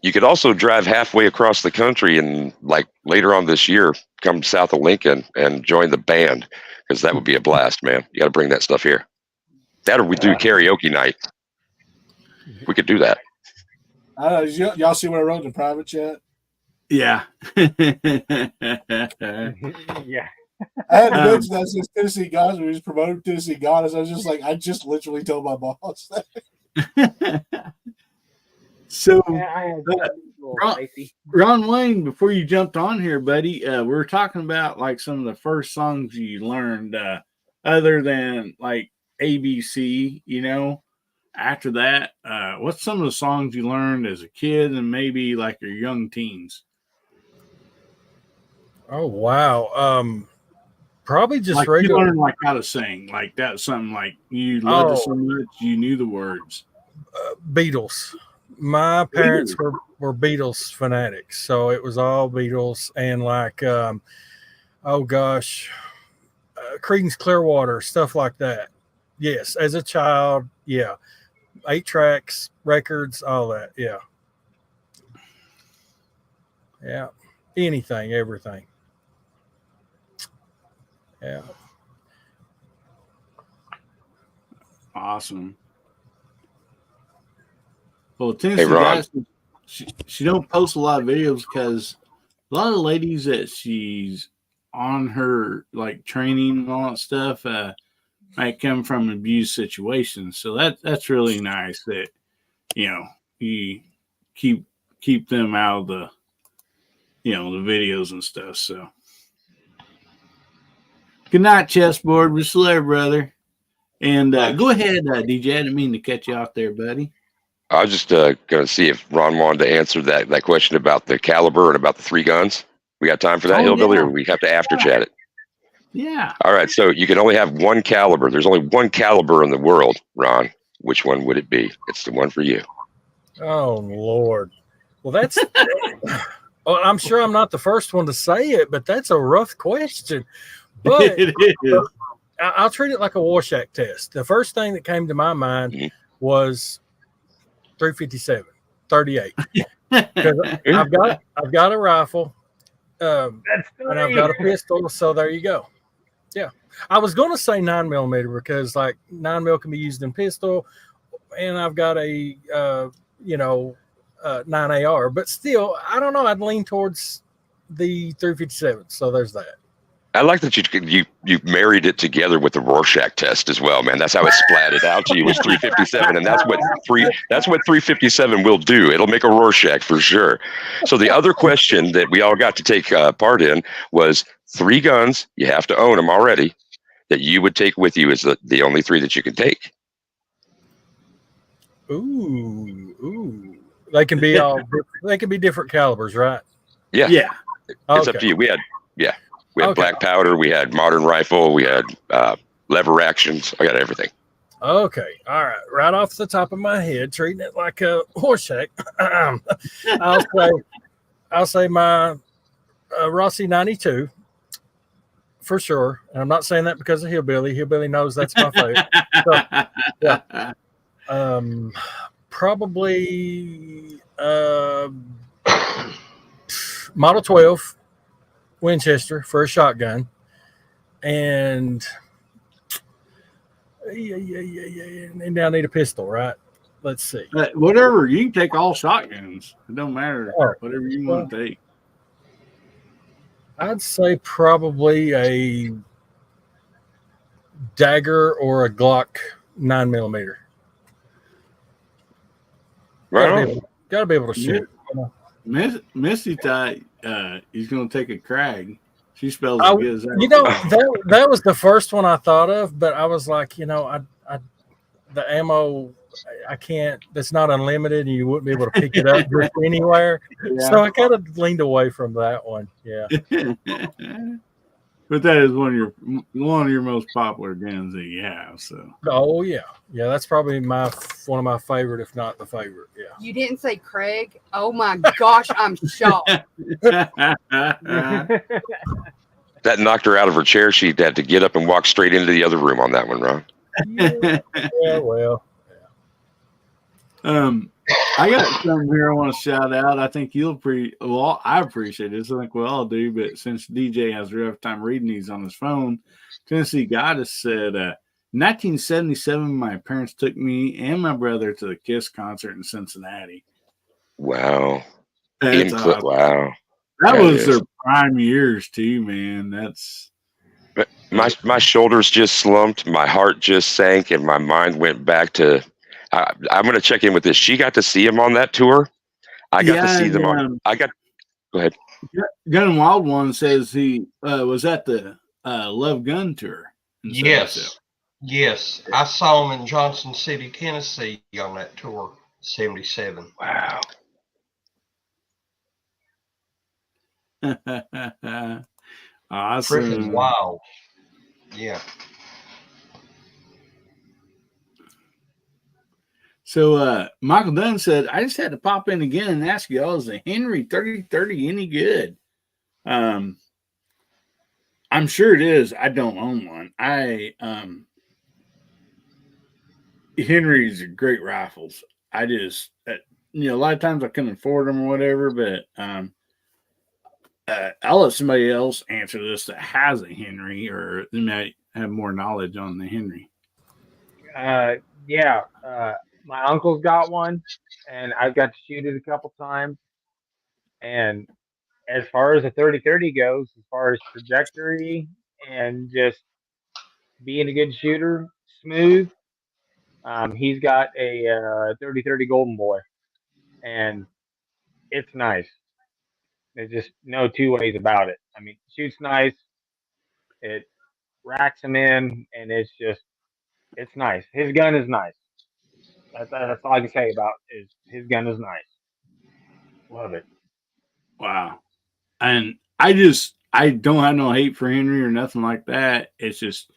You could also drive halfway across the country and, like, later on this year, come south of Lincoln and join the band, because that would be a blast, man. You got to bring that stuff here. That, or we do karaoke night. We could do that. Y'all see what I wrote in the private chat? Yeah. Yeah. I had to mention that since Tennessee Goddess, we just promoted Tennessee Goddess. I was just like, I just literally told my boss that. So, Ron Wayne, before you jumped on here, buddy, we were talking about like some of the first songs you learned, other than like ABC, after that, what's some of the songs you learned as a kid and maybe like your young teens? Oh, wow. Probably just like regular. You learned like how to sing, like that's something like you loved it so much you knew the words. Beatles. My parents were Beatles fanatics, so it was all Beatles and like, Creedence Clearwater, stuff like that. Yes, as a child, yeah. 8 tracks, records, all that, yeah. Yeah. Anything, everything. Yeah. Awesome. Well, Hey, Tennessee Ron. guys, she don't post a lot of videos because a lot of ladies that she's on her like training and all that stuff might come from abuse situations. So that's really nice that you keep them out of the the videos and stuff. So good night, chessboard. We're still there, brother. And go ahead, DJ. I didn't mean to cut you off there, buddy. I was just going to see if Ron wanted to answer that question about the caliber and about the 3 guns. We got time for that, Hillbilly, or we have to after chat it? Yeah. All right. So you can only have one caliber. There's only one caliber in the world, Ron. Which one would it be? It's the one for you. Oh, Lord. Well, that's. Well, I'm sure I'm not the first one to say it, but that's a rough question. But It is. I'll treat it like a Warshak test. The first thing that came to my mind was 357, 38. I've got a rifle, and I've got a pistol. So there you go. Yeah, I was going to say 9mm because like 9mm can be used in pistol, and I've got a 9AR. But still, I don't know. I'd lean towards the 357. So there's that. I like that you married it together with the Rorschach test as well, man. That's how it splatted out to you was 357, and that's what 357 will do. It'll make a Rorschach for sure. So the other question that we all got to take part in was 3 guns. You have to own them already. That you would take with you is the only 3 that you can take. Ooh. They can be they can be different calibers, right? Yeah. Yeah. It's up to you. We had black powder, we had modern rifle, we had lever actions. I got everything. Okay. All right. Right off the top of my head, treating it like a Rorschach. I'll say my Rossi 92 for sure. And I'm not saying that because of Hillbilly. Hillbilly knows that's my favorite. So, yeah. Probably Model 12 Winchester for a shotgun, and and I need a pistol, right? Let's see. Whatever, you can take all shotguns. It don't matter. Whatever you want to take. I'd say probably a dagger or a Glock 9mm. Right. Gotta be able to shoot. Missy thought he's going to take a Krag. She spells as good as that. That was the first one I thought of, but I was like, the ammo, I can't. That's not unlimited, and you wouldn't be able to pick it up just anywhere. Yeah. So I kind of leaned away from that one. Yeah. But that is one of your most popular guns that you have. So. Oh yeah, that's probably one of my favorite, if not the favorite. Yeah. You didn't say Craig. Oh my gosh, I'm shocked. That knocked her out of her chair. She had to get up and walk straight into the other room on that one, Ron. Yeah. Well. Yeah. I got something here I want to shout out. I think I appreciate this. I think we all do, but since DJ has a rough time reading these on his phone, Tennessee Goddess said, 1977, my parents took me and my brother to the Kiss concert in Cincinnati. Wow. That's awesome. Wow. That was their prime years too, man. That's my shoulders just slumped, my heart just sank, and my mind went back to I'm going to check in with this. She got to see him on that tour. I got to see them on. Go ahead. Gun Wild One says he was at the Love Gun tour. Yes. I saw him in Johnson City, Tennessee on that tour, 77. Wow. Awesome. Freaking wild. Yeah. So Michael Dunn said, I just had to pop in again and ask you all, is the Henry 3030 any good? I'm sure it is. I don't own one. Henry's are great rifles. I just, a lot of times I couldn't afford them or whatever, but I'll let somebody else answer this that has a Henry, or they might have more knowledge on the Henry. Yeah. My uncle's got one, and I've got to shoot it a couple times. And as far as the 30-30 goes, as far as trajectory and just being a good shooter, smooth, he's got a 30-30 Golden Boy, and it's nice. There's just no two ways about it. I mean, shoots nice. It racks him in, and it's nice. His gun is nice. That's all I can say about is his gun is nice. Love it. Wow. And I don't have no hate for Henry or nothing like that. It's just,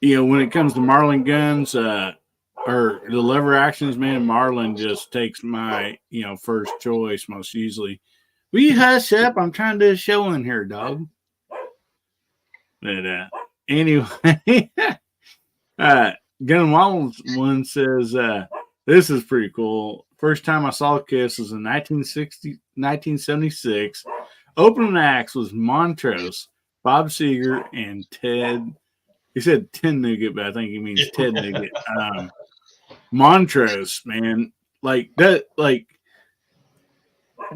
when it comes to Marlin guns, or the lever actions, man, Marlin just takes my, first choice most usually. Will you hush up? I'm trying to do a show in here, dog. But anyway, Gun Wallace one says, this is pretty cool. First time I saw Kiss was in 1976. Opening acts was Montrose, Bob Seger, and Ted. He said Tin Nugget, but I think he means Ted Nugget. Montrose, man, like that. Like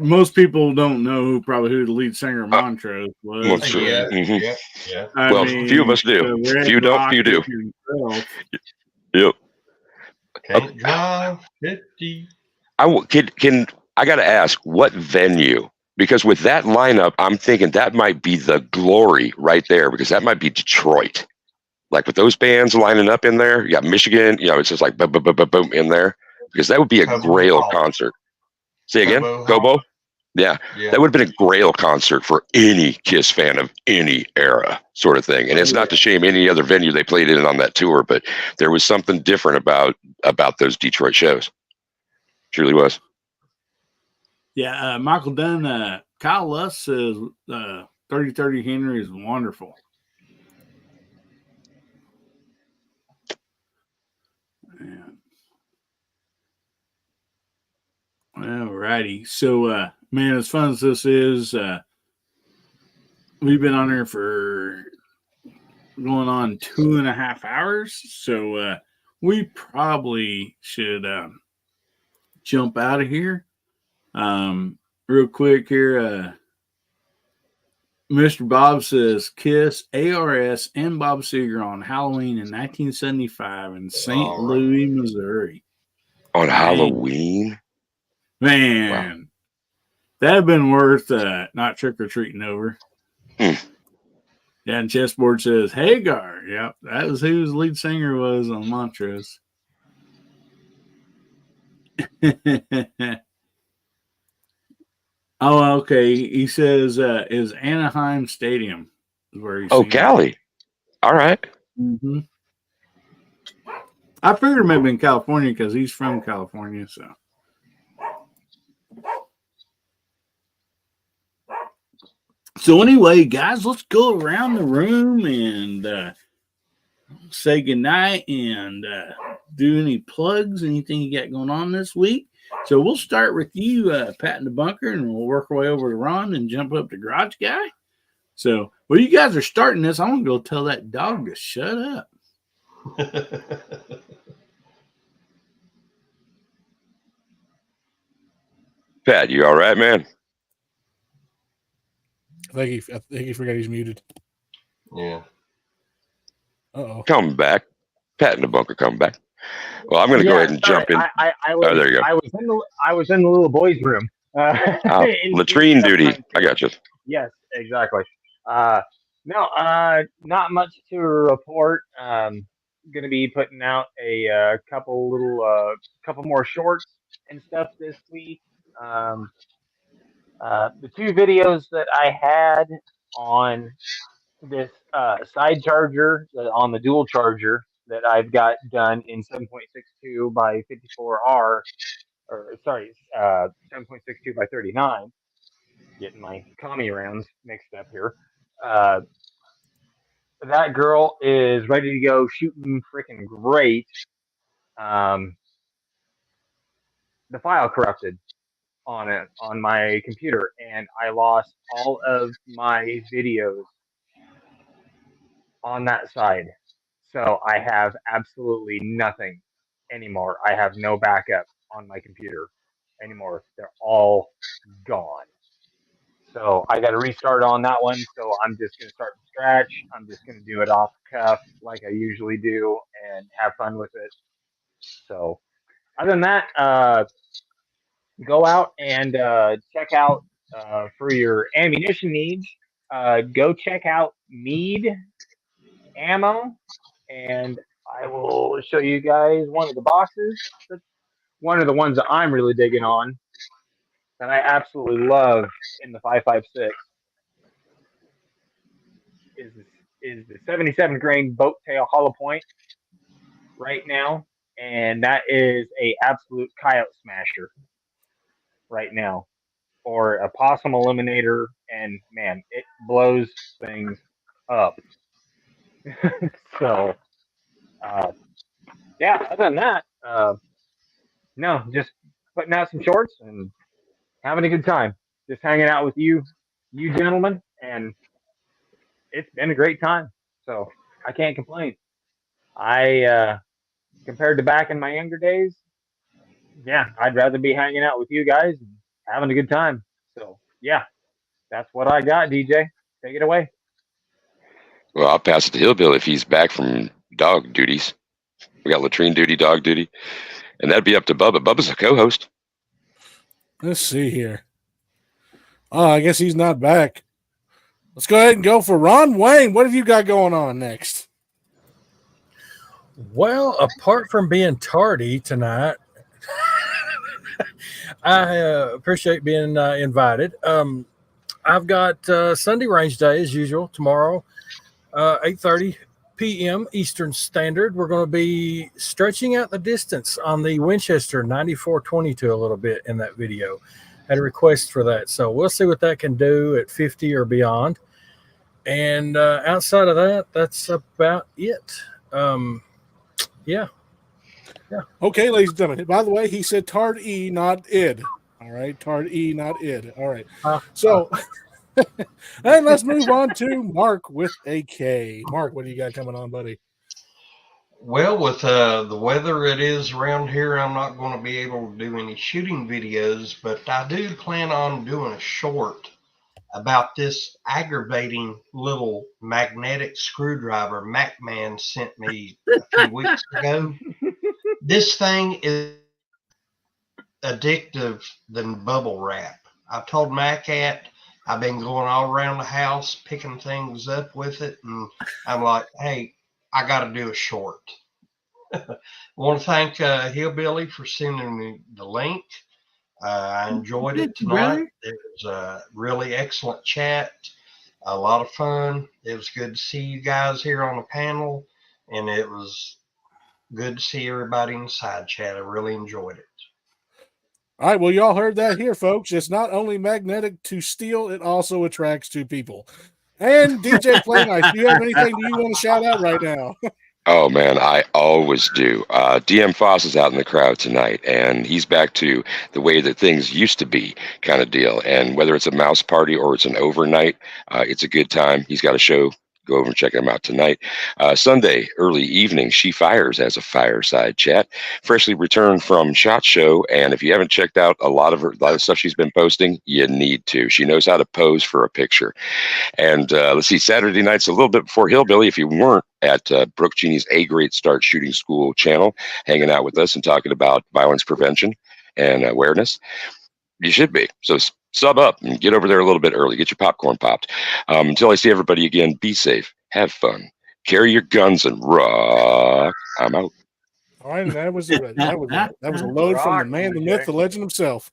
most people don't know who the lead singer of Montrose was. Montrose. Yeah, Mhm. yeah. Well, few of us do. Few don't, few do. Yep. Can't drive 50. I got to ask, what venue? Because with that lineup, I'm thinking that might be the glory right there, because that might be Detroit. Like with those bands lining up in there, you got Michigan, it's just like boom, boom, boom, boom, boom in there, because that would be a Cobo Grail Hall. concert. Say again? Cobo Cobo? Hall. Yeah. Yeah. That would have been a Grail concert for any Kiss fan of any era, sort of thing. And it's not to shame any other venue they played in on that tour, but there was something different about those Detroit shows. Truly was. Yeah, Michael Dunn, Kyle Luss says 30-30 Henry is wonderful. Man. Alrighty. So, man, as fun as this is, we've been on here for going on 2.5 hours. So, we probably should jump out of here. Real quick here, Mr. Bob says Kiss, ARS, and Bob Seger on Halloween in 1975 in St. Louis, Missouri. On Halloween? Man, wow. That'd have been worth not trick-or-treating over. Yeah, and Chessboard says Hagar. Yep, that was who the lead singer was on Montrose. Oh, okay. He says is Anaheim Stadium is where he's. Oh, Cali. All right. Mm-hmm. I figured it might have been California because he's from California. So anyway, guys, let's go around the room and say goodnight and do any plugs, anything you got going on this week. So we'll start with you, Pat in the bunker, and we'll work our way over to Ron and jump up to Garage Guy. So while you guys are starting this, I'm going to go tell that dog to shut up. Pat, you all right, man? I think he forgot he's muted. Yeah. Uh-oh. Come back. Pat in the bunker, come back. Well, I'm going to go ahead and jump in. There you go. I was in the little boys' room. Latrine duty. I got you. Yes, exactly. No, not much to report. Going to be putting out a couple more shorts and stuff this week. The two videos that I had on this side charger on the dual charger that I've got done in 7.62 by 54R, or sorry, 7.62 by 39. Getting my commie rounds mixed up here. That girl is ready to go, shooting freaking great. The file corrupted. on it on my computer, and I lost all of my videos on that side. So I have absolutely nothing anymore. I have no backup on my computer anymore. They're all gone. So I got to restart on that one. So I'm just going to start from scratch. I'm just going to do it off the cuff like I usually do and have fun with it. So other than that, go out and check out for your ammunition needs. Go check out Mead Ammo, and I will show you guys one of the boxes. One of the ones that I'm really digging on that I absolutely love in the 5.56 is the 77 grain boat tail hollow point right now, and that is a absolute coyote smasher right now, or a possum eliminator, and man, it blows things up. So, yeah. Other than that, no, just putting out some shorts and having a good time, just hanging out with you gentlemen, and it's been a great time. So I can't complain. I compared to back in my younger days, yeah, I'd rather be hanging out with you guys and having a good time. So yeah, that's what I got. DJ, take it away. Well, I'll pass it to Hillbilly if he's back from dog duties. We got latrine duty, dog duty, and that'd be up to Bubba. Bubba's a co-host. Let's see here. Oh, I guess he's not back. Let's go ahead and go for Ron Wayne. What have you got going on next? Well, apart from being tardy tonight, I appreciate being invited. I've got Sunday range day as usual tomorrow, 8:30 p.m. Eastern Standard. We're going to be stretching out the distance on the Winchester 9422 a little bit in that video. Had a request for that, so we'll see what that can do at 50 or beyond. And outside of that, that's about it. Yeah. Okay, ladies and gentlemen. By the way, he said Tard E, not id. All right, Tard E, not id. All right. So, and let's move on to Mark with a K. Mark, what do you got coming on, buddy? Well, with the weather it is around here, I'm not going to be able to do any shooting videos, but I do plan on doing a short about this aggravating little magnetic screwdriver MacMan sent me a few weeks ago. This thing is addictive than bubble wrap. I told Macat I've been going all around the house picking things up with it, and I'm like, hey, I got to do a short. I want to thank Hillbilly for sending me the link. I enjoyed it tonight. It was a really excellent chat, a lot of fun. It was good to see you guys here on the panel, and it was good to see everybody in the side chat. I really enjoyed it. All right, well, y'all heard that here, folks. It's not only magnetic to steel, it also attracts to people. And DJ Playnight, do you have anything you want to shout out right now? Oh, man, I always do. DM Foss is out in the crowd tonight, and he's back to the way that things used to be kind of deal. And whether it's a mouse party or it's an overnight, it's a good time. He's got a show. Go over and check him out tonight. Sunday, early evening, She Fires has a fireside chat. Freshly returned from SHOT Show, and if you haven't checked out a lot of the stuff she's been posting, you need to. She knows how to pose for a picture. And let's see, Saturday night's a little bit before Hillbilly. If you weren't at Brooke Genie's A Great Start Shooting School channel, hanging out with us and talking about violence prevention and awareness, you should be. So sub up and get over there a little bit early. Get your popcorn popped. Until I see everybody again, be safe, have fun, carry your guns, and rock. I'm out. All right, that was a load from the man, the myth, the legend himself.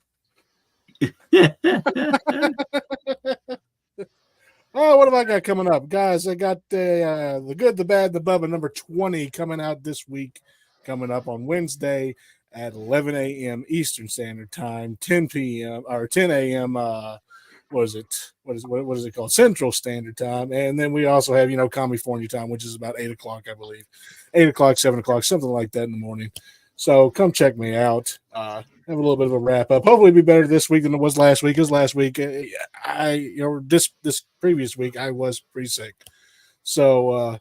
Oh, what have I got coming up, guys? I got the good, the bad, the Bubba number 20 coming out this week, coming up on Wednesday at 11 a.m. Eastern Standard Time, 10 p.m. or 10 a.m. What is it called? Central Standard Time. And then we also have, California time, which is about 8 o'clock, I believe. 8 o'clock, 7 o'clock, something like that in the morning. So come check me out. Have a little bit of a wrap up. Hopefully, it'll be better this week than it was last week. Because last week, this previous week, I was pretty sick. So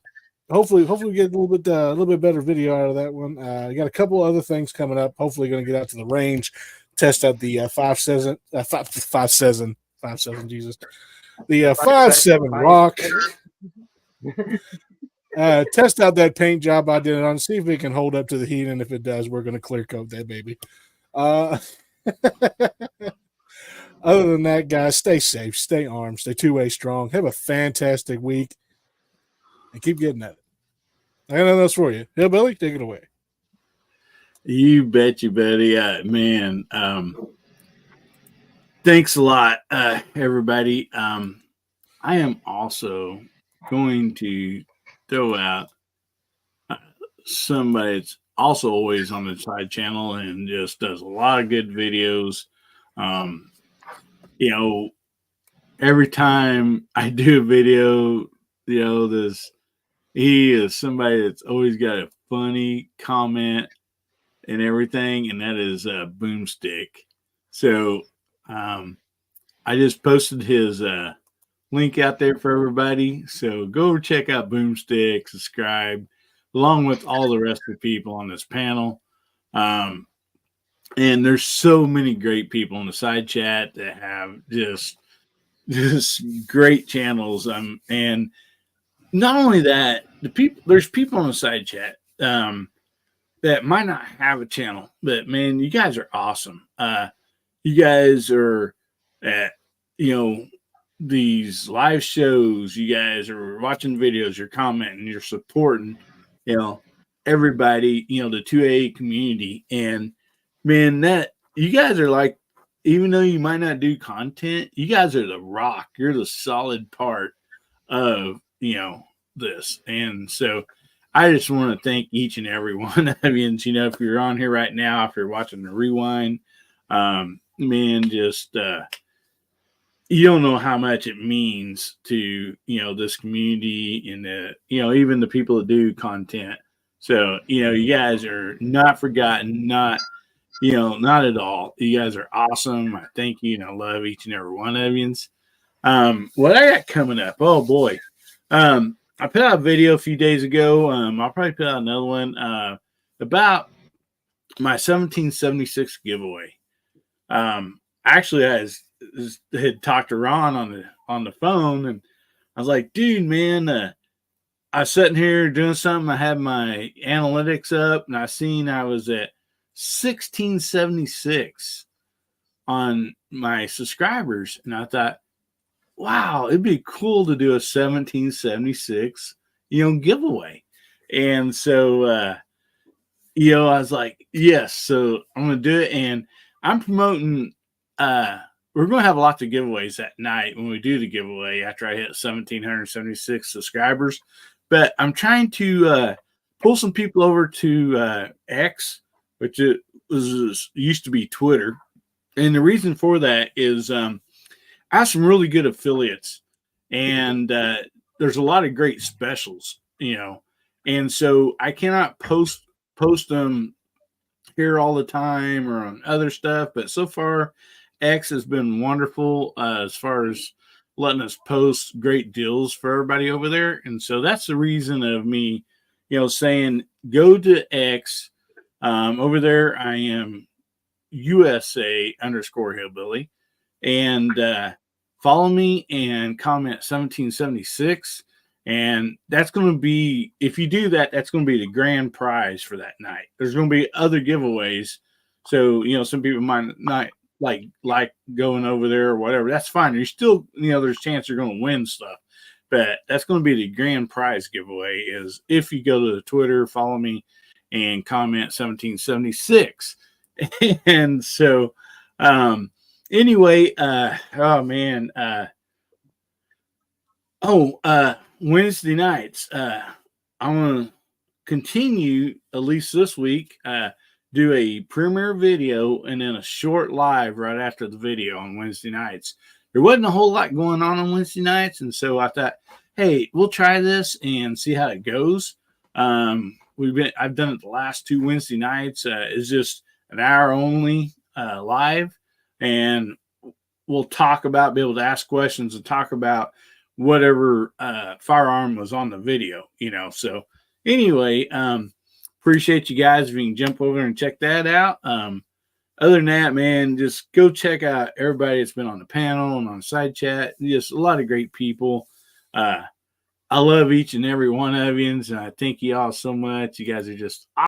hopefully we get a little bit better video out of that one. I got a couple other things coming up. Hopefully, going to get out to the range, test out the 5.7 Jesus, the 5.7 rock. Test out that paint job I did it on, see if it can hold up to the heat, and if it does, we're going to clear coat that baby. Other than that, guys, stay safe, stay armed, stay two-way strong. Have a fantastic week, and keep getting at it. I got nothing else for you. Hillbilly, take it away. You bet you, buddy. Man, thanks a lot, everybody. I am also going to throw out somebody that's also always on the side channel and just does a lot of good videos. Every time I do a video, he is somebody that's always got a funny comment and everything, and that is Boomstick. So I just posted his link out there for everybody. So go over, check out Boomstick, subscribe, along with all the rest of the people on this panel. And there's so many great people in the side chat that have just great channels. And not only that, there's people on the side chat that might not have a channel, but man, you guys are awesome. You guys are at, these live shows. You guys are watching videos, you're commenting, you're supporting, everybody, the 2A community. And man, that you guys are like, even though you might not do content, you guys are the rock. You're the solid part of, this. And so I just want to thank each and every one of you. If you're on here right now, if you're watching the rewind, man, just, you don't know how much it means to, this community and, even the people that do content. So, you guys are not forgotten, not at all. You guys are awesome. I thank you and I love each and every one of you. What I got coming up, oh boy. I put out a video a few days ago. I'll probably put out another one about my 1776 giveaway. Actually, I had talked to Ron on the phone, and I was like, dude, man, I was sitting here doing something. I had my analytics up, and I seen I was at 1676 on my subscribers, and I thought, wow, it'd be cool to do a 1776, giveaway. And so, I was like, yes, so I'm going to do it. And I'm promoting, we're going to have lots of giveaways that night when we do the giveaway after I hit 1,776 subscribers. But I'm trying to pull some people over to X, which used to be Twitter. And the reason for that is I have some really good affiliates, and there's a lot of great specials, and so I cannot post them here all the time or on other stuff. But so far, X has been wonderful as far as letting us post great deals for everybody over there. And so that's the reason of me, saying go to X. Over there, I am USA_Hillbilly. And follow me and comment 1776. And that's going to be, if you do that, that's going to be the grand prize for that night. There's going to be other giveaways. So, some people might not like going over there or whatever. That's fine. You're still, there's a chance you're going to win stuff. But that's going to be the grand prize giveaway is if you go to the Twitter, follow me and comment 1776. And so, anyway, Wednesday nights, I'm going to continue, at least this week, do a premiere video and then a short live right after the video on Wednesday nights. There wasn't a whole lot going on Wednesday nights, and so I thought, hey, we'll try this and see how it goes. I've done it the last 2 Wednesday nights. It's just an hour only live, and we'll be able to ask questions and talk about whatever firearm was on the video, So anyway, appreciate you guys if you can jump over and check that out. Other than that, man, just go check out everybody that's been on the panel and on the side chat. Just a lot of great people. I love each and every one of you, and I thank you all so much. You guys are just awesome.